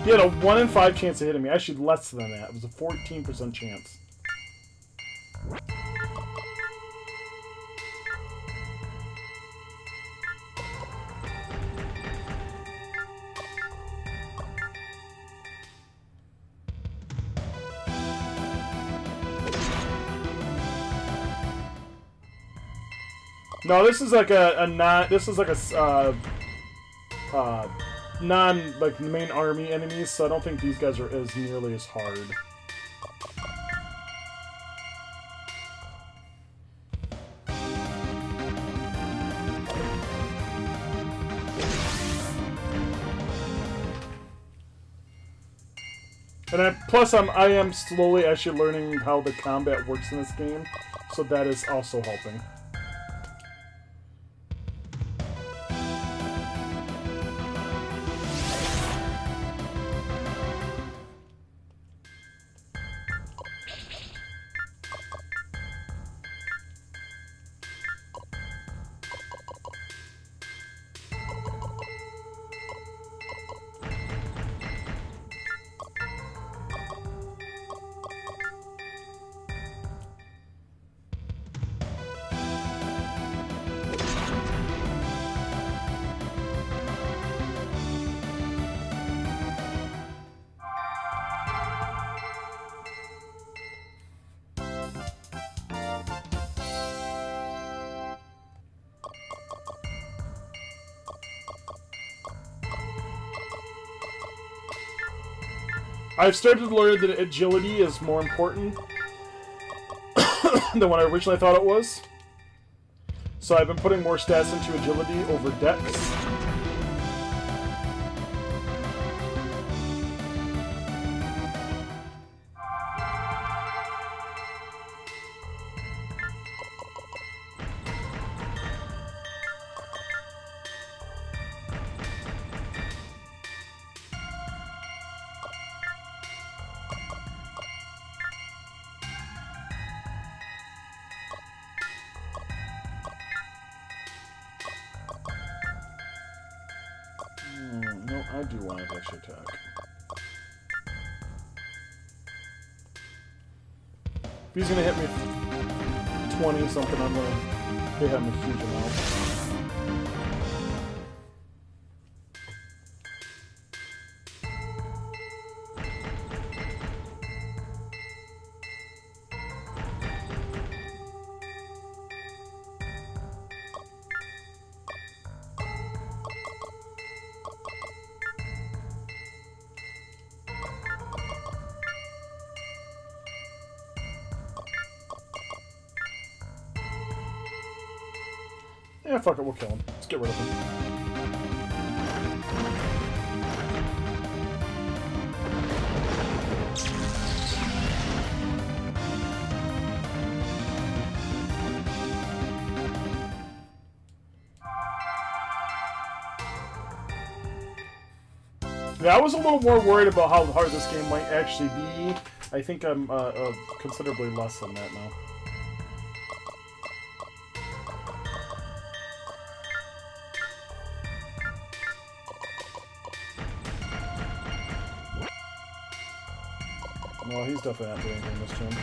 He had a 1 in 5 chance of hitting me. Actually, less than that. It was a 14% chance. No, this is like a non. This is like a non like the main army enemies, so I don't think these guys are as nearly as hard. And plus, I am slowly actually learning how the combat works in this game, so that is also helping. I've started to learn that agility is more important than what I originally thought it was. So I've been putting more stats into agility over dex. No, I do want to extra attack. If he's gonna hit me 20 something, I'm gonna hit him a huge amount. Yeah, fuck it, we'll kill him. Let's get rid of him. Yeah, I was a little more worried about how hard this game might actually be. I think I'm considerably less than that now. Well, he's definitely not doing anything this turn.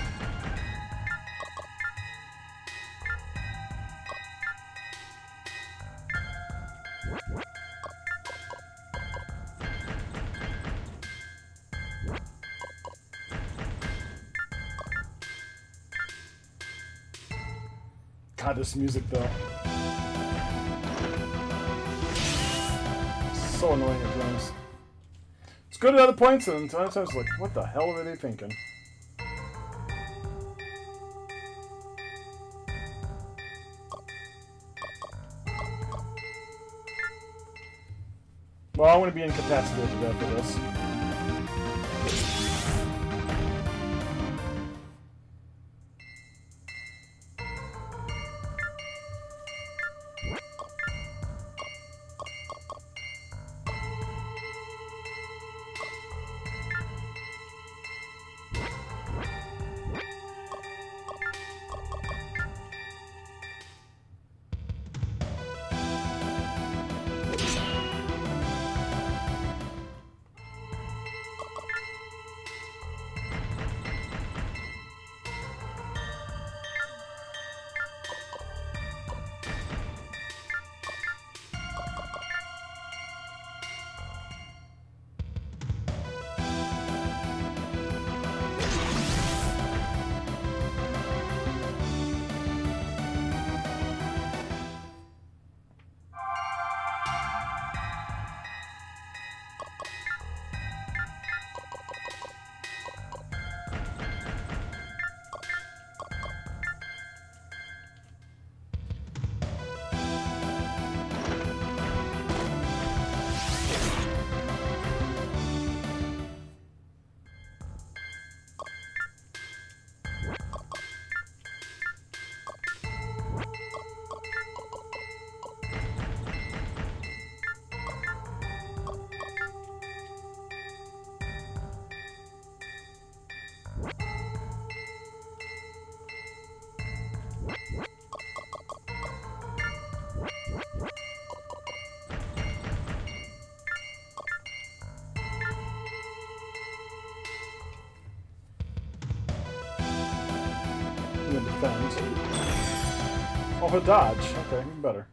God, this music though. So annoying at times. It's good at other points, and sometimes it's like, what the hell are they thinking? Well, I want to be incapacitated after this. defend. Oh, he'll dodge. Okay, even better.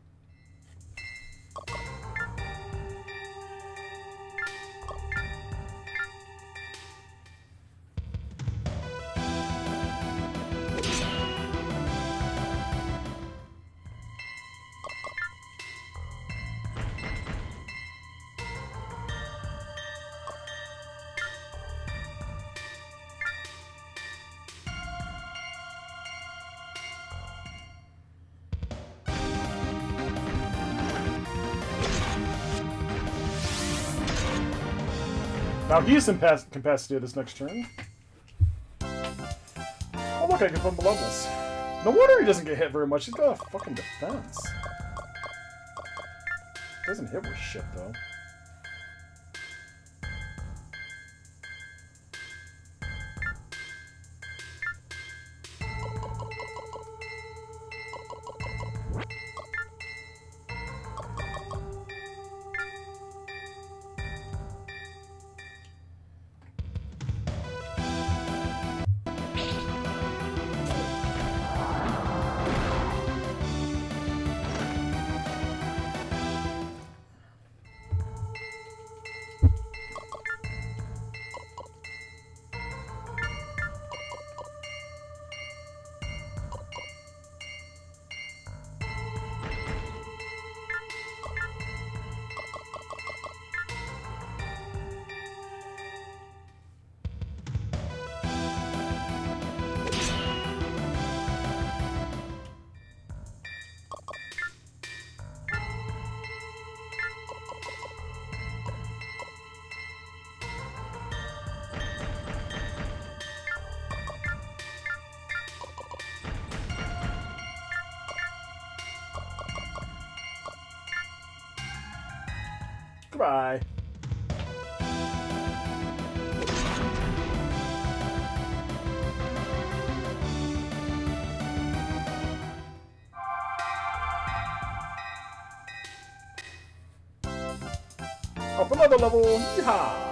Now he's incapacitated this next turn. Oh look, I can put him levels. No wonder he doesn't get hit very much. He's got a fucking defense. Doesn't hit with shit though. Goodbye. Up another level! Yeehaw!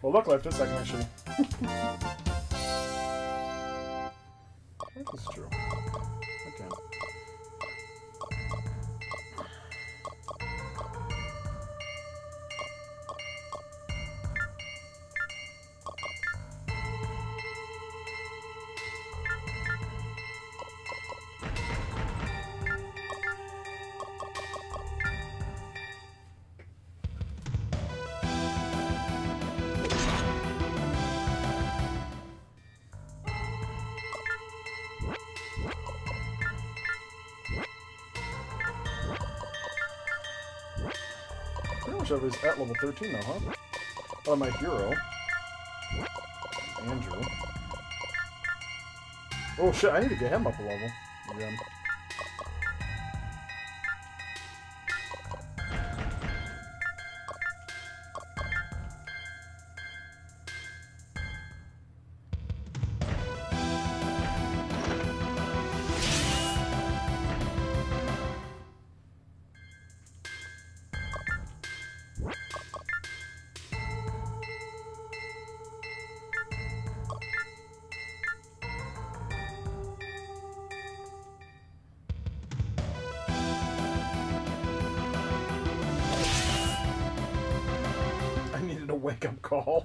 Well, luckily after this I can actually... This is true. Okay. Pretty much everybody's at level 13 now, huh? Oh, my hero. Andrew. Oh shit, I need to get him up a level again. A wake-up call.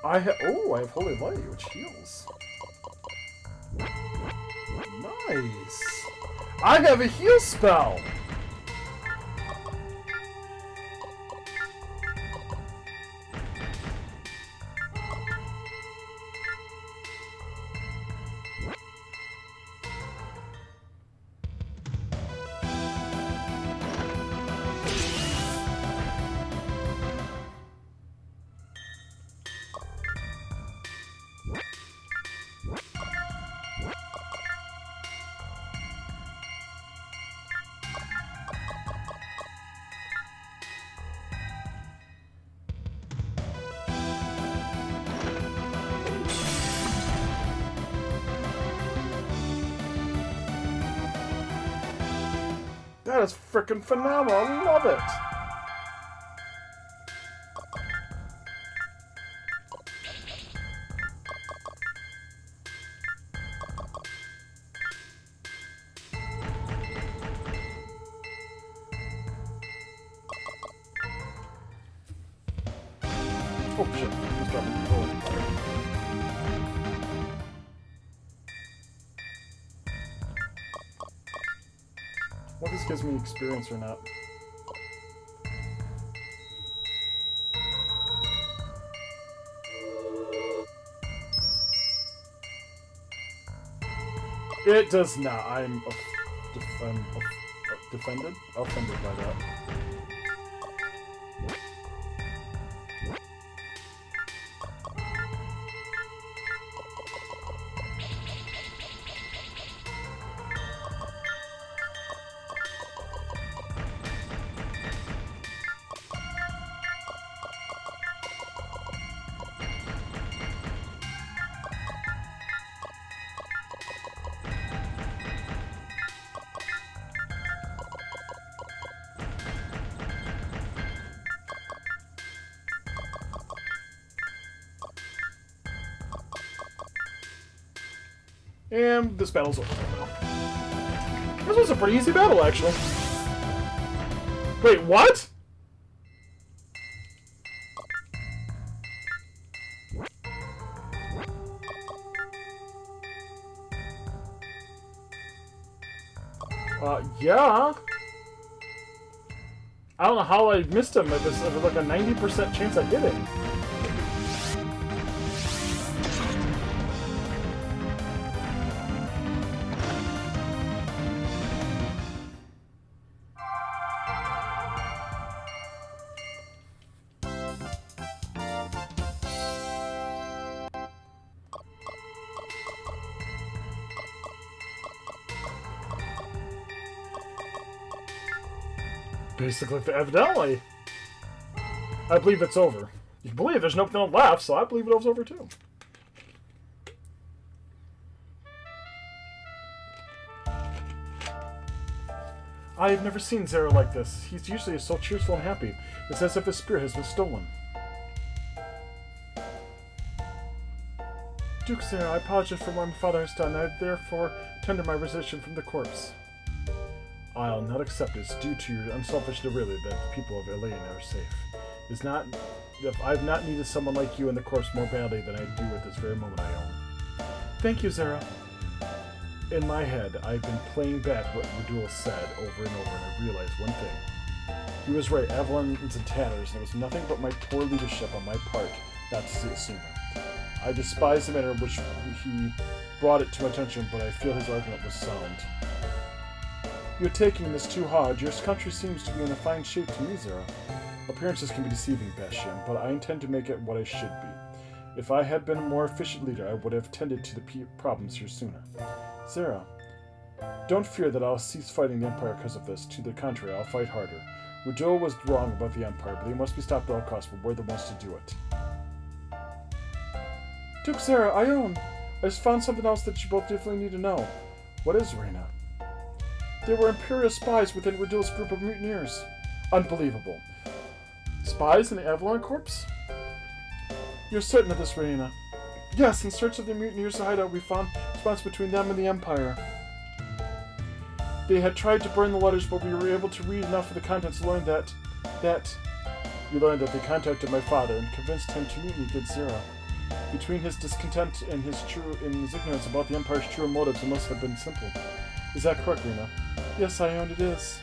I have Holy Light, which heals. Nice. I have a heal spell. That is freaking phenomenal. I love it. Oh shit. Just dropped it. Oh. Well, this gives me experience or not. It does not. I'm offended by that. And this battle's over. This was a pretty easy battle, actually. Wait, what? Yeah. I don't know how I missed him. It was like a 90% chance I hit him. Basically, evidently. I believe it's over. You believe there's nothing left, so I believe it was over too. I've never seen Zero like this. He's usually so cheerful and happy. It's as if his spirit has been stolen. Duke Zero, I apologize for what my father has done. I therefore tender my resignation from the corpse. I'll not accept this due to your unselfish ability that the people of Elena are safe. It's not if I've not needed someone like you in the corpse more badly than I do at this very moment I own. Thank you, Zero. In my head, I've been playing back what Radul said over and over, and I realized one thing. He was right, Avalon is in tatters, and it was nothing but my poor leadership on my part not to see it sooner. I despise the manner in which he brought it to my attention, but I feel his argument was sound. You're taking this too hard. Your country seems to be in a fine shape to me, Zero. Appearances can be deceiving, Bastion, but I intend to make it what I should be. If I had been a more efficient leader, I would have tended to the problems here sooner. Zero, don't fear that I'll cease fighting the Empire because of this. To the contrary, I'll fight harder. Radul was wrong about the Empire, but he must be stopped at all costs, but we're the ones to do it. Duke Zero, I own. I just found something else that you both definitely need to know. What is Reina? There were Imperial spies within Radul's group of mutineers. Unbelievable. Spies in the Avalon Corps? You're certain of this, Reina? Yes, in search of the mutineers' hideout, we found spots between them and the Empire. They had tried to burn the letters, but we were able to read enough of the contents to learn that we learned that they contacted my father and convinced him to mutiny against Zero. Between his discontent and his ignorance about the Empire's true motives, it must have been simple. Is that correct, Reina? Yes, I own it is.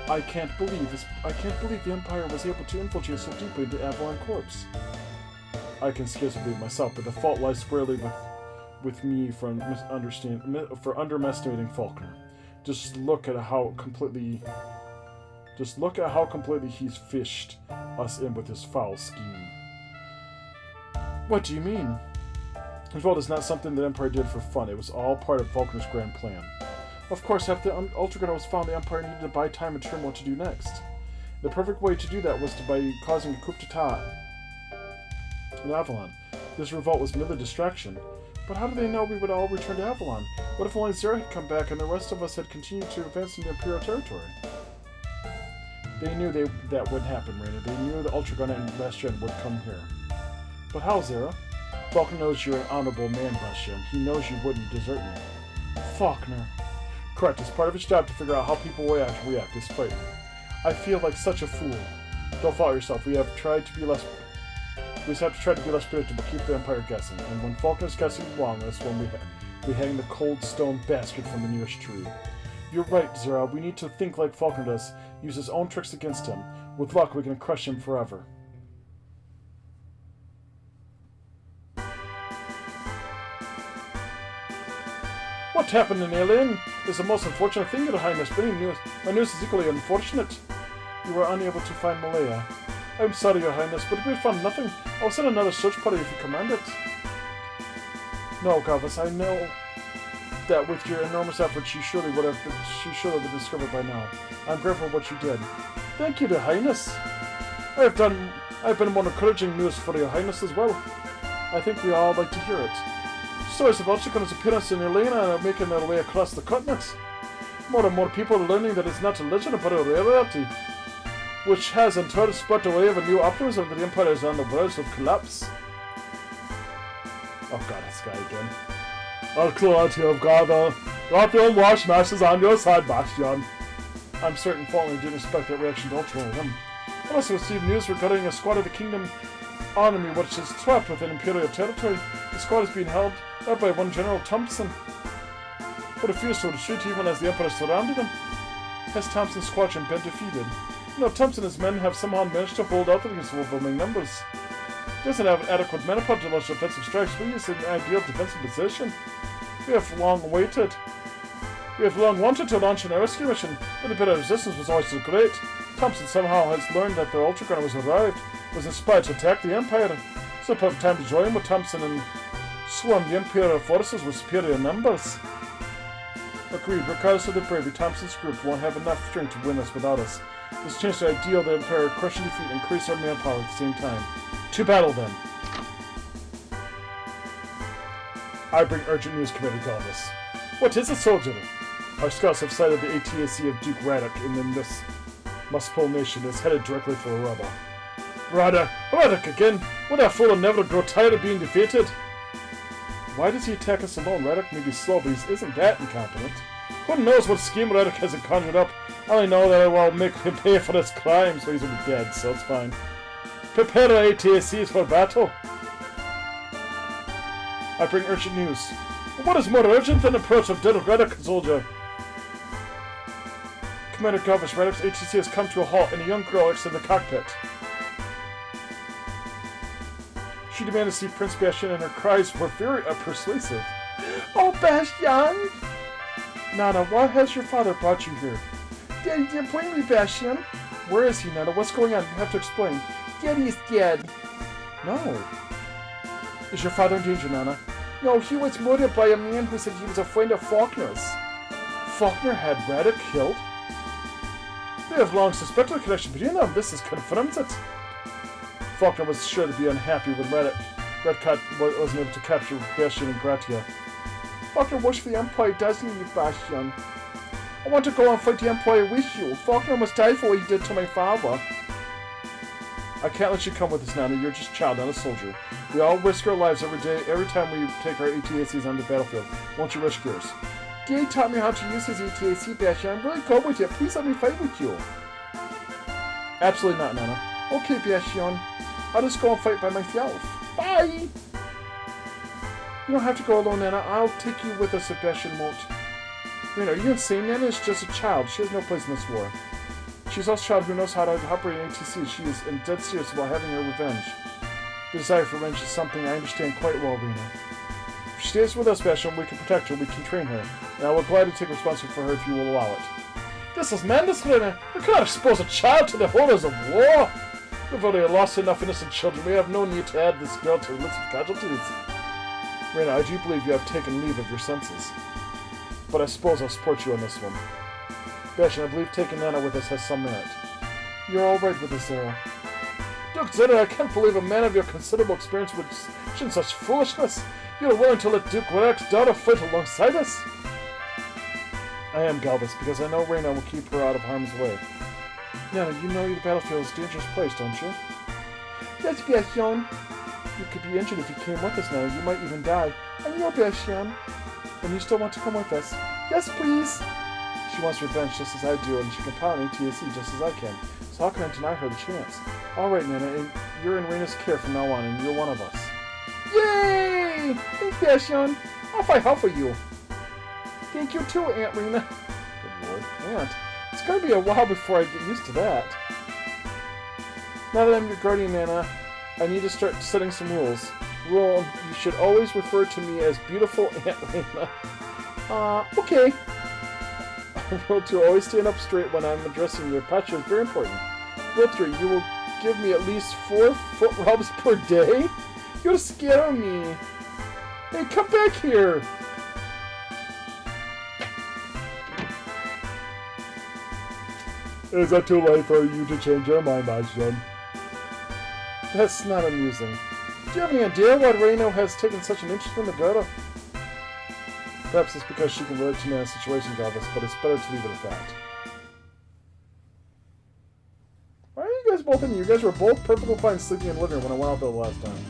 I can't believe the Empire was able to infiltrate so deeply into Avalon Corps. I can scarcely believe myself, but the fault lies squarely with me for underestimating Faulkner. Just look at how completely he's fished us in with his foul scheme. What do you mean? His vote is not something the Empire did for fun. It was all part of Faulkner's grand plan. Of course, after the Ultragon was found, the Empire needed to buy time and determine what to do next. The perfect way to do that was by causing a coup d'etat in Avalon. This revolt was merely distraction. But how do they know we would all return to Avalon? What if only Zera had come back and the rest of us had continued to advance into Imperial territory? They knew that would happen, Raina. They knew the Ultra Gunnet and Bastion would come here. But how, Zera? Faulkner knows you're an honorable man, Bastion. He knows you wouldn't desert me. Faulkner. Correct. It's part of his job to figure out how people react is fighting. I feel like such a fool. Don't fault yourself. We just have to try to be less predictable, keep the Empire guessing. And when Faulkner's guessing wrong, that's when we hang the cold stone basket from the nearest tree. You're right, Zera. We need to think like Faulkner does. Use his own tricks against him. With luck, we can crush him forever. What happened in Alien is the most unfortunate thing, Your Highness. My news is equally unfortunate. You were unable to find Malaya. I'm sorry, Your Highness, but we found nothing. I'll send another search party if you command it. No, Gavas, I know that with your enormous efforts, she surely would have been discovered by now. I'm grateful for what you did. Thank you, Your Highness. I've been more encouraging news for Your Highness as well. I think we all like to hear it. Stories of Ultracon's appearance in Elena are making their way across the continent. More and more people are learning that it's not a legend but a reality, which has in turn spread the wave of new optimism that the Empire is on the verge of collapse. Oh god, this guy again. I'll close you, Gather. Got your wash mashes on your side, Bastion. I'm certain Faulkner didn't expect that reaction to ultra him. I also received news regarding a squad of the Kingdom army which is trapped within Imperial territory. The squad is being held led by one General Thompson, but refused to retreat even as the Emperor surrounded him. Has Thompson's squadron been defeated? You know, Thompson and his men have somehow managed to hold out against overwhelming numbers. He doesn't have adequate manpower to launch offensive strikes, but he is in an ideal defensive position. We have long wanted to launch an rescue mission, but the bit of resistance was always so great. Thompson somehow has learned that the Ultra Gunner was inspired to attack the Empire. So perfect time to join with Thompson and swarm the Imperial forces with superior numbers. Agreed, regardless of their bravery, Thompson's group won't have enough strength to win us without us. This changed the ideal that Empire crushing defeat and increase our manpower at the same time. To battle then. I bring urgent news, Commander Galvas. What is it, soldier? Our scouts have sighted the ATAC of Duke Radek in this Muspel nation is headed directly for Arada. Radek again? Will that fool never grow tired of being defeated? Why does he attack us alone? Radek may be slow, but he isn't that incompetent. Who knows what scheme Radek has conjured up? I only know that I will make him pay for his crimes, so he's gonna be dead, so it's fine. Prepare our ATACs for battle. I bring urgent news. What is more urgent than the approach of dead Radek, soldier? Commander Galvas, Radek's ATC has come to a halt, and a young girl is in the cockpit. She demanded to see Prince Bastion, and her cries were very persuasive. Oh, Bastion! Nana, why has your father brought you here? Daddy didn't bring me, Bastion. Where is he, Nana? What's going on? You have to explain. Daddy's dead. No. Is your father in danger, Nana? No, he was murdered by a man who said he was a friend of Faulkner's. Faulkner had Radek killed? They have long suspected a connection between them. This has confirmed it. Faulkner was sure to be unhappy when Redcut wasn't able to capture Bastion and Gratia. Faulkner works for the Empire, doesn't he, Bastion? I want to go and fight the Empire with you. Faulkner must die for what he did to my father. I can't let you come with us, Nana. You're just a child, not a soldier. We all risk our lives every day, every time we take our ATACs on the battlefield. Won't you risk yours? Daddy taught me how to use his ATAC, Bastion. I'm really good with it. Please let me fight with you. Absolutely not, Nana. Okay, Bastion. I'll just go and fight by myself. Bye! You don't have to go alone, Nana. I'll take you with us if Bastion won't. Wait, are you insane? Nana is just a child. She has no place in this war. She's also a child who knows how to operate an ATC. She is dead serious about having her revenge. The desire for revenge is something I understand quite well, Rena. If she stays with us, Bastion, we can protect her, we can train her, and I will gladly take responsibility for her if you will allow it. This is madness, Rena. We cannot expose a child to the horrors of war. We've already lost enough innocent children. We have no need to add this girl to the list of casualties. Rena, I do believe you have taken leave of your senses. But I suppose I'll support you on this one. Bastion, I believe taking Nana with us has some merit. You're all right with this, Zera. Duke Zera, I can't believe a man of your considerable experience would mention such foolishness. You're willing to let Duke Wax daughter fight alongside us? I am, Galvus, because I know Reyna will keep her out of harm's way. Nana, you know the battlefield is a dangerous place, don't you? Yes, Bastion. You could be injured if you came with us, Nana. You might even die. I know, Bastion. And you still want to come with us? Yes, please! She wants revenge just as I do, and she can power me TSC just as I can. So how can I deny her the chance? Alright, Nana, and you're in Reyna's care from now on, and you're one of us. Yay! Thanks, Bastion. I'll fight hell for you. Thank you too, Aunt Reyna. Good lord, Aunt. It's gonna be a while before I get used to that. Now that I'm your guardian, Nana, I need to start setting some rules. Rule, you should always refer to me as beautiful Aunt Reyna. Okay. Rule 2, always stand up straight when I'm addressing you. Posture is very important. Rule 3, you will give me at least 4 foot rubs per day? You're scaring me. Hey, come back here. Is it too late for you to change your mind, my son? That's not amusing. Do you have any idea why Reyna has taken such an interest in the girl? Perhaps it's because she can relate to Nana's situation, Galvus, but it's better to leave it at that. Why are you guys both in here? You guys were both perfectly fine sleeping in the living room when I went out there the last time.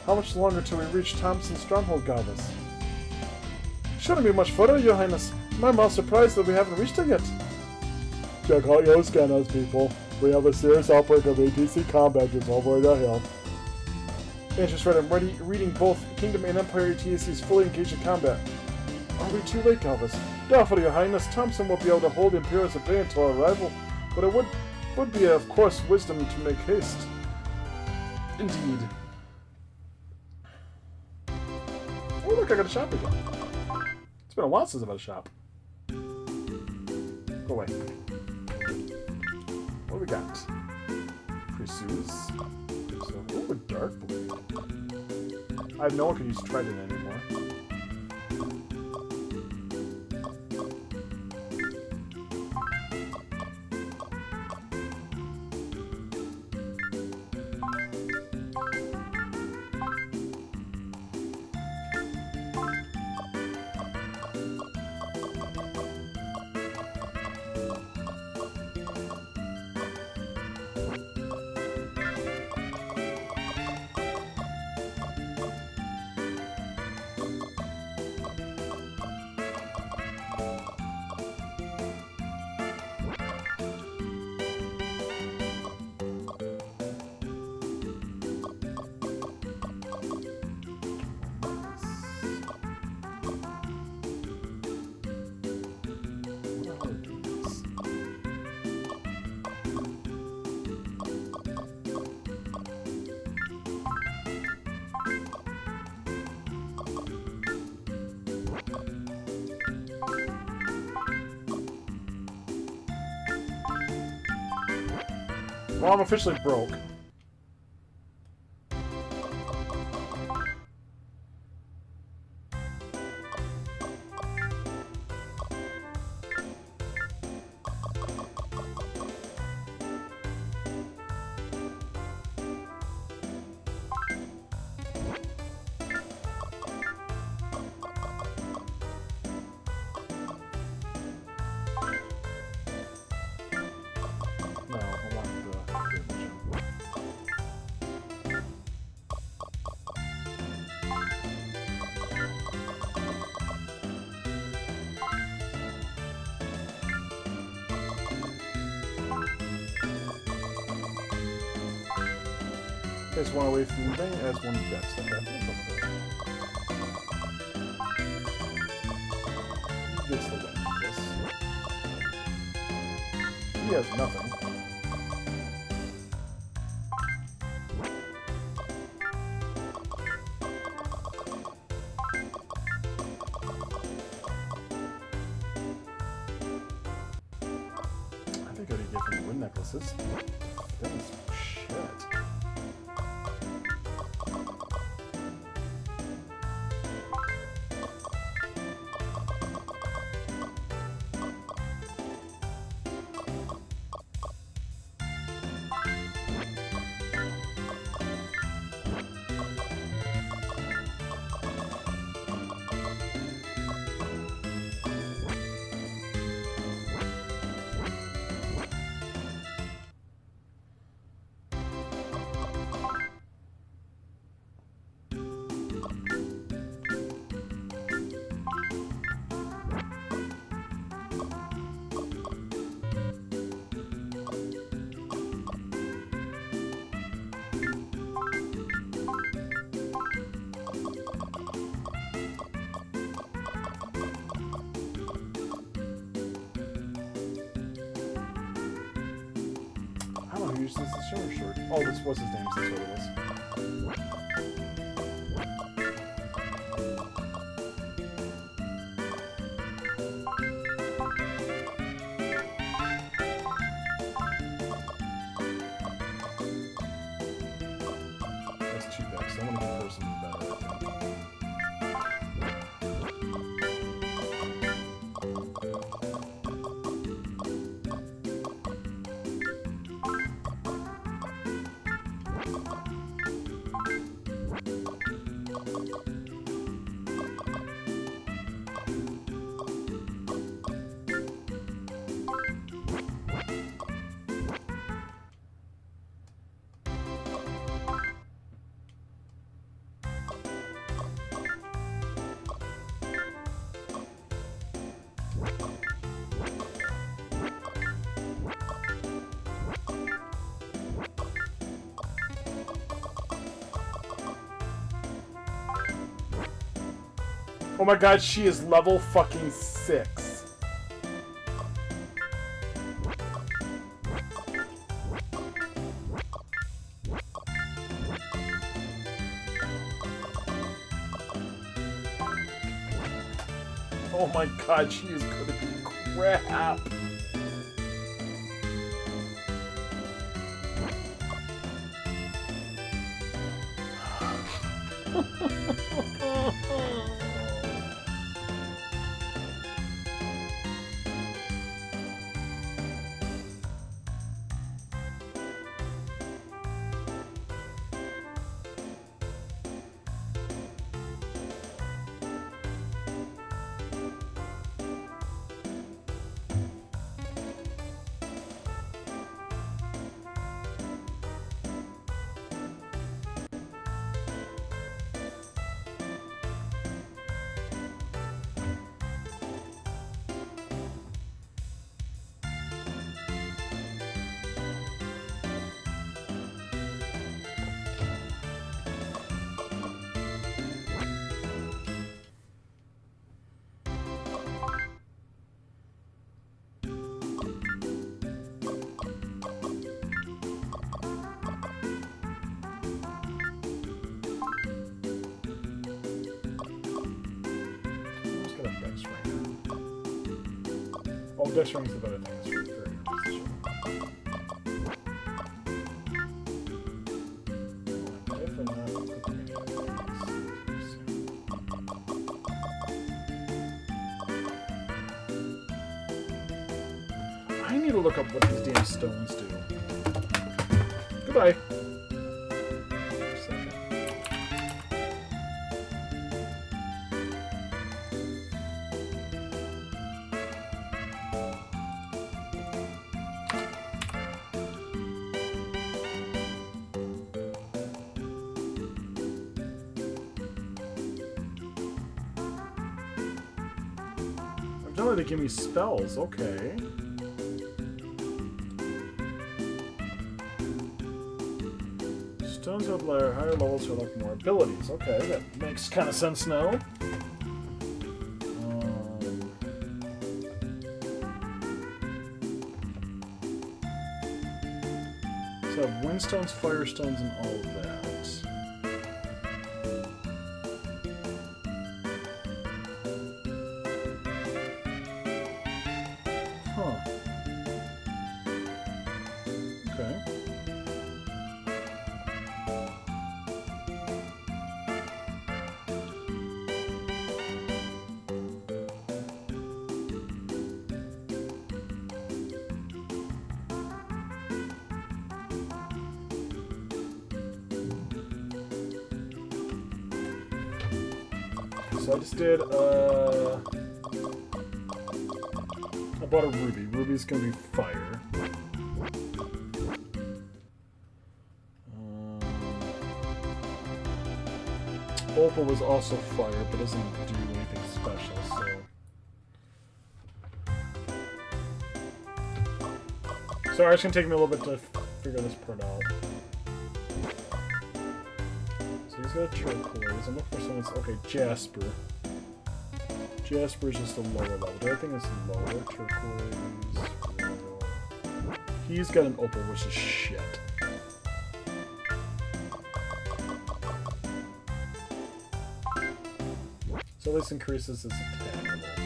How much longer till we reach Thompson's stronghold, Galvus? Shouldn't be much further, Your Highness. I'm all surprised that we haven't reached it yet. Check out your scanners, people. We have a serious outbreak of ATC combat just over the hill. Just right, I'm reading both Kingdom and Empire ATCs fully engaged in combat. Are we too late, Galvus? Doubtful, Your Highness. Thompson will be able to hold the Imperials at bay until our arrival, but it would be, of course, wisdom to make haste. Indeed. Oh, look, I got a shop again. It's been a while since I've had a shop. Go away. What do we got? Pursues. Ooh, a dark blue. I have no one can use Trident anymore. Well, I'm officially broke. There's one away from the thing, there's one dex. He gets the win for this. He has nothing. I think I did get from the wind necklaces. That is shit. uses the shimmer short. Oh, this was his name, that's what it was. That's too bad, because I want to give her something better, I think. Oh my god, she is level fucking 6. Oh my god, she is gonna be crap. Oh, Dex Ring's the better thing. It's very I need to look up what these damn stones do. Goodbye. They give me spells, okay. Stones have higher levels for like more abilities. Okay, that makes kind of sense now. So I have windstones, firestones, and all of that. So I just did, I bought a ruby. Ruby's gonna be fire. Opal was also fire, but doesn't do anything special, so... Sorry, it's gonna take me a little bit to figure this part out. So he's got a turquoise. I'm looking for someone's... Okay, Jasper. Jasper's just a lower level. Everything is lower. Turquoise, royal. He's got an opal, which is shit. So this increases his attack a little bit.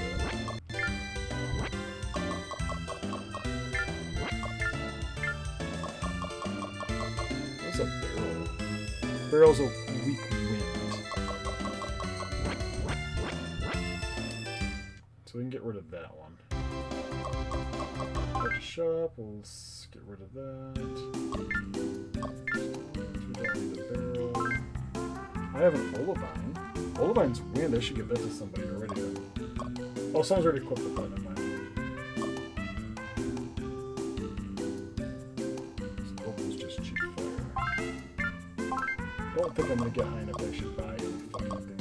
What's a barrel? Barrel's a weak wind. So we can get rid of that one. Go to shop, we'll get rid of that. We don't need a barrel. I have an olivine. Olivine's wind, I should get that to somebody already. Oh, someone's already equipped with that, never mind. This opal's just cheap fire. Don't think I'm gonna get high enough that I should buy any fucking thing.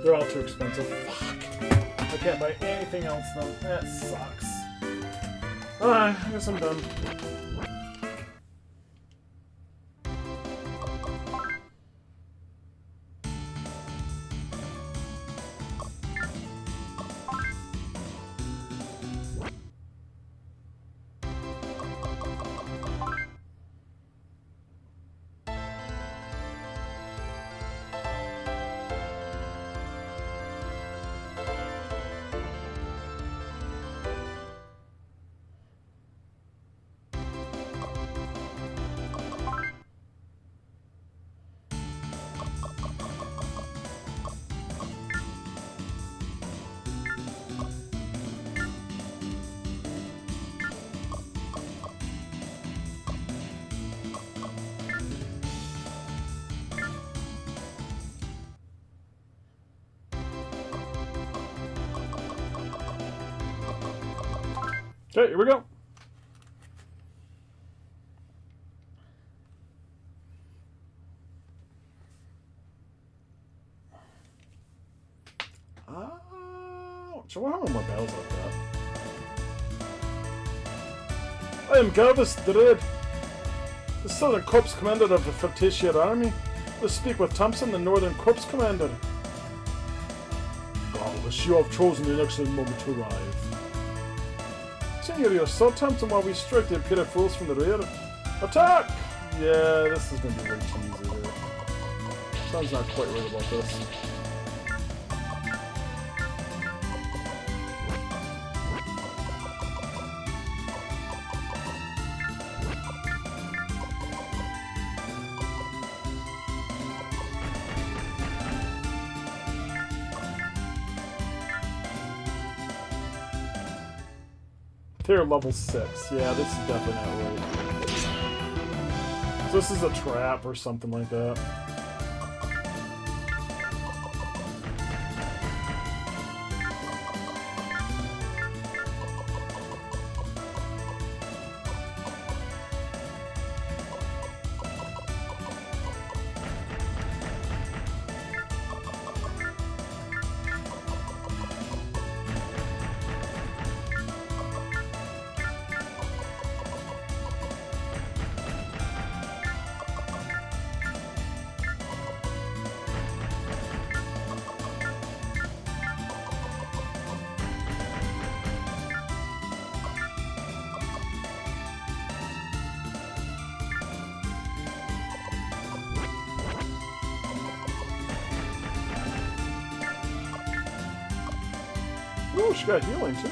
They're all too expensive. Fuck. I can't buy anything else though. That sucks. Alright, I guess I'm done. Okay, here we go. So I don't know more battles like that. I am Garvis Dread, the Southern Corps Commander of the Fictitious Army. Let's speak with Thompson, the Northern Corps Commander. Garvis, you have chosen an excellent moment to arrive. Continue your assault, Thompson, while we strike the Imperial fools from the rear. Attack! Yeah, this is going to be way too easy here. Sounds not quite right about this. They're level 6. Yeah, this is definitely not right. So this is a trap or something like that. Oh, she got healing too.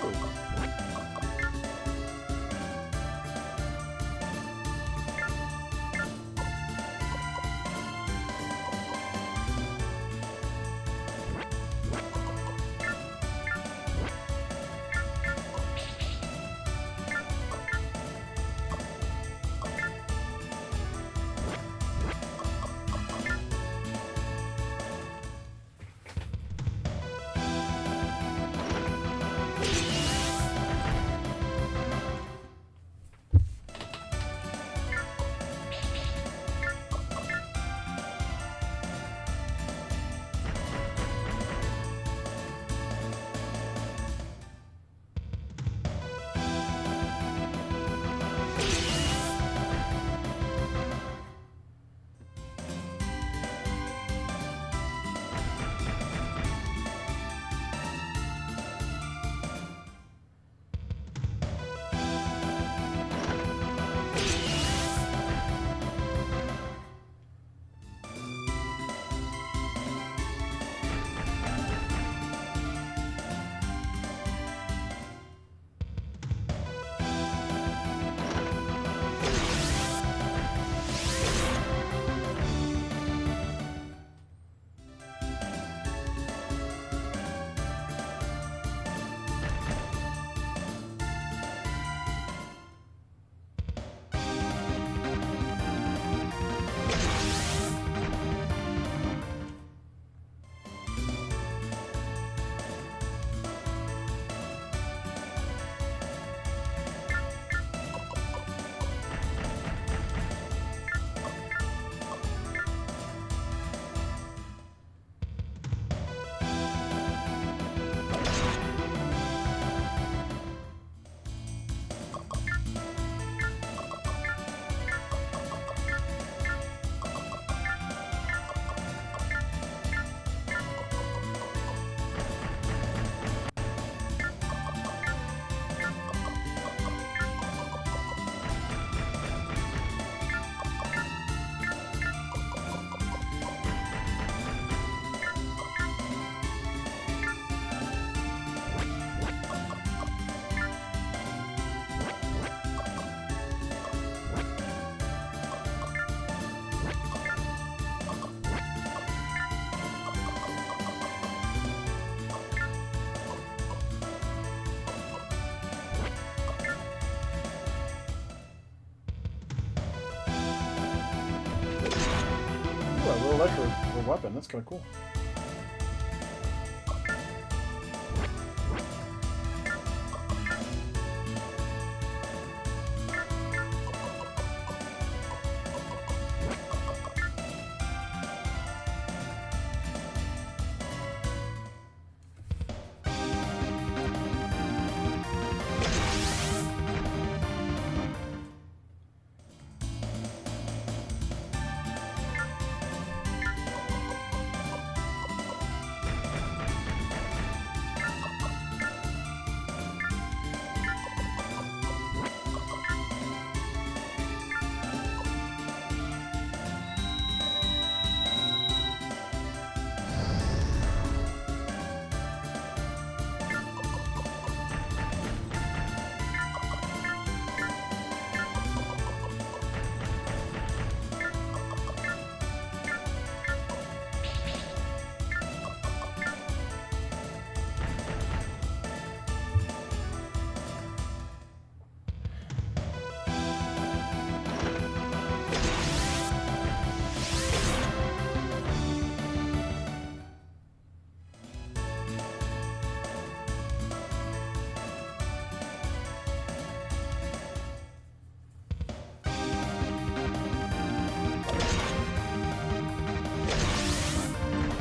Ooh, I really like her weapon. That's kind of cool.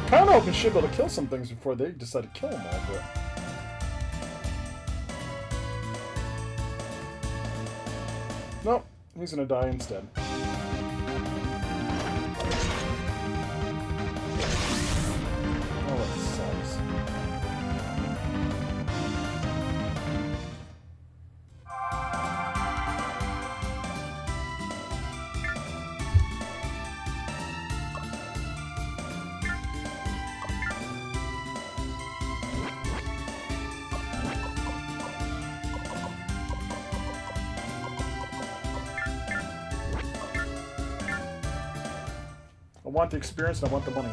I don't know if we should be able to kill some things before they decide to kill them all, but... Nope, he's gonna die instead. Oh, that sucks. I want the experience and I want the money.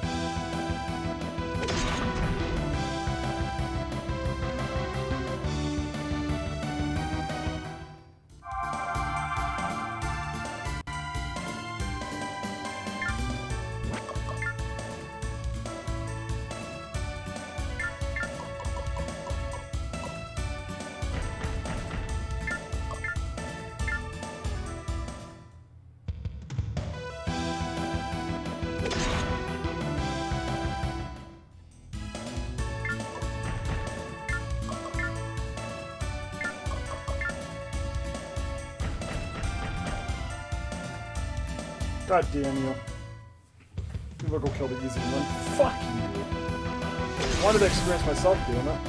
God damn you. You better go kill the easy one. Fuck you. Wanted to experience myself doing it.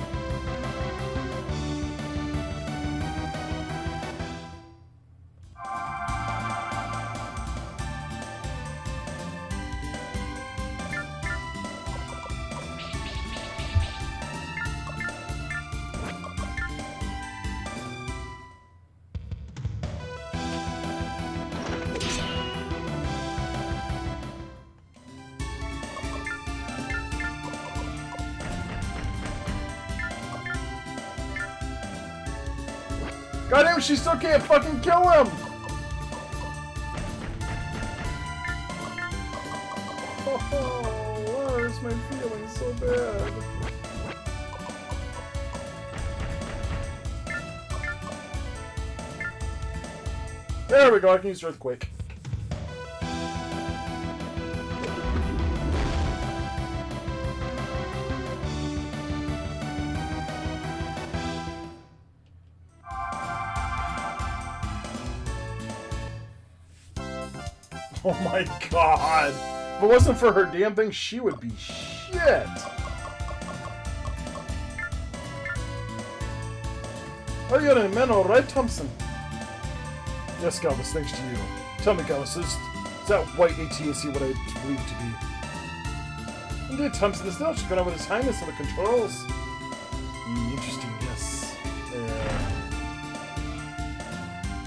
Goddamn, she still can't fucking kill him! Oh, why hurts my feelings so bad? There we go, I can use Earthquake. Oh my god! If it wasn't for her damn thing, she would be shit! Oh, you're in men, alright, Thompson? Yes, Galvus, thanks to you. Tell me, Galvus, is that white ATAC what I believe to be? Indeed, Thompson, there's no going on with His Highness of the controls. Interesting, yes.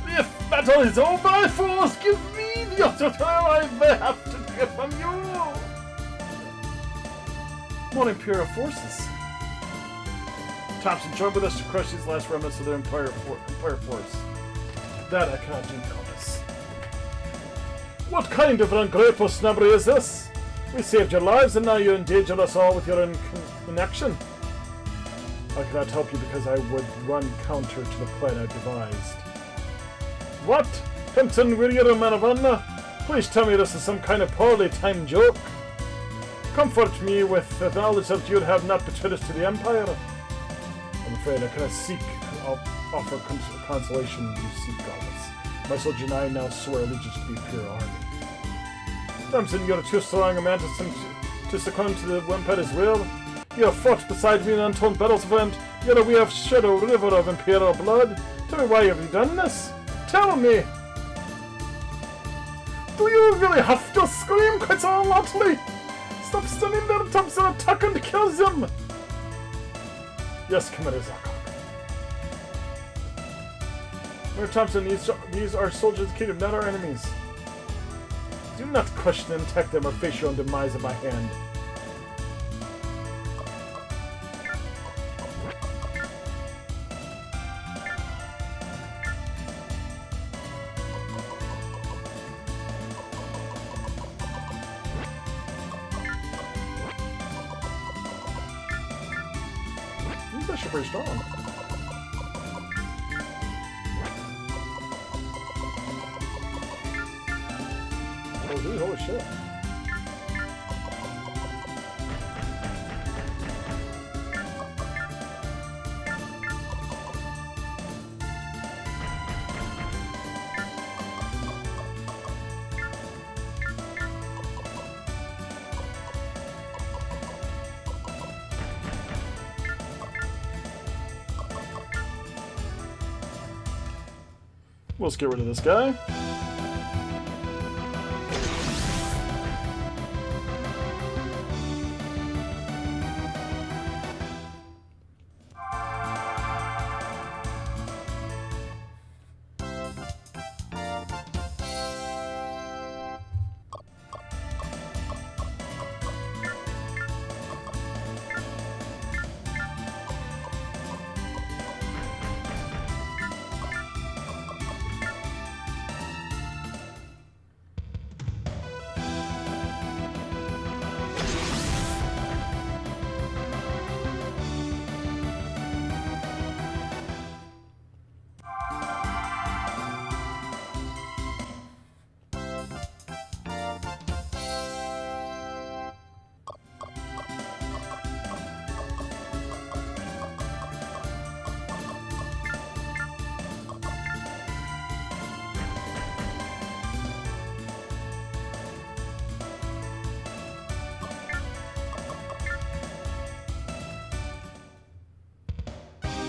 If battle is over, fools, give me the tutorial I have to get from you! More Imperial forces. Thompson, join with us to crush these last remnants of their Empire force. That I cannot do, Countess. What kind of ungrateful snobbery is this? We saved your lives and now you endanger us all with your inaction. I cannot help you because I would run counter to the plan I devised. What? Pimpton, will you a man of honor? Please tell me this is some kind of poorly timed joke. Comfort me with the knowledge that you have not betrayed us to the Empire. I'm afraid I cannot offer consolation you seek, goddess. My soldier and I now swear allegiance to the Imperial Army. Thompson, you're too strong a man to succumb to the Empire's will. You have fought beside me in untold battles, friend. Yet we have shed a river of Imperial blood. Tell me why have you done this? Tell me! Do you really have to scream quite so loudly? Stop standing there, Thompson, attack and kill them! Yes, Commander Zarkok. Mayor Thompson, these are soldiers of the kingdom, not our enemies. Do not question and attack them or face your own demise at my hand. These guys are pretty strong. Oh, dude, holy shit. Let's get rid of this guy.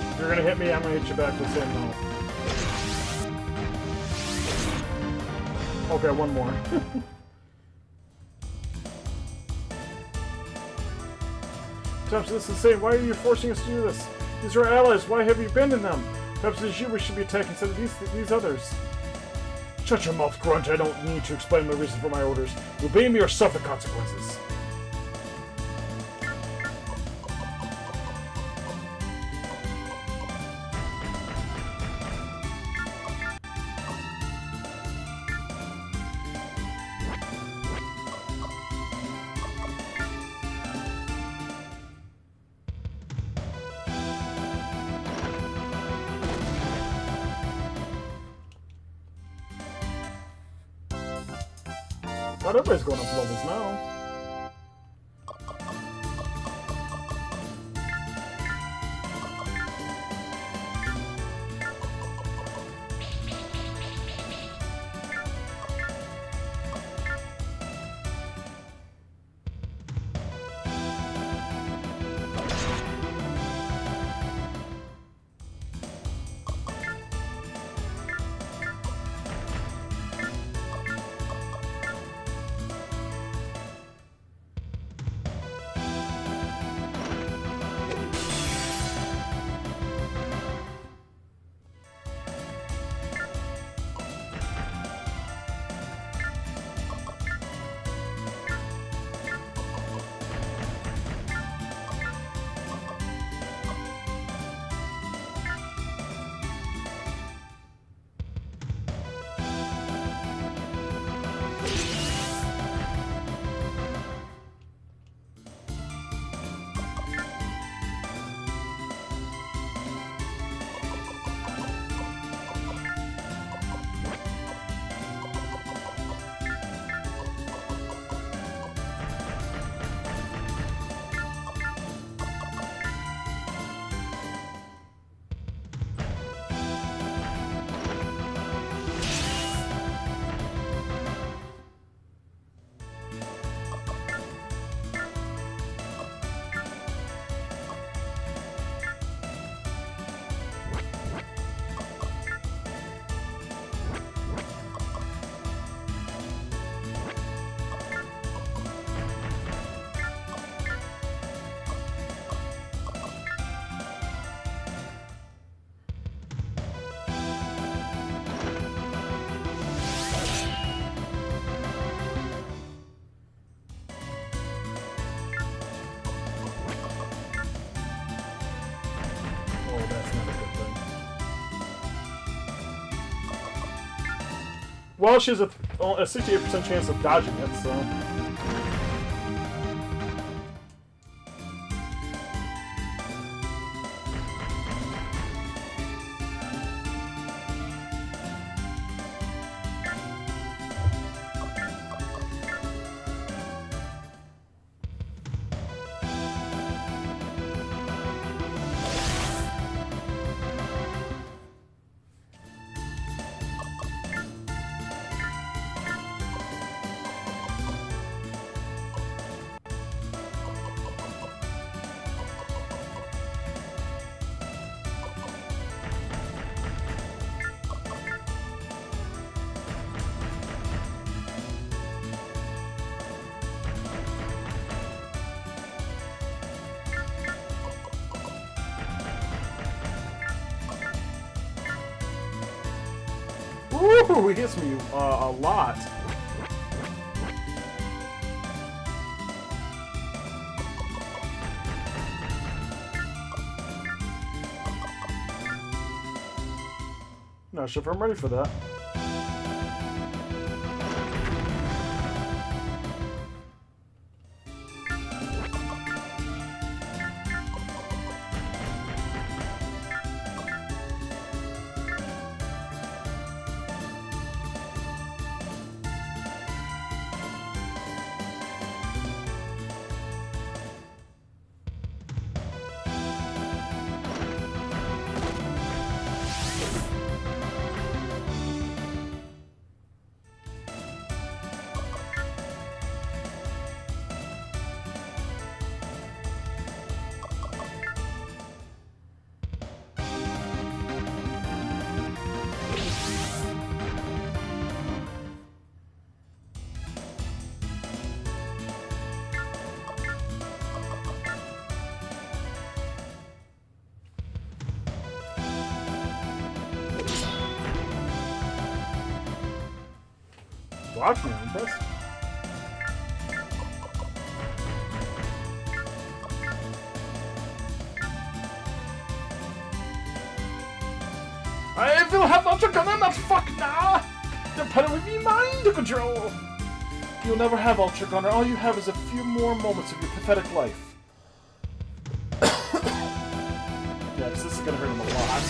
If you're gonna hit me, I'm gonna hit you back the same note. Okay, one more. Thompson, this is insane. Why are you forcing us to do this? These are our allies. Why have you abandoned them? Perhaps it is you we should be attacking instead of these others. Shut your mouth, Grunt. I don't need to explain my reason for my orders. You obey me or suffer consequences. Not everybody's going up levels now. Well, she has a 68% chance of dodging it, so... Ooh, he hits me a lot. Not sure if I'm ready for that. Watch me, I'm impressed. I will have ultra gun and not fuck now! The pedal will be mine to control! You'll never have ultra gunner, all you have is a few more moments of your pathetic life. Yeah, because this is gonna hurt him a lot.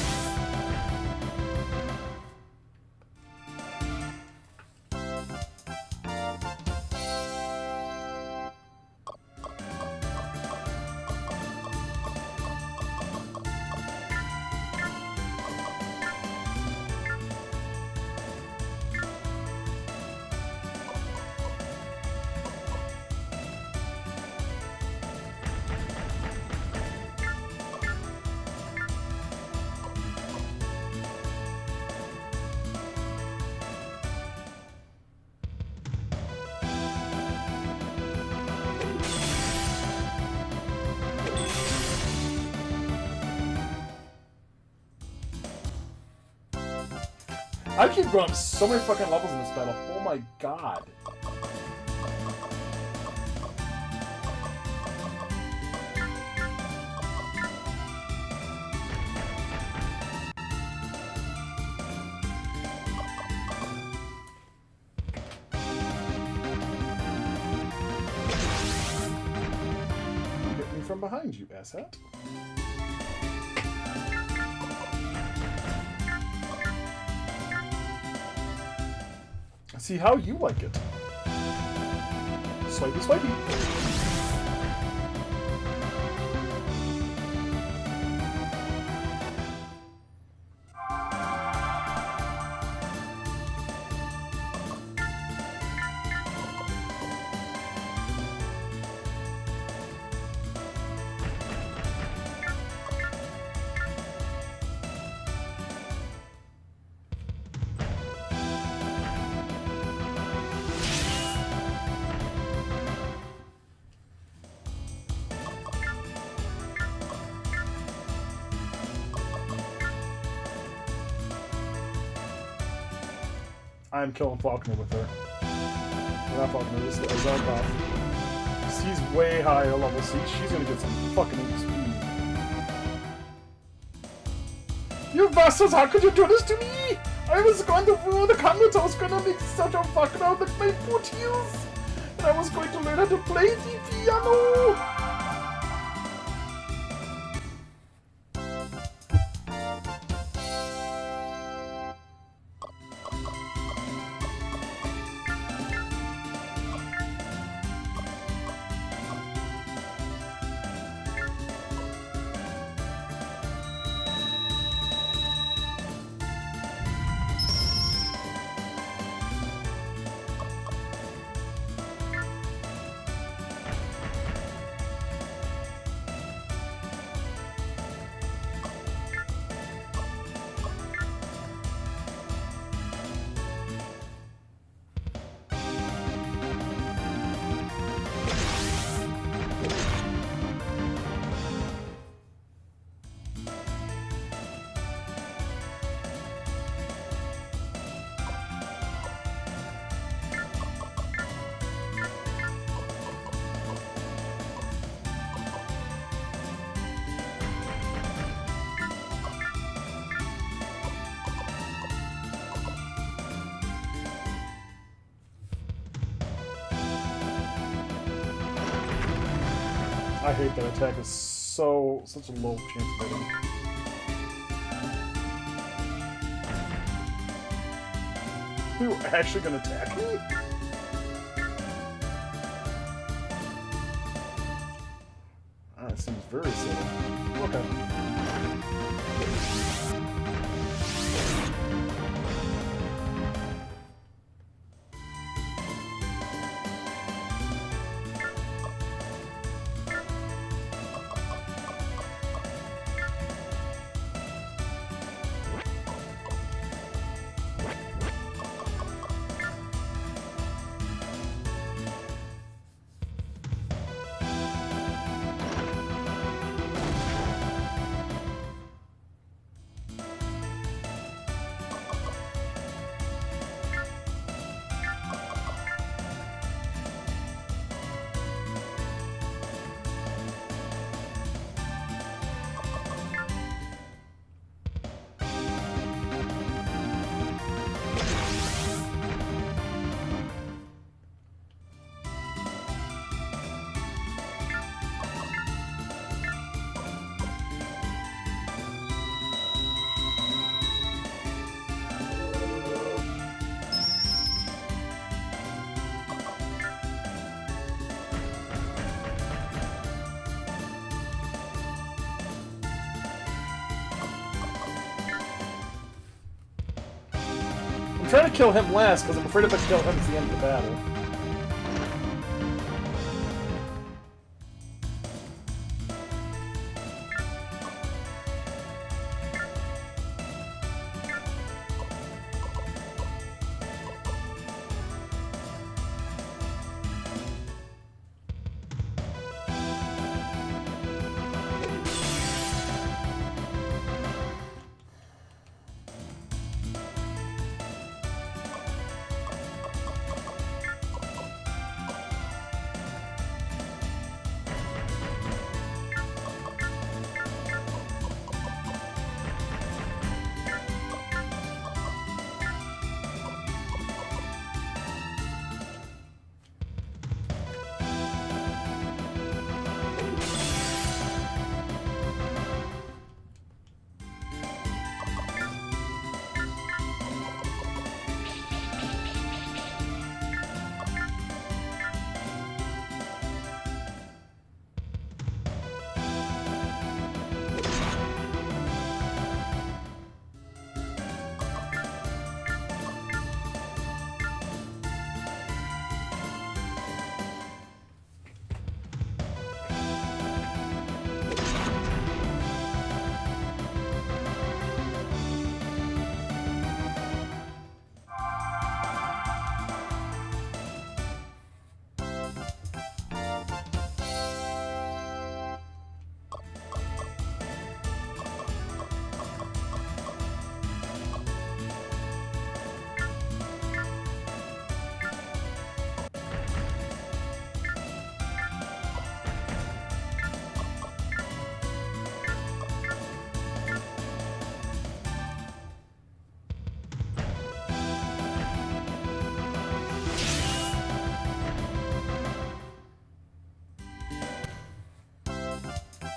I keep going up so many fucking levels in this battle. Oh my god. Hit me from behind, you asshat. See how you like it. Swipey, swipey. I'm killing Faulkner with her. Or not Faulkner, this is Zarkov. He's way higher level, so she's gonna get some fucking speed. You bastards, how could you do this to me? I was going to rule the continent. I was going to make such a fucking out like my booties. And I was going to learn how to play the piano. I hate that attack. Is such a low chance of hitting. You actually gonna attack me? That seems very silly. Okay. I'm trying to kill him last, because I'm afraid if I kill him, it's the end of the battle.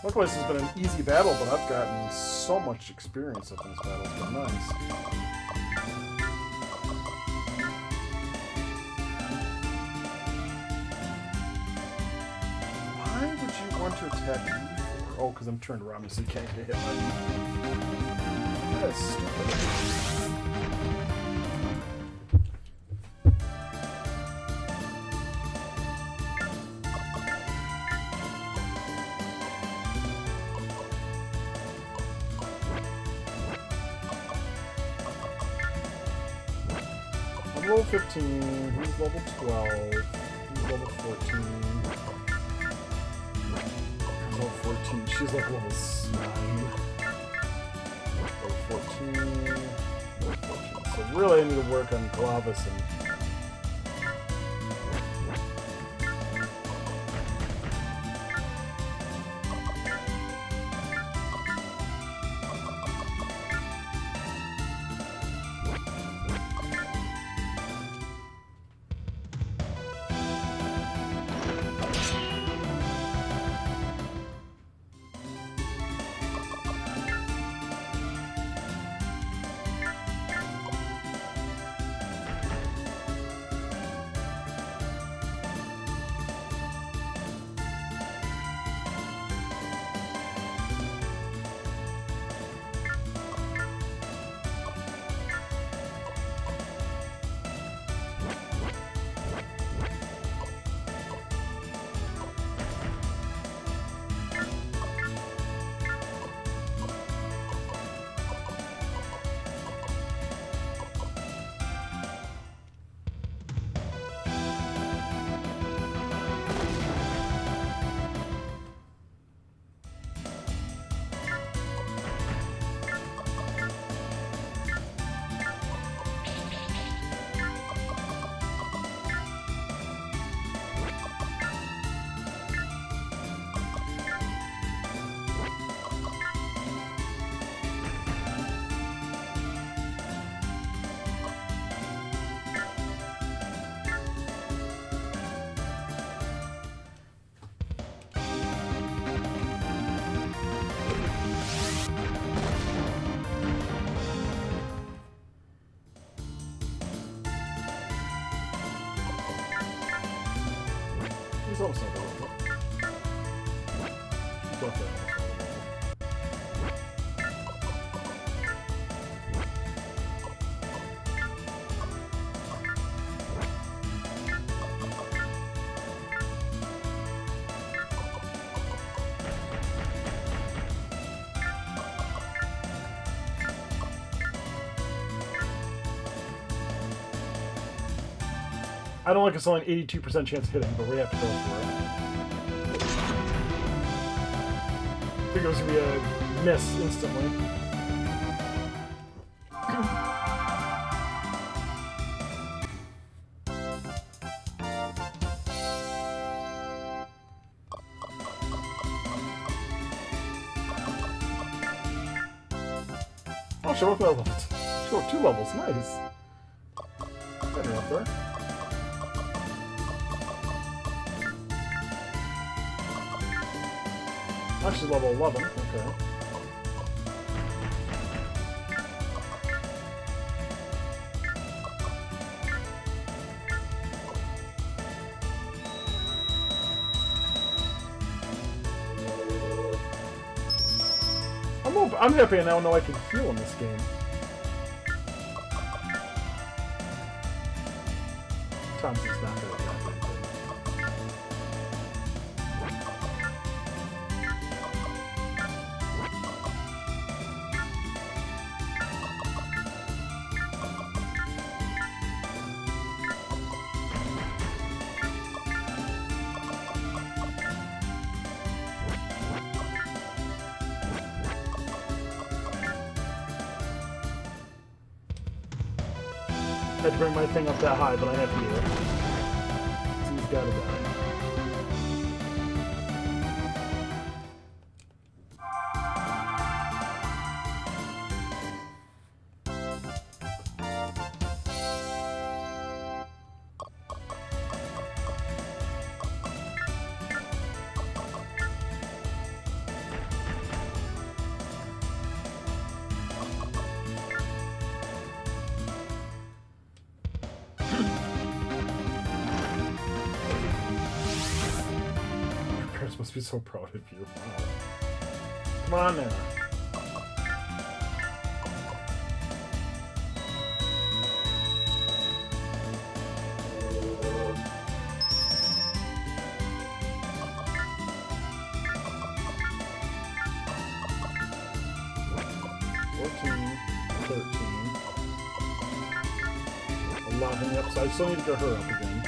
Luckily, this has been an easy battle, but I've gotten so much experience up in this battle. It's been nice. Why would you want to attack me for? Oh, because I'm turned around so you can't get hit by me. That is stupid. Level 15, he's level 12, he's level 14. He's level 14, she's like level 9. Level 14, level 14. So really I need to work on Glavis and... He's almost not over. He's off there. I don't like it's only an 82% chance of hitting, but we have to go for it. I think it was going to be a miss instantly. Oh, she wrote level. She wrote 2 levels. Nice. Got her up there. Actually, level 11. Okay. I'm happy I now know I can heal in this game. Thompson's not good at that. I had to bring my thing up that high, but I have to do it. So he's gotta die. must be so proud of you. Wow. Come on now. Yep, so I still need to get her up again.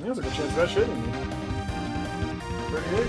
There's a good chance of that shitting me. 38.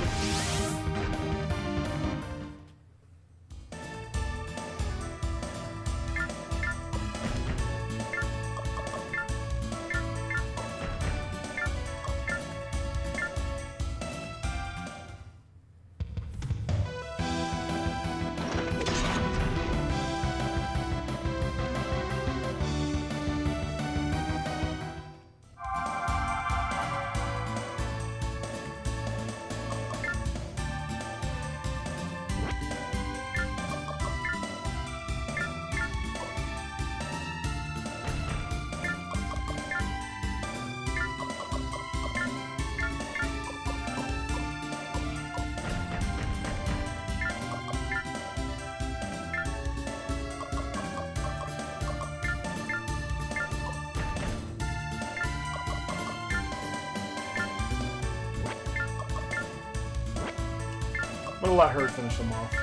I'm gonna let her finish them off.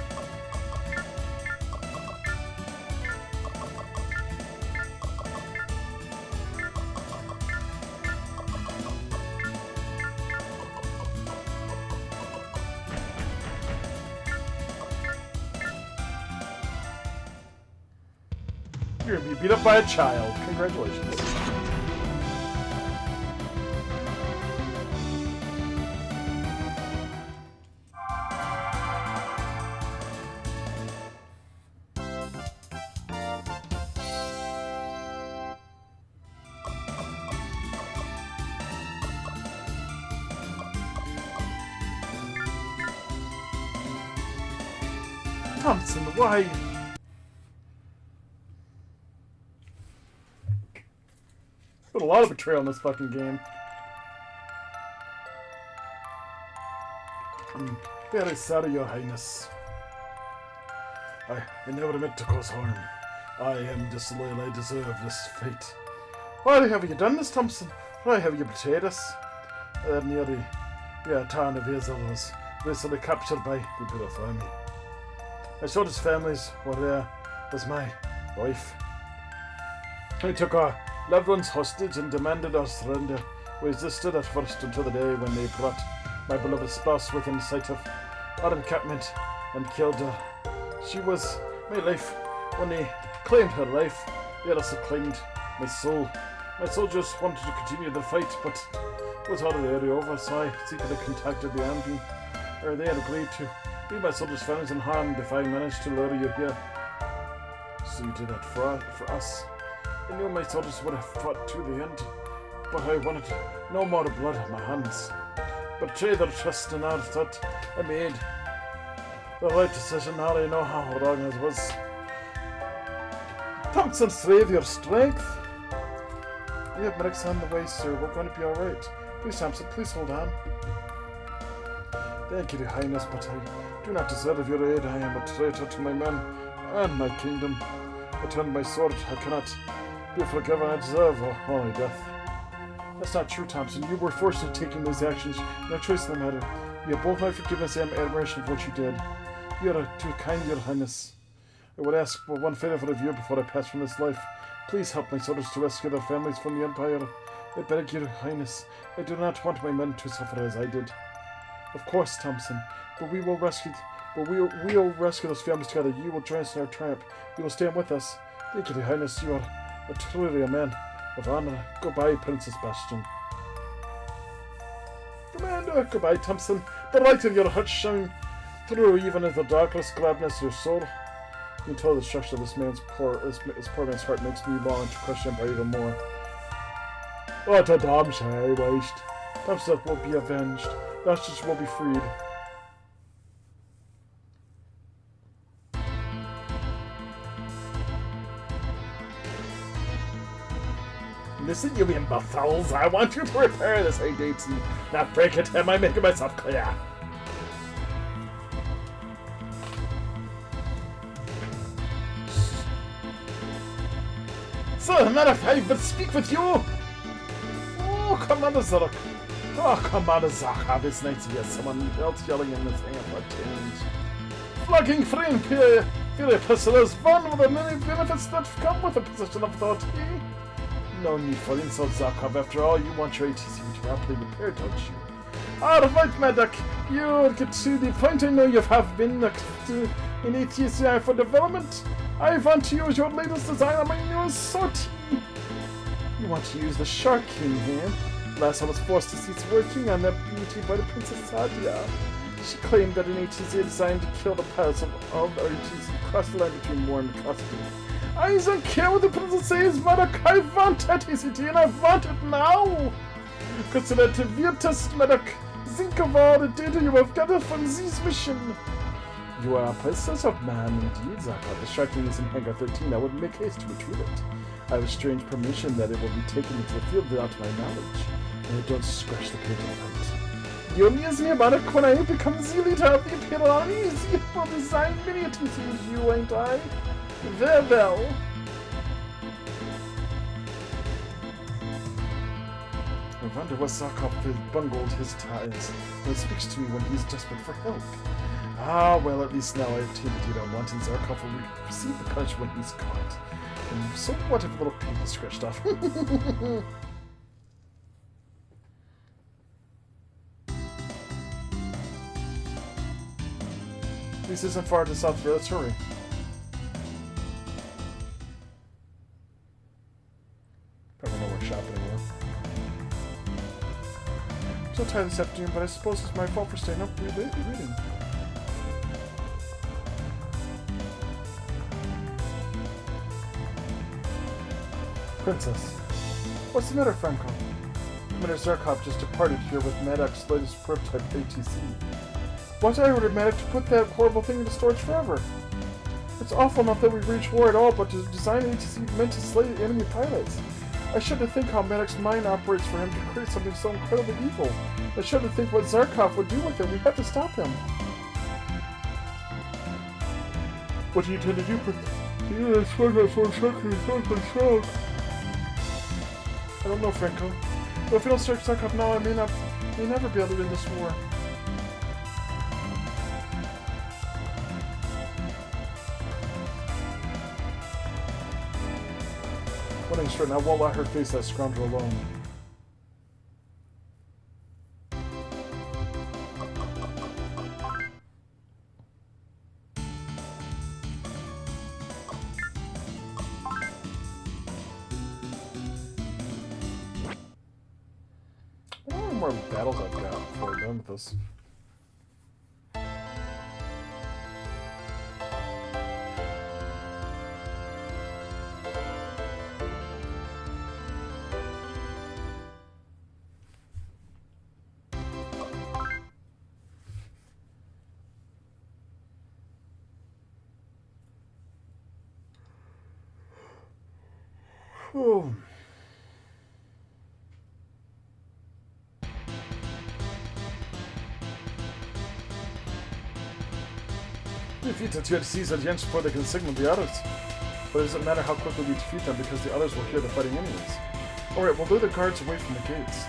You're gonna be beat up by a child. Congratulations. Thompson, why? There's been a lot of betrayal in this fucking game. I'm very sorry, Your Highness. I never meant to cause harm. I am disloyal. I deserve this fate. Why have you done this, Thompson? Why have you betrayed us? Near the town of Hazel was recently captured by the British army. I saw his families were there, was my wife. We took our loved ones hostage and demanded our surrender. We resisted at first until the day when they brought my beloved spouse within sight of our encampment and killed her. She was my life. When they claimed her life, they also claimed my soul. My soldiers wanted to continue the fight, but it was already over, so I secretly contacted the army. They had agreed to leave my soldiers' families in harm if I managed to lure you here. So you did that for us. I knew my soldiers would have fought to the end, but I wanted no more blood on my hands. Betray their trust and I thought I made the right decision. Now I know how wrong it was. Thompson, save your strength. We have medics on the way, sir. We're going to be alright. Please, Thompson, please hold on. Thank you, Your Highness, but I do not deserve your aid. I am a traitor to my men and my kingdom. I turned my sword. I cannot be forgiven. I deserve only death. That's not true, Thompson. You were forced into taking these actions. No choice in the matter. You have both my forgiveness and admiration for what you did. You are too kind, Your Highness. I would ask for one favor of you before I pass from this life. Please help my soldiers to rescue their families from the Empire. I beg Your Highness. I do not want my men to suffer as I did. Of course, Thompson, but we will rescue those families together. You will join us in our triumph. You will stand with us. Thank you, Your Highness. You are truly a man of honor. Goodbye, Princess Bastion. Commander, goodbye, Thompson. The light in your heart shine through even in the darkness, gladness your soul. The total destruction of this poor man's heart makes me long to crush the Empire even more. What a damsel waste. Damsel will be avenged. Justice will be freed. Listen, you imbeciles! I want you to repair this ADC, not break it. Am I making myself clear? Sir, not if I would speak with you! Oh, Commander Zark. Oh, Commander Zark, it's nice to hear someone else yelling in this air for change. Flogging free imperial pistol is one of the many benefits that come with a position of authority. No need for insult, Zarkov. After all, you want your ATC to be properly repaired, don't you? Alright, Medic. You get to the point. I know you have been in ATCI for development. I want to use your latest design on my newest sortie. You want to use the Shark King here. Last I was forced to see it working on that beauty by the Princess Sadia. She claimed that an ATC designed to kill the pilots of the ATC crossed the line between war and custody. I don't care what the princess says, Medic. I want that ACT and I want it now. Consider it Virtus, Medic. Think of all the data you have gathered from this mission. You are a princess of man indeed, Zarkov. The Shark King is in Hangar 13. I would make haste to retrieve it. I have a strange permission that it will be taken into the field without my knowledge. And don't scratch the paint on it. You amuse me, Medic. When I become the leader of the Imperial Army, you will design many ATCs with you, ain't I? Very well. I wonder what Zarkov bungled his ties when he speaks to me when he's desperate for help. Ah, well, at least now I have obtained the data I want, and Zarkov will receive the punishment when he's caught. And so what if a little paint is scratched off? This isn't far to South Vale. Let's hurry. Probably no workshop anymore. I'm so tired this afternoon, but I suppose it's my fault for staying up reading. Princess. What's the matter, Franco? Commander Zarkov just departed here with Maddox's latest prototype ATC. What? I ordered Maddox to put that horrible thing into storage forever. It's awful enough that we reach war at all, but to design an ATC meant to slay enemy pilots. I shudder to think how Maddox's mind operates for him to create something so incredibly evil. I shudder to think what Zarkov would do with it. We have to stop him. What do you intend to do? I don't know, Franco. But if we don't start Zarkov now, I may never be able to win this war. One thing's certain, I won't let her face that scoundrel alone. I wonder how many more battles I've got before we're done with this. Oh. Defeat the THCs at Jens before they can signal the others. But it doesn't matter how quickly we defeat them because the others will hear the fighting anyways. Alright, we'll lure the guards away from the gates,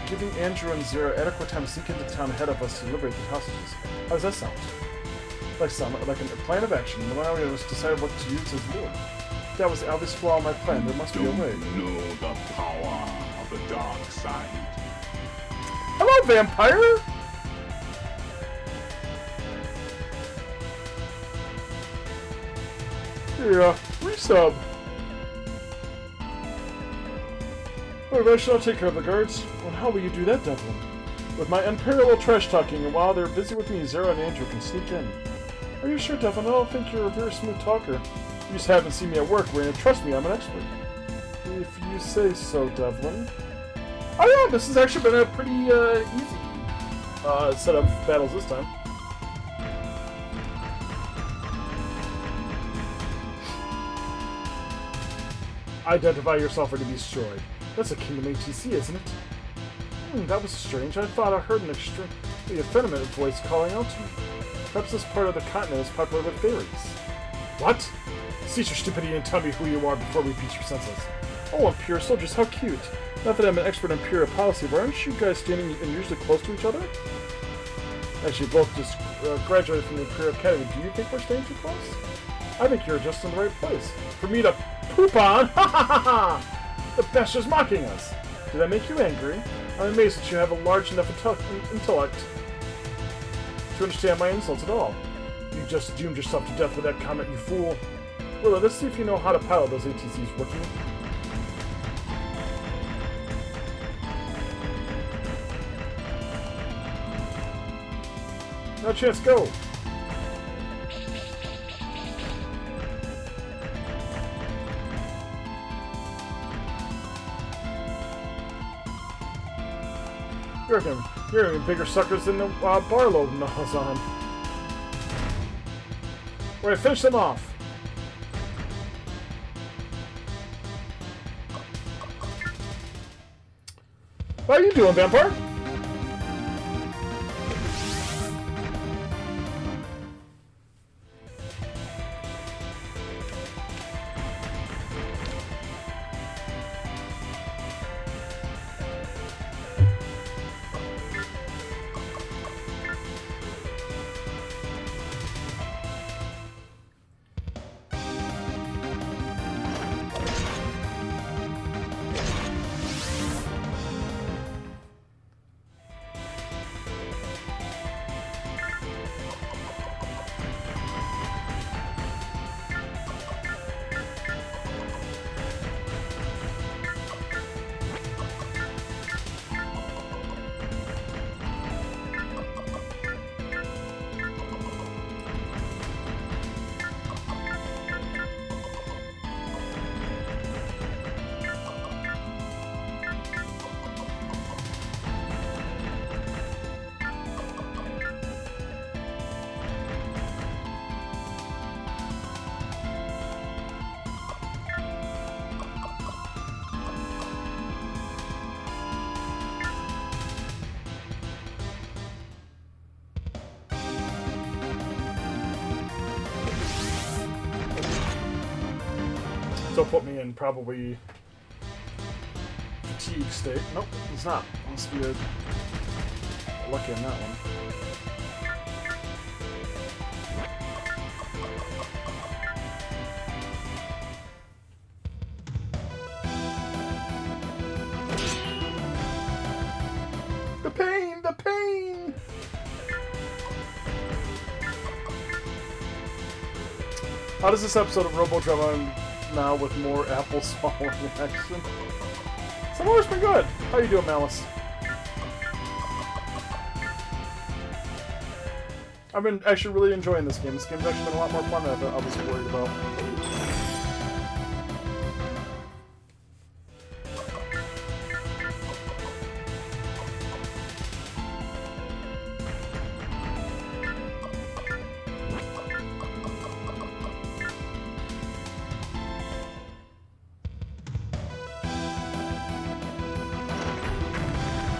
giving Andrew and Zero adequate time to sneak into town ahead of us to liberate the hostages. How does that sound? Like a plan of action. The one we must decide what to use as lure. That was the obvious flaw in my plan. There must be a way. Know the power of the dark side. Hello, vampire! Yeah, resub. Alright, I shall take care of the guards. Well, how will you do that, Devlin? With my unparalleled trash talking, and while they're busy with me, Zero and Andrew can sneak in. Are you sure, Devlin? I don't think you're a very smooth talker. You just haven't seen me at work, Raina. Trust me, I'm an expert. If you say so, Devlin. Oh yeah, this has actually been a pretty easy set of battles this time. Identify yourself or to be destroyed. That's a Kingdom ATC, isn't it? That was strange. I thought I heard an extremely effeminate voice calling out to me. Perhaps this part of the continent is popular with fairies. What? Cease your stupidity and tell me who you are before we beat your senses. Oh, Imperial soldiers, how cute. Not that I'm an expert in Imperial policy, but aren't you guys standing unusually close to each other? Actually, both just graduated from the Imperial Academy. Do you think we're staying too close? I think you're just in the right place. For me to poop on? Ha ha ha ha! The bastard's mocking us! Did I make you angry? I'm amazed that you have a large enough intellect to understand my insults at all. You just doomed yourself to death with that comment, you fool. Well, let's see if you know how to pilot those ATCs, rookie. No chance, go! You're even bigger suckers than the Barlow gnaws on. We're gonna finish them off. How are you doing, Vampire? Still put me in probably fatigue state. Nope, it's not. Must be lucky on that one. The pain! The pain! How does this episode of Robo Drama now with more apple swallowing action? Summer's been good. How you doing, Malice? I've been actually really enjoying this game. This game's actually been a lot more fun than I was worried about.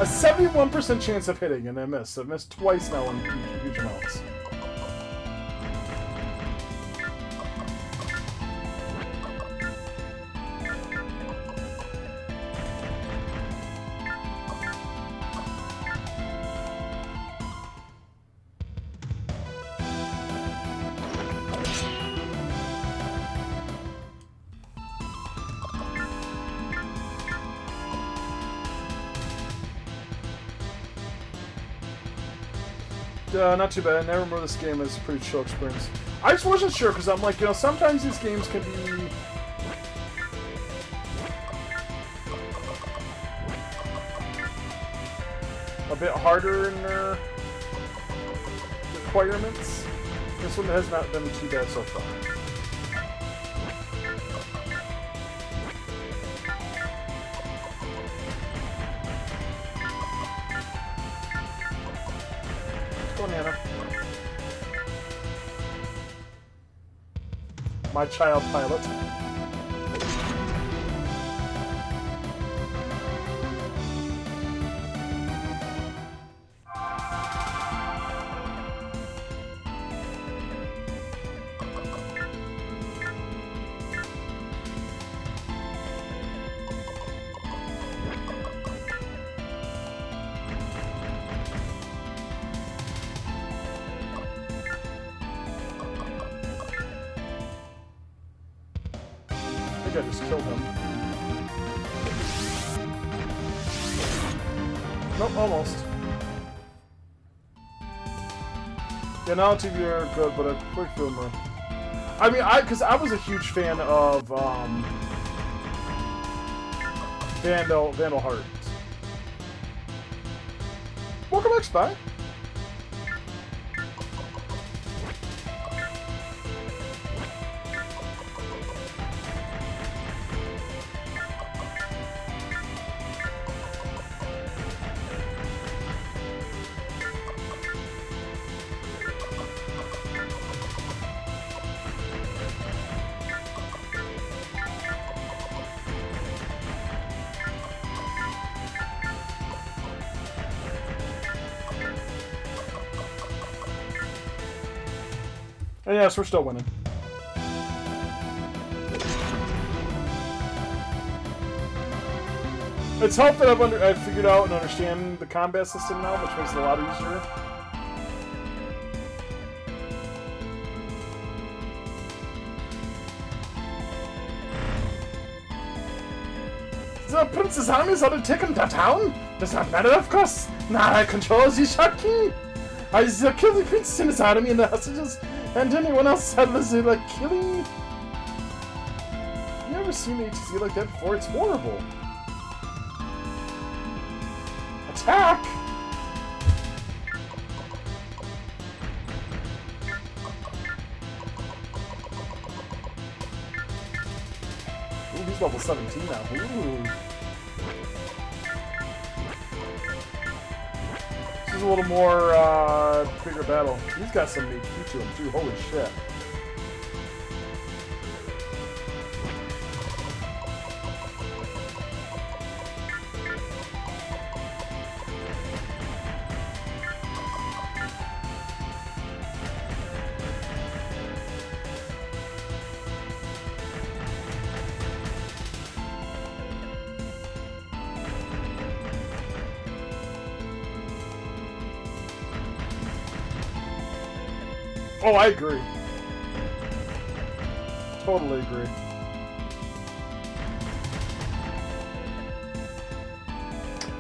A 71% chance of hitting, and I missed. I've missed twice now in huge amounts. Not too bad. I never remember this game as a pretty chill experience. I just wasn't sure because I'm like, you know, sometimes these games can be a bit harder in their requirements. This one has not been too bad so far. Let's go, Nana. My child pilot. I just killed him. Nope, almost. Yeah, now TV are good, but a quick filmer. I mean, because I was a huge fan of Vandal Heart. Welcome back, Spy. And yes, we're still winning. It's helped that I've figured out and understand the combat system now, which makes it a lot easier. The prince's armies are taken down? Does not matter, of course. Now I control the Shaki. I kill the prince and his army and the hostages, and anyone else settlers are like killing. You never seen HC like that before? It's horrible. Attack! Ooh, he's level 17 now. Ooh. This is a little more, bigger battle. He's got some HP to him, too. Holy shit. Oh, I agree. Totally agree.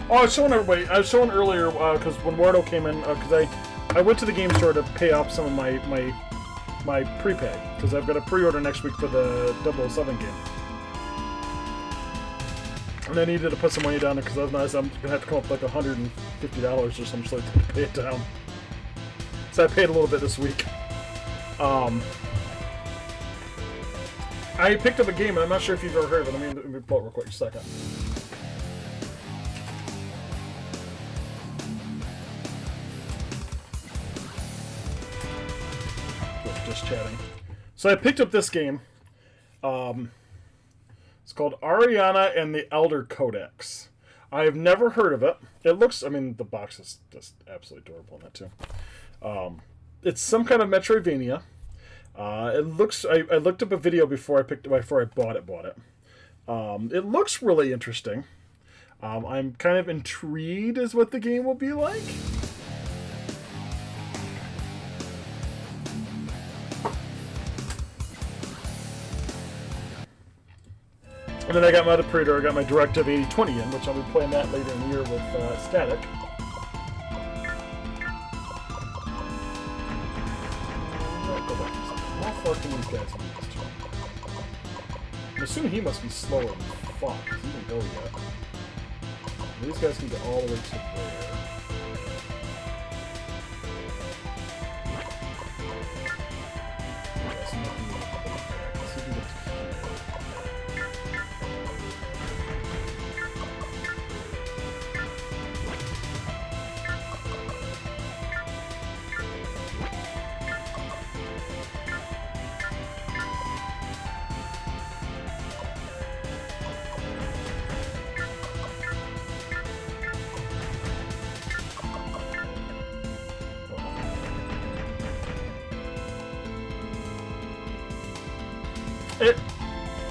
Oh, I was showing everybody. I was showing earlier because when Wardo came in, because I went to the game store to pay off some of my prepay because I've got a pre-order next week for the 007 game, and I needed to put some money down there because otherwise I'm gonna have to come up with like $150 or something so I can pay it down. So I paid a little bit this week. I picked up a game, and I'm not sure if you've ever heard of it. Let me pull it real quick, just a second. Just chatting. So I picked up this game. It's called Ariana and the Elder Codex. I have never heard of it. It looks, I mean, the box is just absolutely adorable in that too. It's some kind of Metroidvania. It looks. I looked up a video before I bought it. It looks really interesting. I'm kind of intrigued as what the game will be like. And then I got my other pre-order. I got my Directive 8020 in, which I'll be playing that later in the year with Static. How far can these guys move this turn? I'm assuming he must be slower than fuck, because he didn't go yet. These guys can get all the way to there.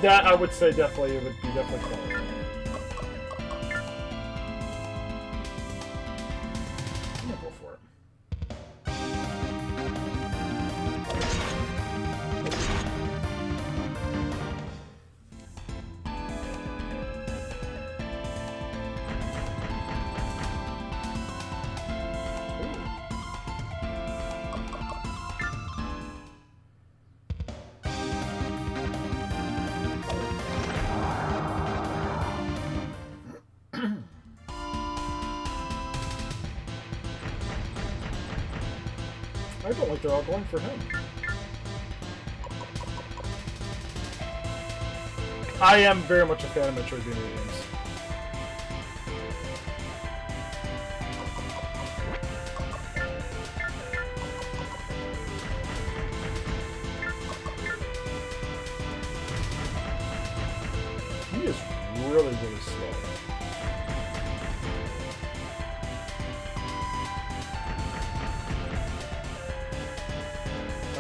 That I would say definitely it would be definitely qualified. I'm gonna go for it. I don't like they're all going for him. I am very much a fan of Metroidvania games. He is really, really slow.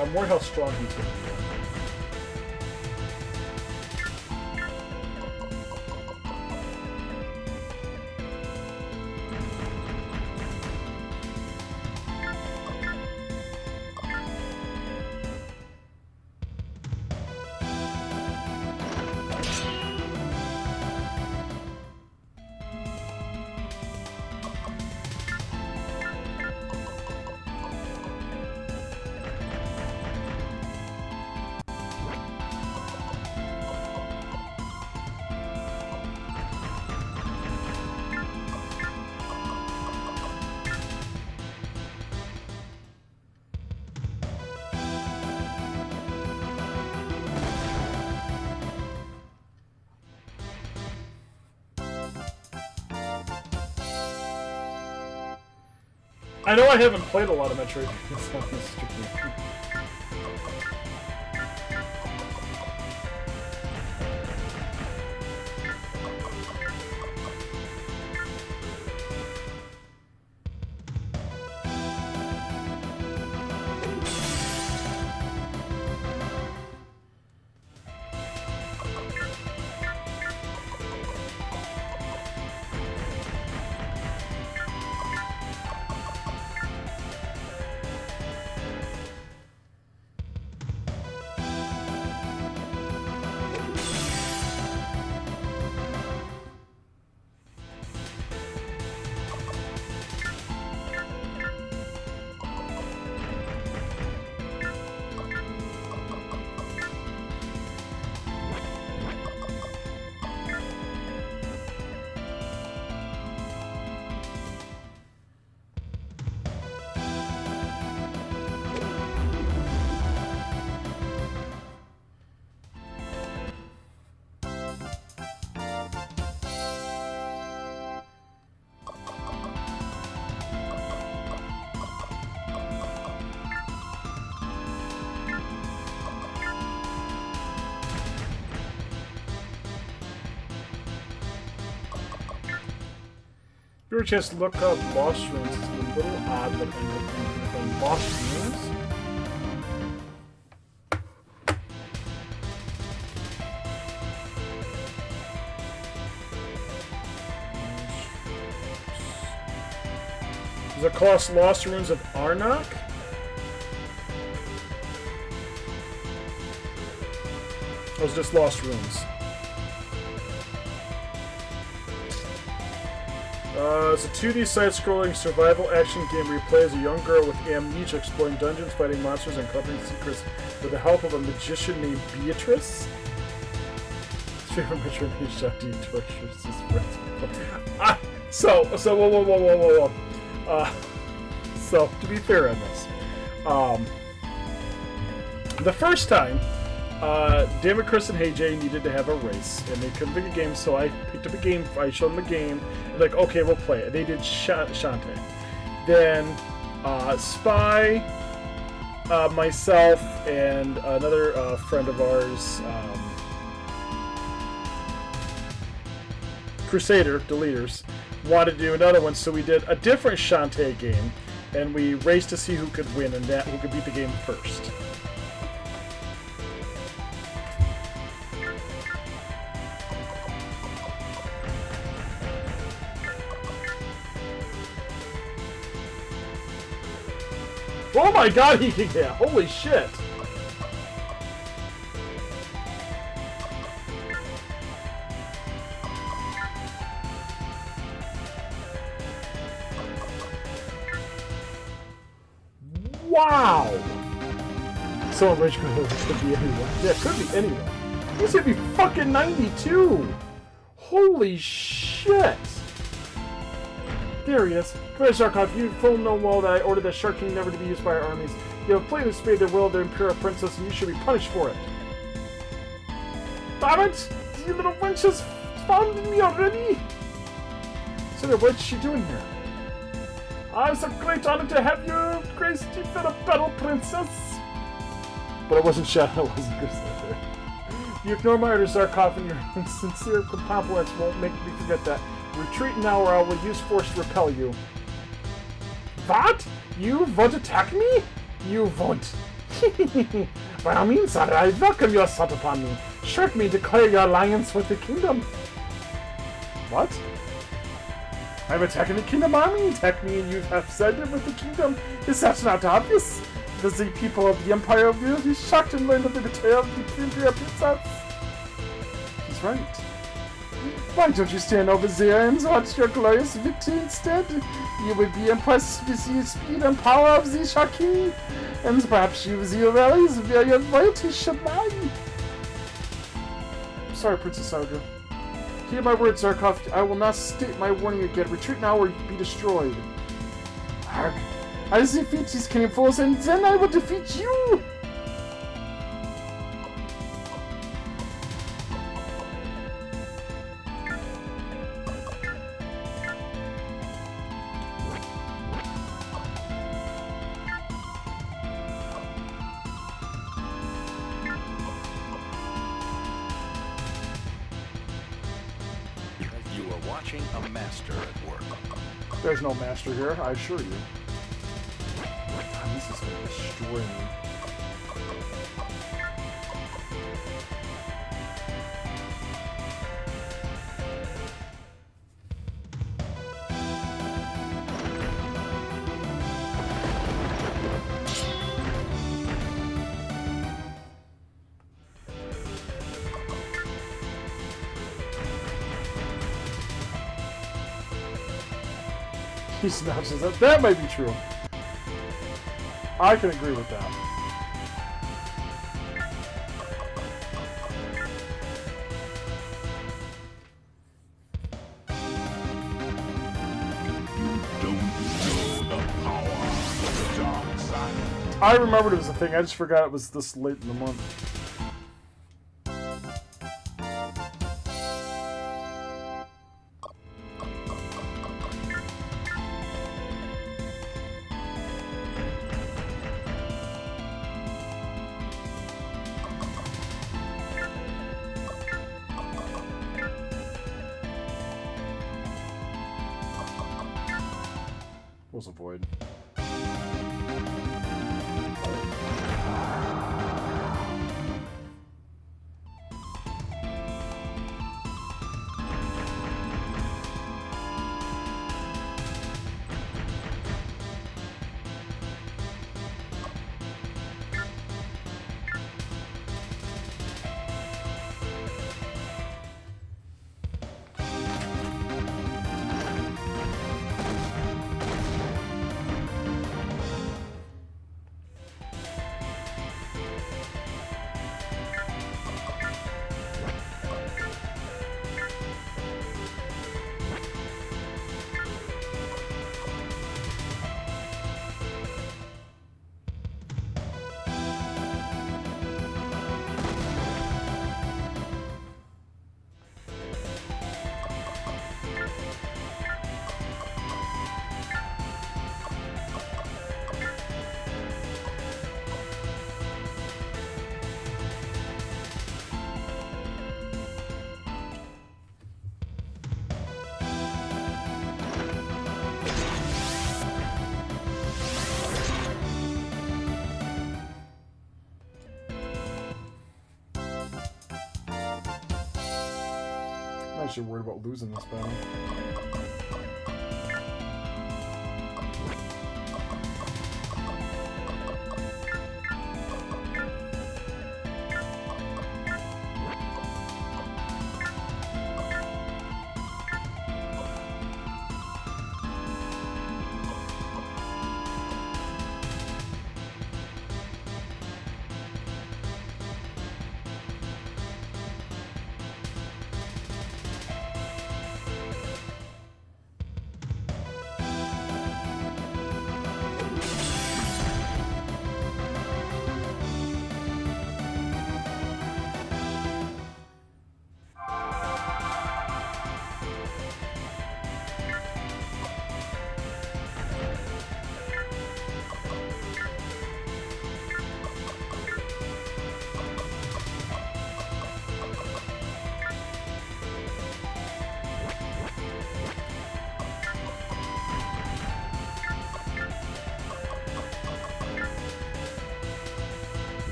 I'm worried how strong he's going to be. I know I haven't played a lot of Metroidvania on this stream. You ever just look up Lost Ruins? It's a little odd that in Lost Ruins. Is it called Lost Ruins of Arnak? Or is it just Lost Ruins? It's a 2D side-scrolling survival action game where you play as a young girl with amnesia exploring dungeons, fighting monsters, and uncovering secrets with the help of a magician named Beatrice. His favorite Metroidvania shot to tortures his friends. Whoa. So, to be fair on this, the first time, David, Chris, and Hey Jay needed to have a race, and they couldn't pick a game, so I picked up a game. I showed them the game, and like, okay, we'll play it. They did Shantae. Then Spy, myself, and another friend of ours, Crusader, Deleters, wanted to do another one, so we did a different Shantae game, and we raced to see who could win and who could beat the game first. Oh my god, he can get. Holy shit. Wow. So rich could be anyone. Yeah, it could be anyone. He's gonna be fucking 92. Holy shit. There he is. Commander Zarkov, you full know well that I ordered the Shark King never to be used by our armies. You have plainly disobeyed the will of the Imperial Princess, and you should be punished for it. Damn it! You little wench has found me already! So what's she doing here? It's a great honor to have you graced you for the battle, Princess! But I wasn't Shadow, I wasn't Grizzly. You ignore my orders, Zarkov, and your sincere compliments won't make me forget that. Retreat now or I will use force to repel you. What? You won't attack me? You won't. By all means, sir, I welcome your assault upon me. Shirk me, declare your alliance with the kingdom. What? I'm attacking the kingdom army. Attack me and you have sided with the kingdom. Is that not obvious? The people of the Empire will be shocked and learn of the betrayal of the Imperial Princess. He's right. Why don't you stand over there and watch your glorious victory instead? You will be impressed with the speed and power of the Shark King, and perhaps you will realize where your loyalty should lie. Sorry, Princess Audra. Hear my words, Zarkov. I will not state my warning again. Retreat now or be destroyed. Hark. I will defeat these cunning foes, and then I will defeat you! You are watching a master at work. There's no master here, I assure you. God, this is going to destroy me. He snatches that. That might be true. I can agree with that. Don't know the power of the dark side. I remembered it was a thing. I just forgot it was this late in the month. Was a void. I'm actually worried about losing this battle.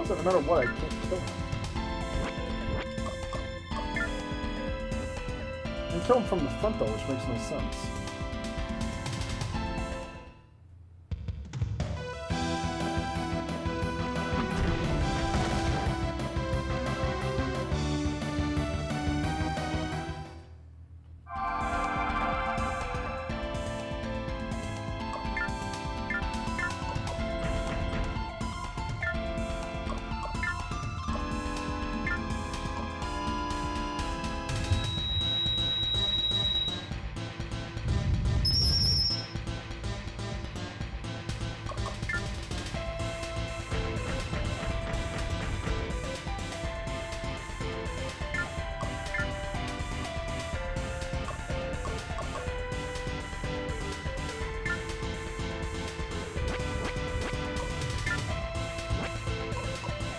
is it no matter what, I can't kill him? I can kill him from the front though, which makes no sense.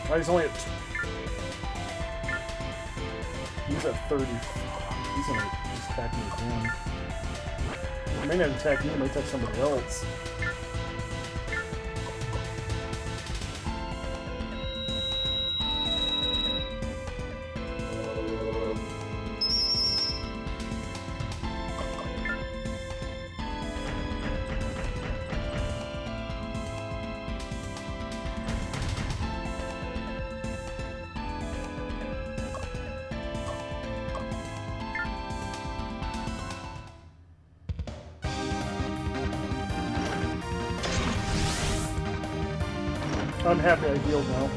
Oh, he's only at... He's at 30. He's gonna just attack me again. He may not attack me, he may attack somebody else. I'm happy I healed now.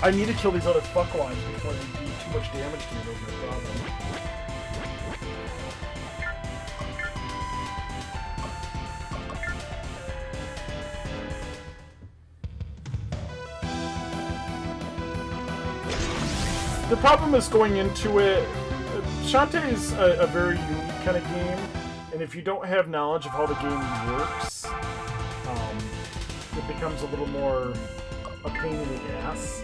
I need to kill these other fuckwines before they do too much damage to me. Those are my problem. The problem is going into it. Shantae is a very unique kind of game, and if you don't have knowledge of how the game works, it becomes a little more a pain in the ass.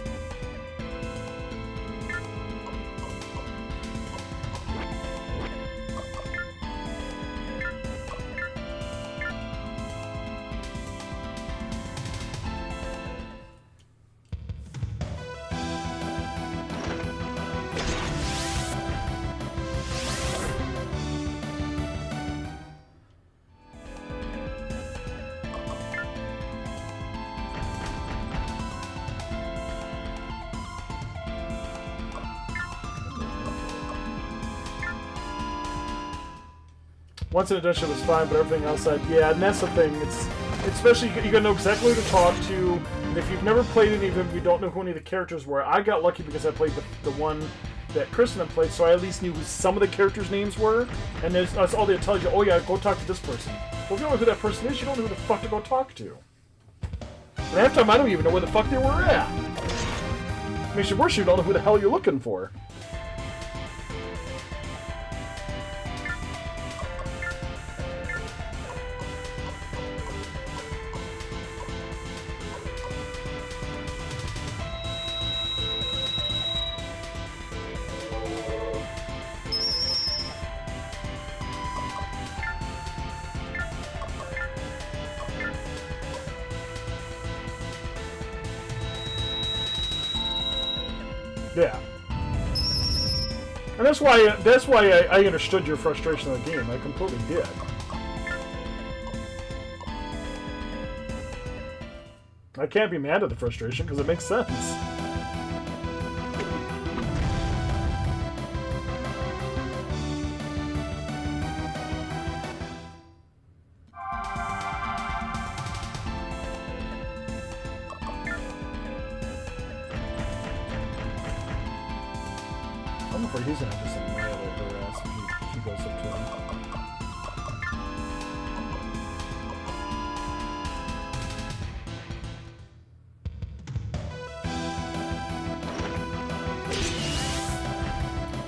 Once in a dungeon was fine, but everything outside, yeah, and that's the thing. It's especially you gotta know exactly who to talk to. And if you've never played any of them, you don't know who any of the characters were. I got lucky because I played the one that Kristen had played, so I at least knew who some of the characters' names were. And that's all they tell you. Oh yeah, go talk to this person. Well, if you don't know who that person is, you don't know who the fuck to go talk to. And half the time, I don't even know where the fuck they were at. Makes it worse. You don't know who the hell you're looking for. Yeah. And that's why I understood your frustration of the game. I completely did. I can't be mad at the frustration because it makes sense. I'm afraid he's gonna just annihilate her ass if he goes up to him.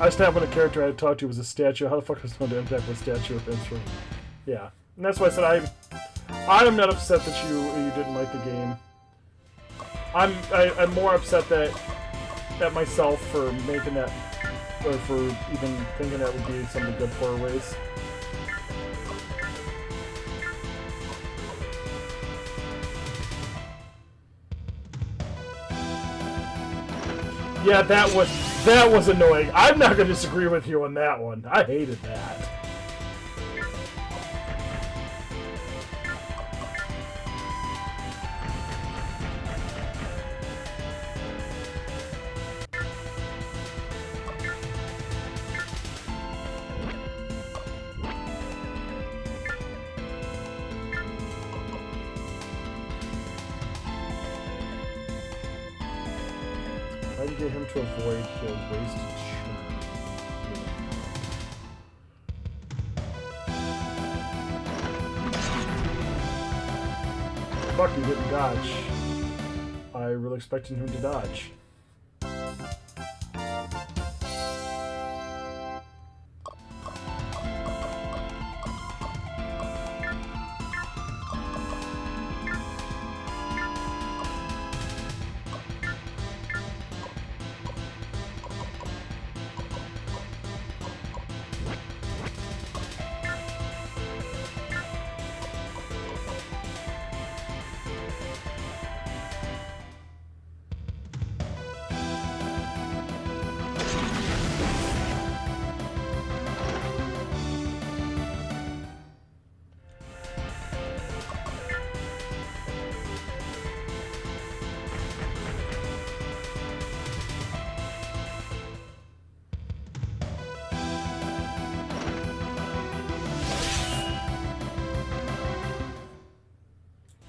I stabbed when a character I had talked to was a statue. How the fuck was someone to interact with a statue of his from? Yeah, and that's why I said I'm not upset that you didn't like the game. I'm more upset at myself for making that, or for even thinking that would be something good for a race. Yeah, that was annoying. I'm not going to disagree with you on that one. I hated that. I can get him to avoid, he'll waste churn. Fuck, he didn't dodge. I really expected him to dodge.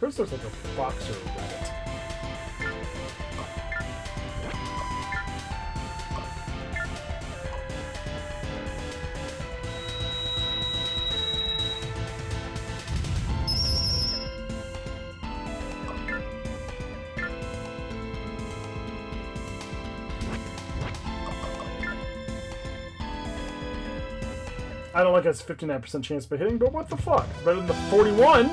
Hers looks like a fox or a rabbit. I don't like it's 59% chance by hitting, but what the fuck? It's better than the 41!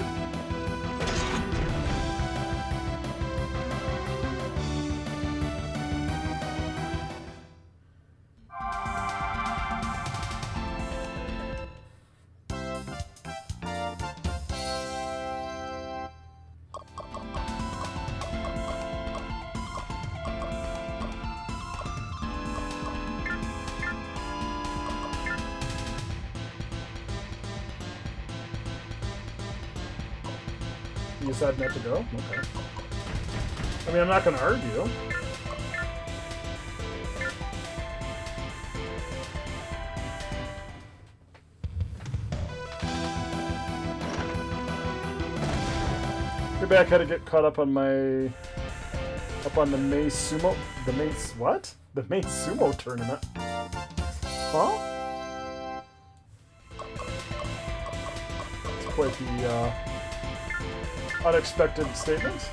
You decide not to go? Okay. I mean, I'm not going to argue. Too bad I had to get caught up on my... up on the May Sumo... the May... what? The May Sumo tournament. Huh? It's quite the, unexpected statement.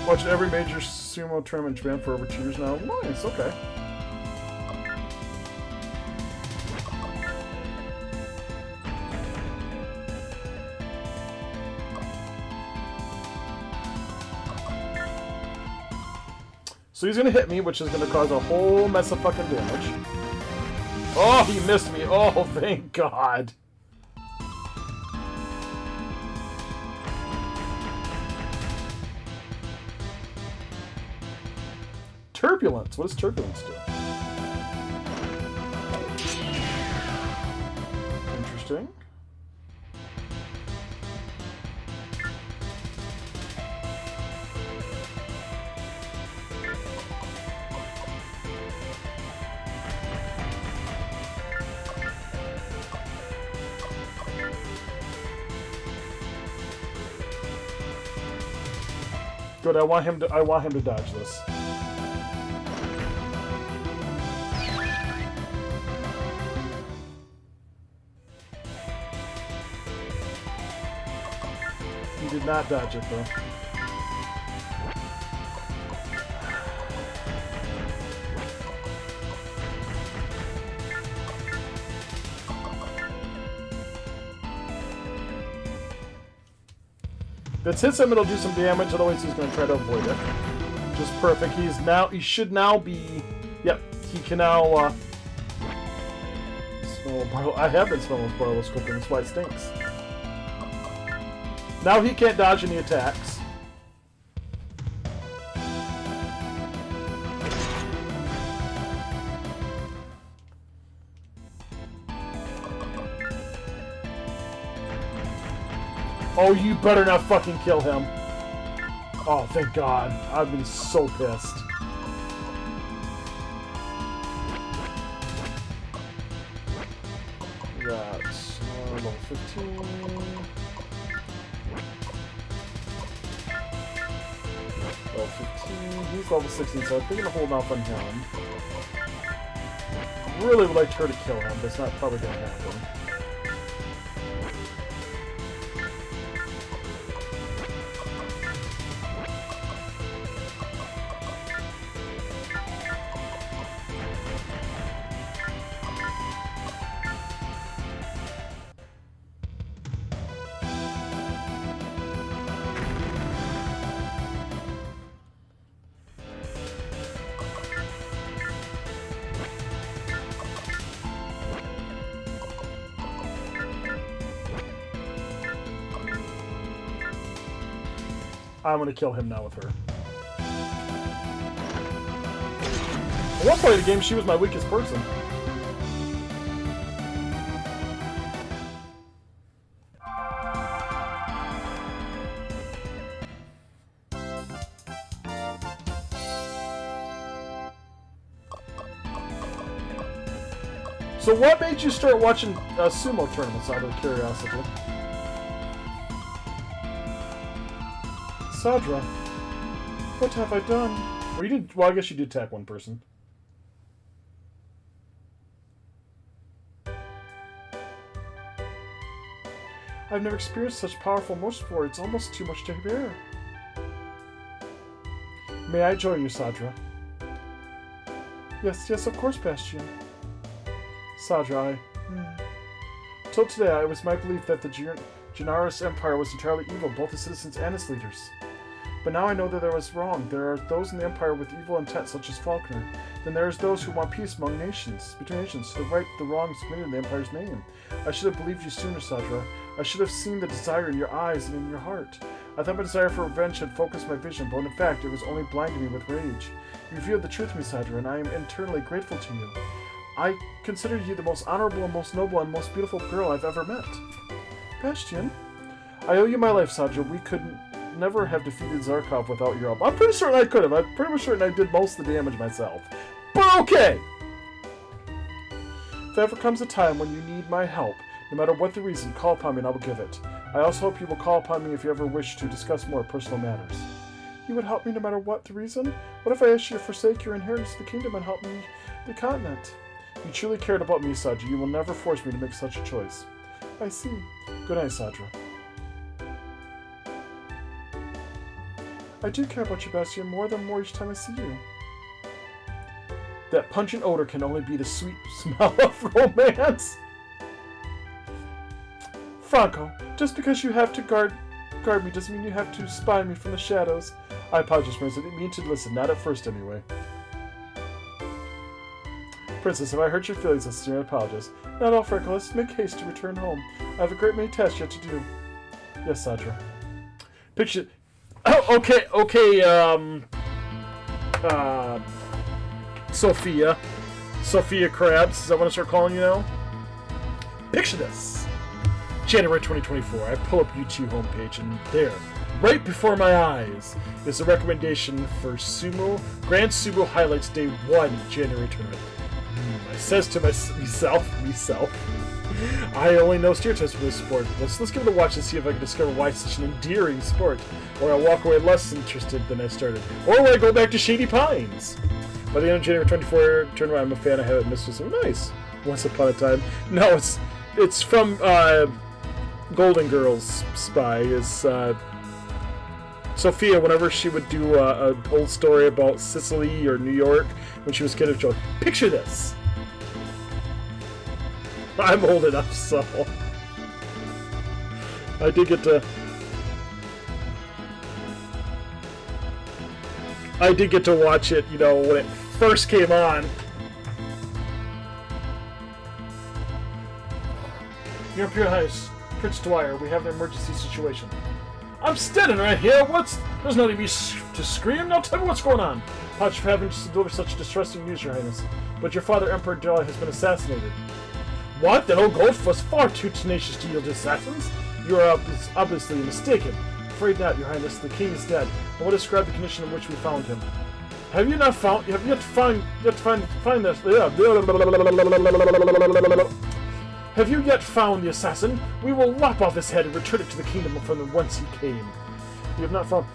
Watched every major sumo tournament in Japan for over 2 years now. Nice, okay. So he's gonna hit me, which is gonna cause a whole mess of fucking damage. Oh, he missed me. Oh, thank God. Turbulence. What does turbulence do? Interesting. Good. I want him to dodge this. He did not dodge it though. If it hits him, it'll do some damage, otherwise he's going to try to avoid it. Just perfect. He should now be... Yep, he can now, I have been smelling Barlow's cooking, that's why it stinks. Now he can't dodge any attacks. Oh, you better not fucking kill him. Oh, thank God. I've been so pissed. That's level 15. Level 15. He's level 16, so I'm thinking of holding off on him. Really would like her to kill him, but it's not probably going to happen. I'm gonna kill him now with her. At one point in the game, she was my weakest person. So what made you start watching sumo tournaments out of curiosity? Sadra, what have I done? Well, you did. Well, I guess you did attack one person. I've never experienced such powerful emotion before. It's almost too much to bear. May I join you, Sadra? Yes, yes, of course, Bastion. Sadra, Till today, it was my belief that the Janaris Empire was entirely evil, both its citizens and its leaders. But now I know that I was wrong. There are those in the Empire with evil intent, such as Faulkner. Then there is those who want peace among nations, between nations, to right the wrongs committed in the Empire's name. I should have believed you sooner, Sadra. I should have seen the desire in your eyes and in your heart. I thought my desire for revenge had focused my vision, but in fact, it was only blinding me with rage. You revealed the truth to me, Sadra, and I am eternally grateful to you. I consider you the most honorable and most noble and most beautiful girl I've ever met. Bastion, I owe you my life, Sadra. We could never have defeated Zarkov without your help. I'm pretty certain I could have. I'm pretty certain I did most of the damage myself. But okay! If ever comes a time when you need my help, no matter what the reason, call upon me and I will give it. I also hope you will call upon me if you ever wish to discuss more personal matters. You would help me no matter what the reason? What if I asked you to forsake your inheritance to the kingdom and help me the continent? You truly cared about me, Sadra. You will never force me to make such a choice. I see. Good night, Sadra. I do care about you, Bastion, more and more each time I see you. That pungent odor can only be the sweet smell of romance. Franco, just because you have to guard me doesn't mean you have to spy me from the shadows. I apologize, Princess. I didn't mean to listen, not at first anyway. Princess, if I hurt your feelings, I apologize. Not all, Franco. Let's make haste to return home. I have a great many tasks yet to do. Yes, Sadra. Picture... Oh, okay, Sophia Krabs, is that what I start calling you now? Picture this. January 2024, I pull up YouTube homepage, and there, right before my eyes, is a recommendation for Grand Sumo Highlights Day 1 January tournament. I says to myself, I only know stereotypes for this sport. Let's give it a watch and see if I can discover why it's such an endearing sport. Or I'll walk away less interested than I started. Or will I go back to Shady Pines? By the end of January 24, turn around, I'm a fan. I haven't missed it. So nice. Once Upon a Time. No, it's from Golden Girls Spy. Is Sophia, whenever she would do an old story about Sicily or New York when she was a kid, she'd go, picture this. I'm old enough, so I did get to watch it, you know, when it first came on. Your Imperial Highness, Prince Dwyer, we have an emergency situation. I'm standing right here. There's no need to scream. Now tell me what's going on. Apologies for having to deliver such distressing news, Your Highness. But your father, Emperor Dwyer, has been assassinated. What? That old Golf was far too tenacious to yield to assassins? You are obviously mistaken. Afraid not, Your Highness. The king is dead. I will describe the condition in which we found him. Have you yet to find this? Have you yet found the assassin? We will lop off his head and return it to the kingdom from whence he came. We have not found,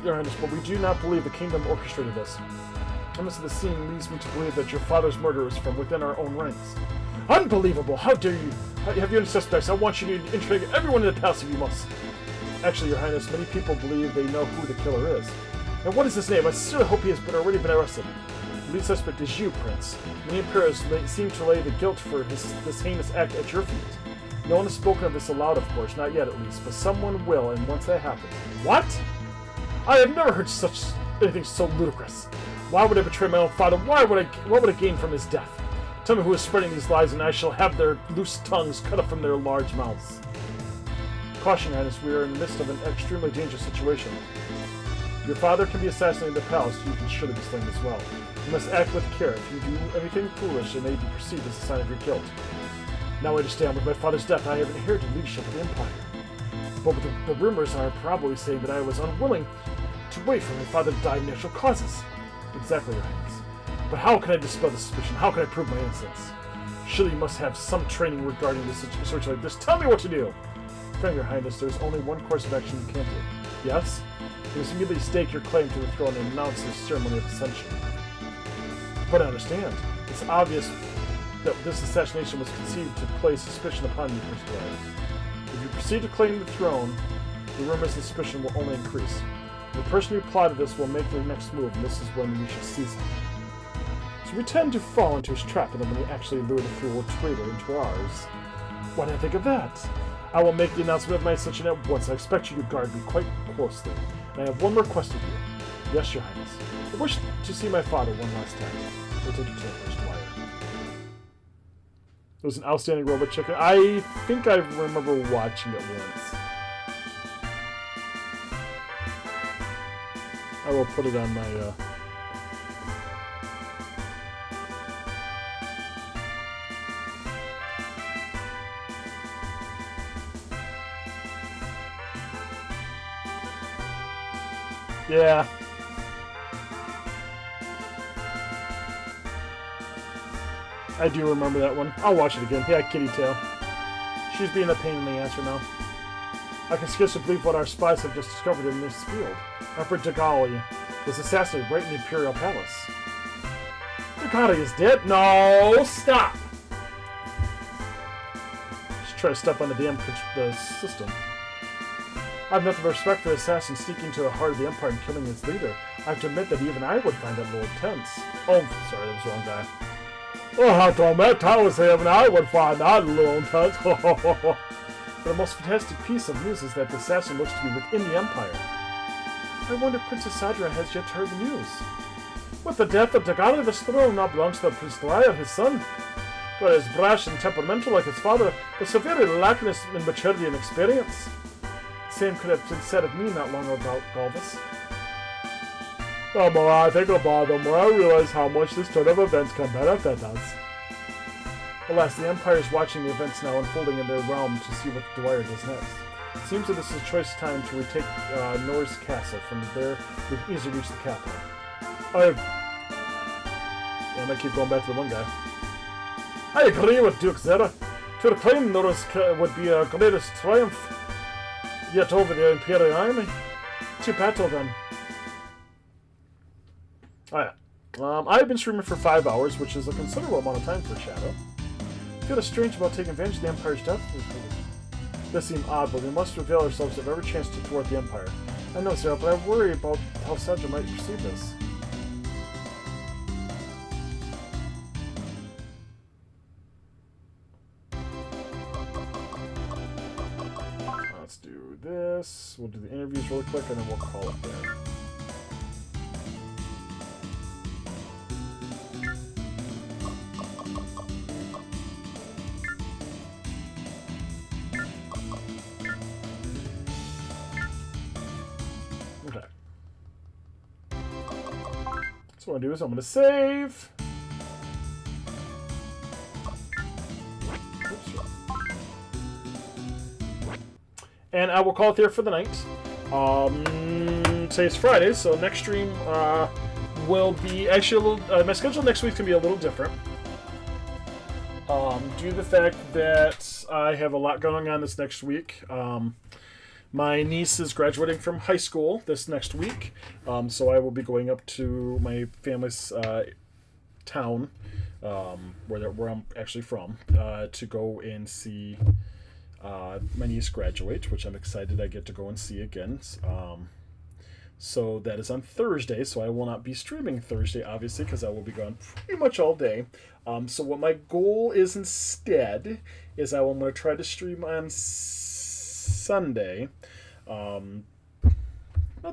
Your Highness, but we do not believe the kingdom orchestrated this. The premise of the scene leads me to believe that your father's murder was from within our own ranks. Unbelievable! How dare you? Have you any suspects? I want you to interrogate everyone in the palace if you must. Actually, Your Highness, many people believe they know who the killer is. And what is his name? I sincerely hope he has already been arrested. The lead suspect is you, Prince. Many Imperials seem to lay the guilt for this heinous act at your feet. No one has spoken of this aloud, of course, not yet at least, but someone will, and once that happens... What? I have never heard anything so ludicrous. Why would I betray my own father? What would I gain from his death? Tell me who is spreading these lies, and I shall have their loose tongues cut off from their large mouths. Caution, Your Highness, we are in the midst of an extremely dangerous situation. Your father can be assassinated in the palace, you can surely be slain as well. You must act with care. If you do anything foolish, it may be perceived as a sign of your guilt. Now I understand, with my father's death, I have inherited leadership of the Empire. But the rumors are probably saying that I was unwilling to wait for my father to die of natural causes. Exactly, Your Highness. But how can I dispel the suspicion? How can I prove my innocence? Surely you must have some training regarding this situation like this. Tell me what to do! Friend, Your Highness, there is only one course of action you can take. Yes? You must immediately stake your claim to the throne and announce the ceremony of ascension. But I understand. It's obvious that this assassination was conceived to place suspicion upon you, Prince Dwyer. If you proceed to claim the throne, the rumors and suspicion will only increase. The person who plotted this will make their next move, and this is when we shall seize him. So we tend to fall into his trap, and then when he actually lure the fool traitor into ours. What do you think of that? I will make the announcement of my ascension at once. I expect you to guard me quite closely. And I have one more request of you. Yes, Your Highness. I wish to see my father one last time. We'll take your turn, Prince Dwyer. It was an outstanding robot chicken. I think I remember watching it once. I will put it on my, Yeah. I do remember that one. I'll watch it again. Yeah, Kitty Tail. She's being a pain in the ass right now. I can scarcely believe what our spies have just discovered in this field. Emperor Dagali was assassinated right in the Imperial Palace. Dagali is dead? No! Stop! Just try to step on the damn system. I have nothing but respect for the assassin sneaking into the heart of the Empire and killing its leader. I have to admit that even I would find that a little tense. Oh, sorry, that was the wrong guy. Oh, I have to admit, even I would find that a little tense. But the most fantastic piece of news is that the assassin looks to be within the Empire. I wonder if Princess Sadra has yet heard the news. With the death of Dagali, the throne now belongs to Prince Dwyer, his son. Dwyer is brash and temperamental like his father, but severely lacking in maturity and experience. Same could have been said of me not long ago, Galvis. The more I think about it, the more I realize how much this turn of events can benefit us. Alas, the Empire is watching the events now unfolding in their realm to see what Dwyer does next. It seems that this is a choice time to retake Nor's castle. From there, we can easily reach the capital. I might keep going back to the one guy. I agree with Duke Zera. To reclaim Norris would be our greatest triumph yet over the Imperial army. To battle then. Alright. I've been streaming for 5 hours, which is a considerable amount of time for Shadow. I feel strange about taking advantage of the Empire's death. This seems odd, but we must avail ourselves of every chance to thwart the Empire. I know, Sarah, but I worry about how Sandra might perceive this. Let's do this. We'll do the interviews really quick, and then we'll call it there. So what I'm going to do is I'm going to save. Oops. And I will call it there for the night. Say it's Friday, so next stream will be actually a little. My schedule next week can be a little different. Due to the fact that I have a lot going on this next week. My niece is graduating from high school this next week, so I will be going up to my family's town, where I'm actually from, to go and see my niece graduate, which I'm excited I get to go and see again. So that is on Thursday, so I will not be streaming Thursday, obviously, because I will be gone pretty much all day. So what my goal is instead is I'm going to try to stream on Sunday. Well,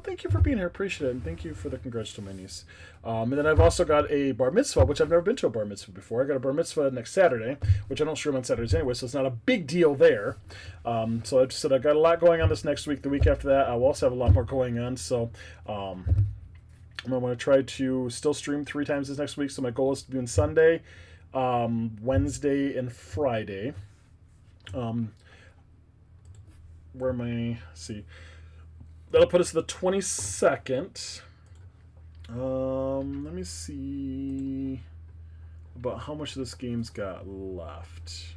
thank you for being here. Appreciate it. And thank you for the congrats to my niece. And then I've also got a bar mitzvah, which I've never been to a bar mitzvah before. I got a bar mitzvah next Saturday, which I don't stream on Saturdays anyway, so it's not a big deal there. So I just said I've got a lot going on this next week. The week after that, I will also have a lot more going on. So I'm going to try to still stream 3 times this next week. So my goal is to be on Sunday, Wednesday, and Friday. Where am I? Let's see. That'll put us to the 22nd. Let me see about how much this game's got left.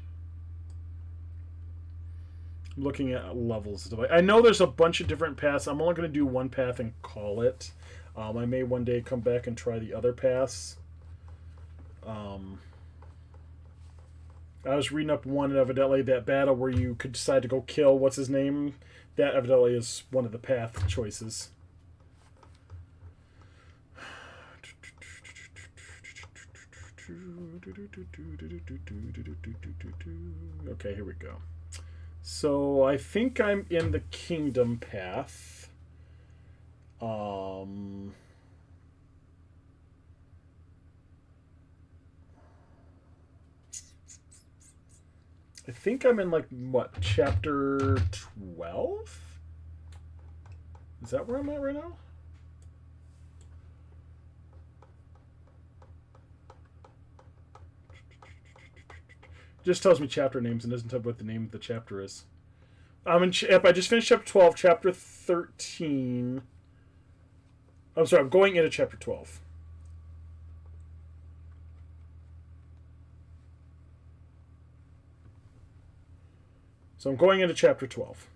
I'm looking at levels. I know there's a bunch of different paths. I'm only going to do one path and call it. I may one day come back and try the other paths. I was reading up one, and evidently that battle where you could decide to go kill what's his name, that evidently is one of the path choices. Okay, here we go. So I think I'm in the kingdom path. I think I'm in, like, what, chapter 12? Is that where I'm at right now? Just tells me chapter names and doesn't tell me what the name of the chapter is. I just finished chapter 12, chapter 13. I'm sorry, I'm going into chapter 12. So I'm going into chapter 12.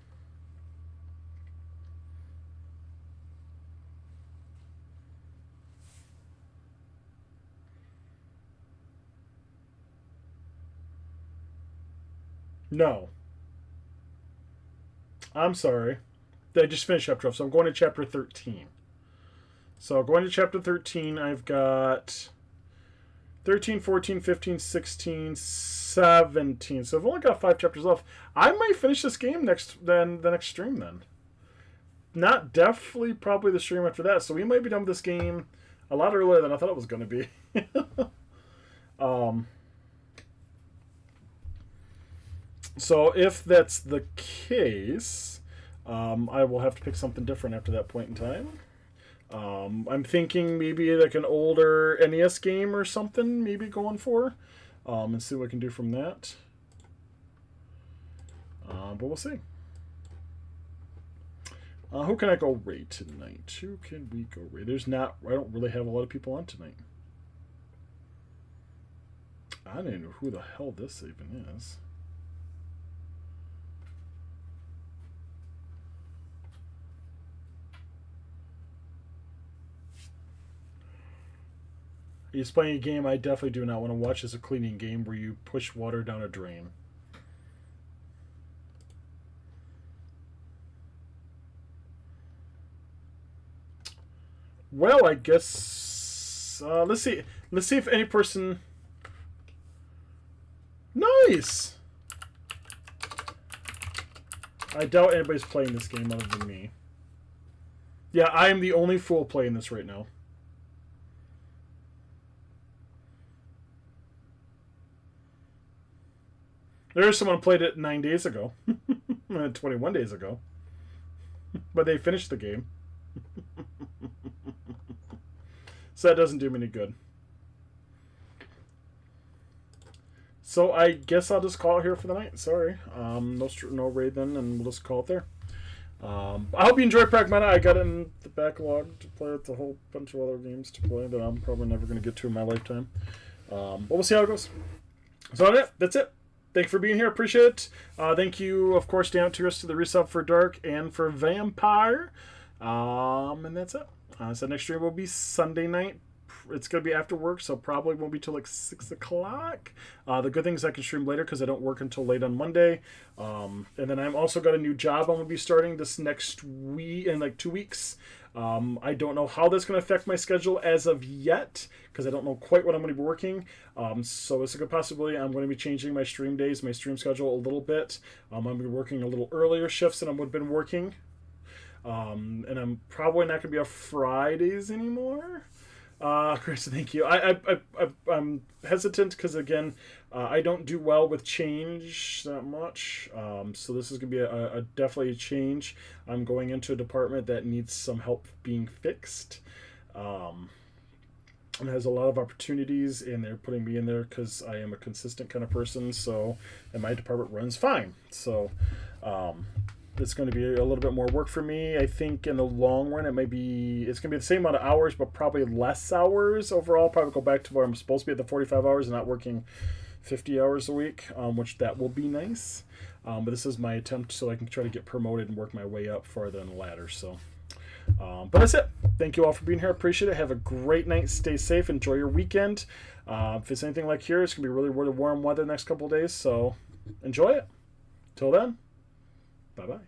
No. I'm sorry. I just finished chapter 12, so I'm going to chapter 13. So going to chapter 13, I've got 13, 14, 15, 16, 17. So I've only got 5 chapters left. I might finish this game the next stream then. Not definitely probably the stream after that. So we might be done with this game a lot earlier than I thought it was going to be. So if that's the case, I will have to pick something different after that point in time. I'm thinking maybe like an older NES game or something, maybe going for, and see what I can do from that. But we'll see. Who can I go raid tonight? Who can we go raid? I don't really have a lot of people on tonight. I don't even know who the hell this even is. He's playing a game I definitely do not want to watch as a cleaning game where you push water down a drain. Well, I guess let's see. Let's see if any person. Nice. I doubt anybody's playing this game other than me. Yeah, I am the only fool playing this right now. There's someone who played it 9 days ago. 21 days ago. But they finished the game. So that doesn't do me any good. So I guess I'll just call it here for the night. Sorry. No raid then, and we'll just call it there. I hope you enjoyed Pragmata. I got in the backlog to play with a whole bunch of other games to play that I'm probably never going to get to in my lifetime. But we'll see how it goes. So that's it. Thank you for being here. Appreciate it. Thank you, of course, Dan Tears to the Resub for Dark and for Vampire. And that's it. So next stream will be Sunday night. It's going to be after work, so probably won't be till like 6 o'clock. The good thing is I can stream later because I don't work until late on Monday. And then I've also got a new job I'm going to be starting this next week, in like 2 weeks. I don't know how that's going to affect my schedule as of yet because I don't know quite what I'm going to be working. So it's a good possibility I'm going to be changing my stream days, my stream schedule a little bit. I'm going to be working a little earlier shifts than I would have been working. And I'm probably not going to be on Fridays anymore. Chris, thank you. I'm hesitant because, again, I don't do well with change that much. So this is going to be a definitely a change. I'm going into a department that needs some help being fixed. And has a lot of opportunities, and they're putting me in there because I am a consistent kind of person. So, and my department runs fine. So, it's going to be a little bit more work for me. I think in the long run, it's going to be the same amount of hours, but probably less hours overall. Probably go back to where I'm supposed to be at the 45 hours and not working 50 hours a week, which that will be nice. But this is my attempt so I can try to get promoted and work my way up farther in the ladder. So, but that's it. Thank you all for being here. Appreciate it. Have a great night. Stay safe. Enjoy your weekend. If it's anything like here, it's going to be really, really warm weather the next couple of days. So enjoy it. Till then. Bye-bye.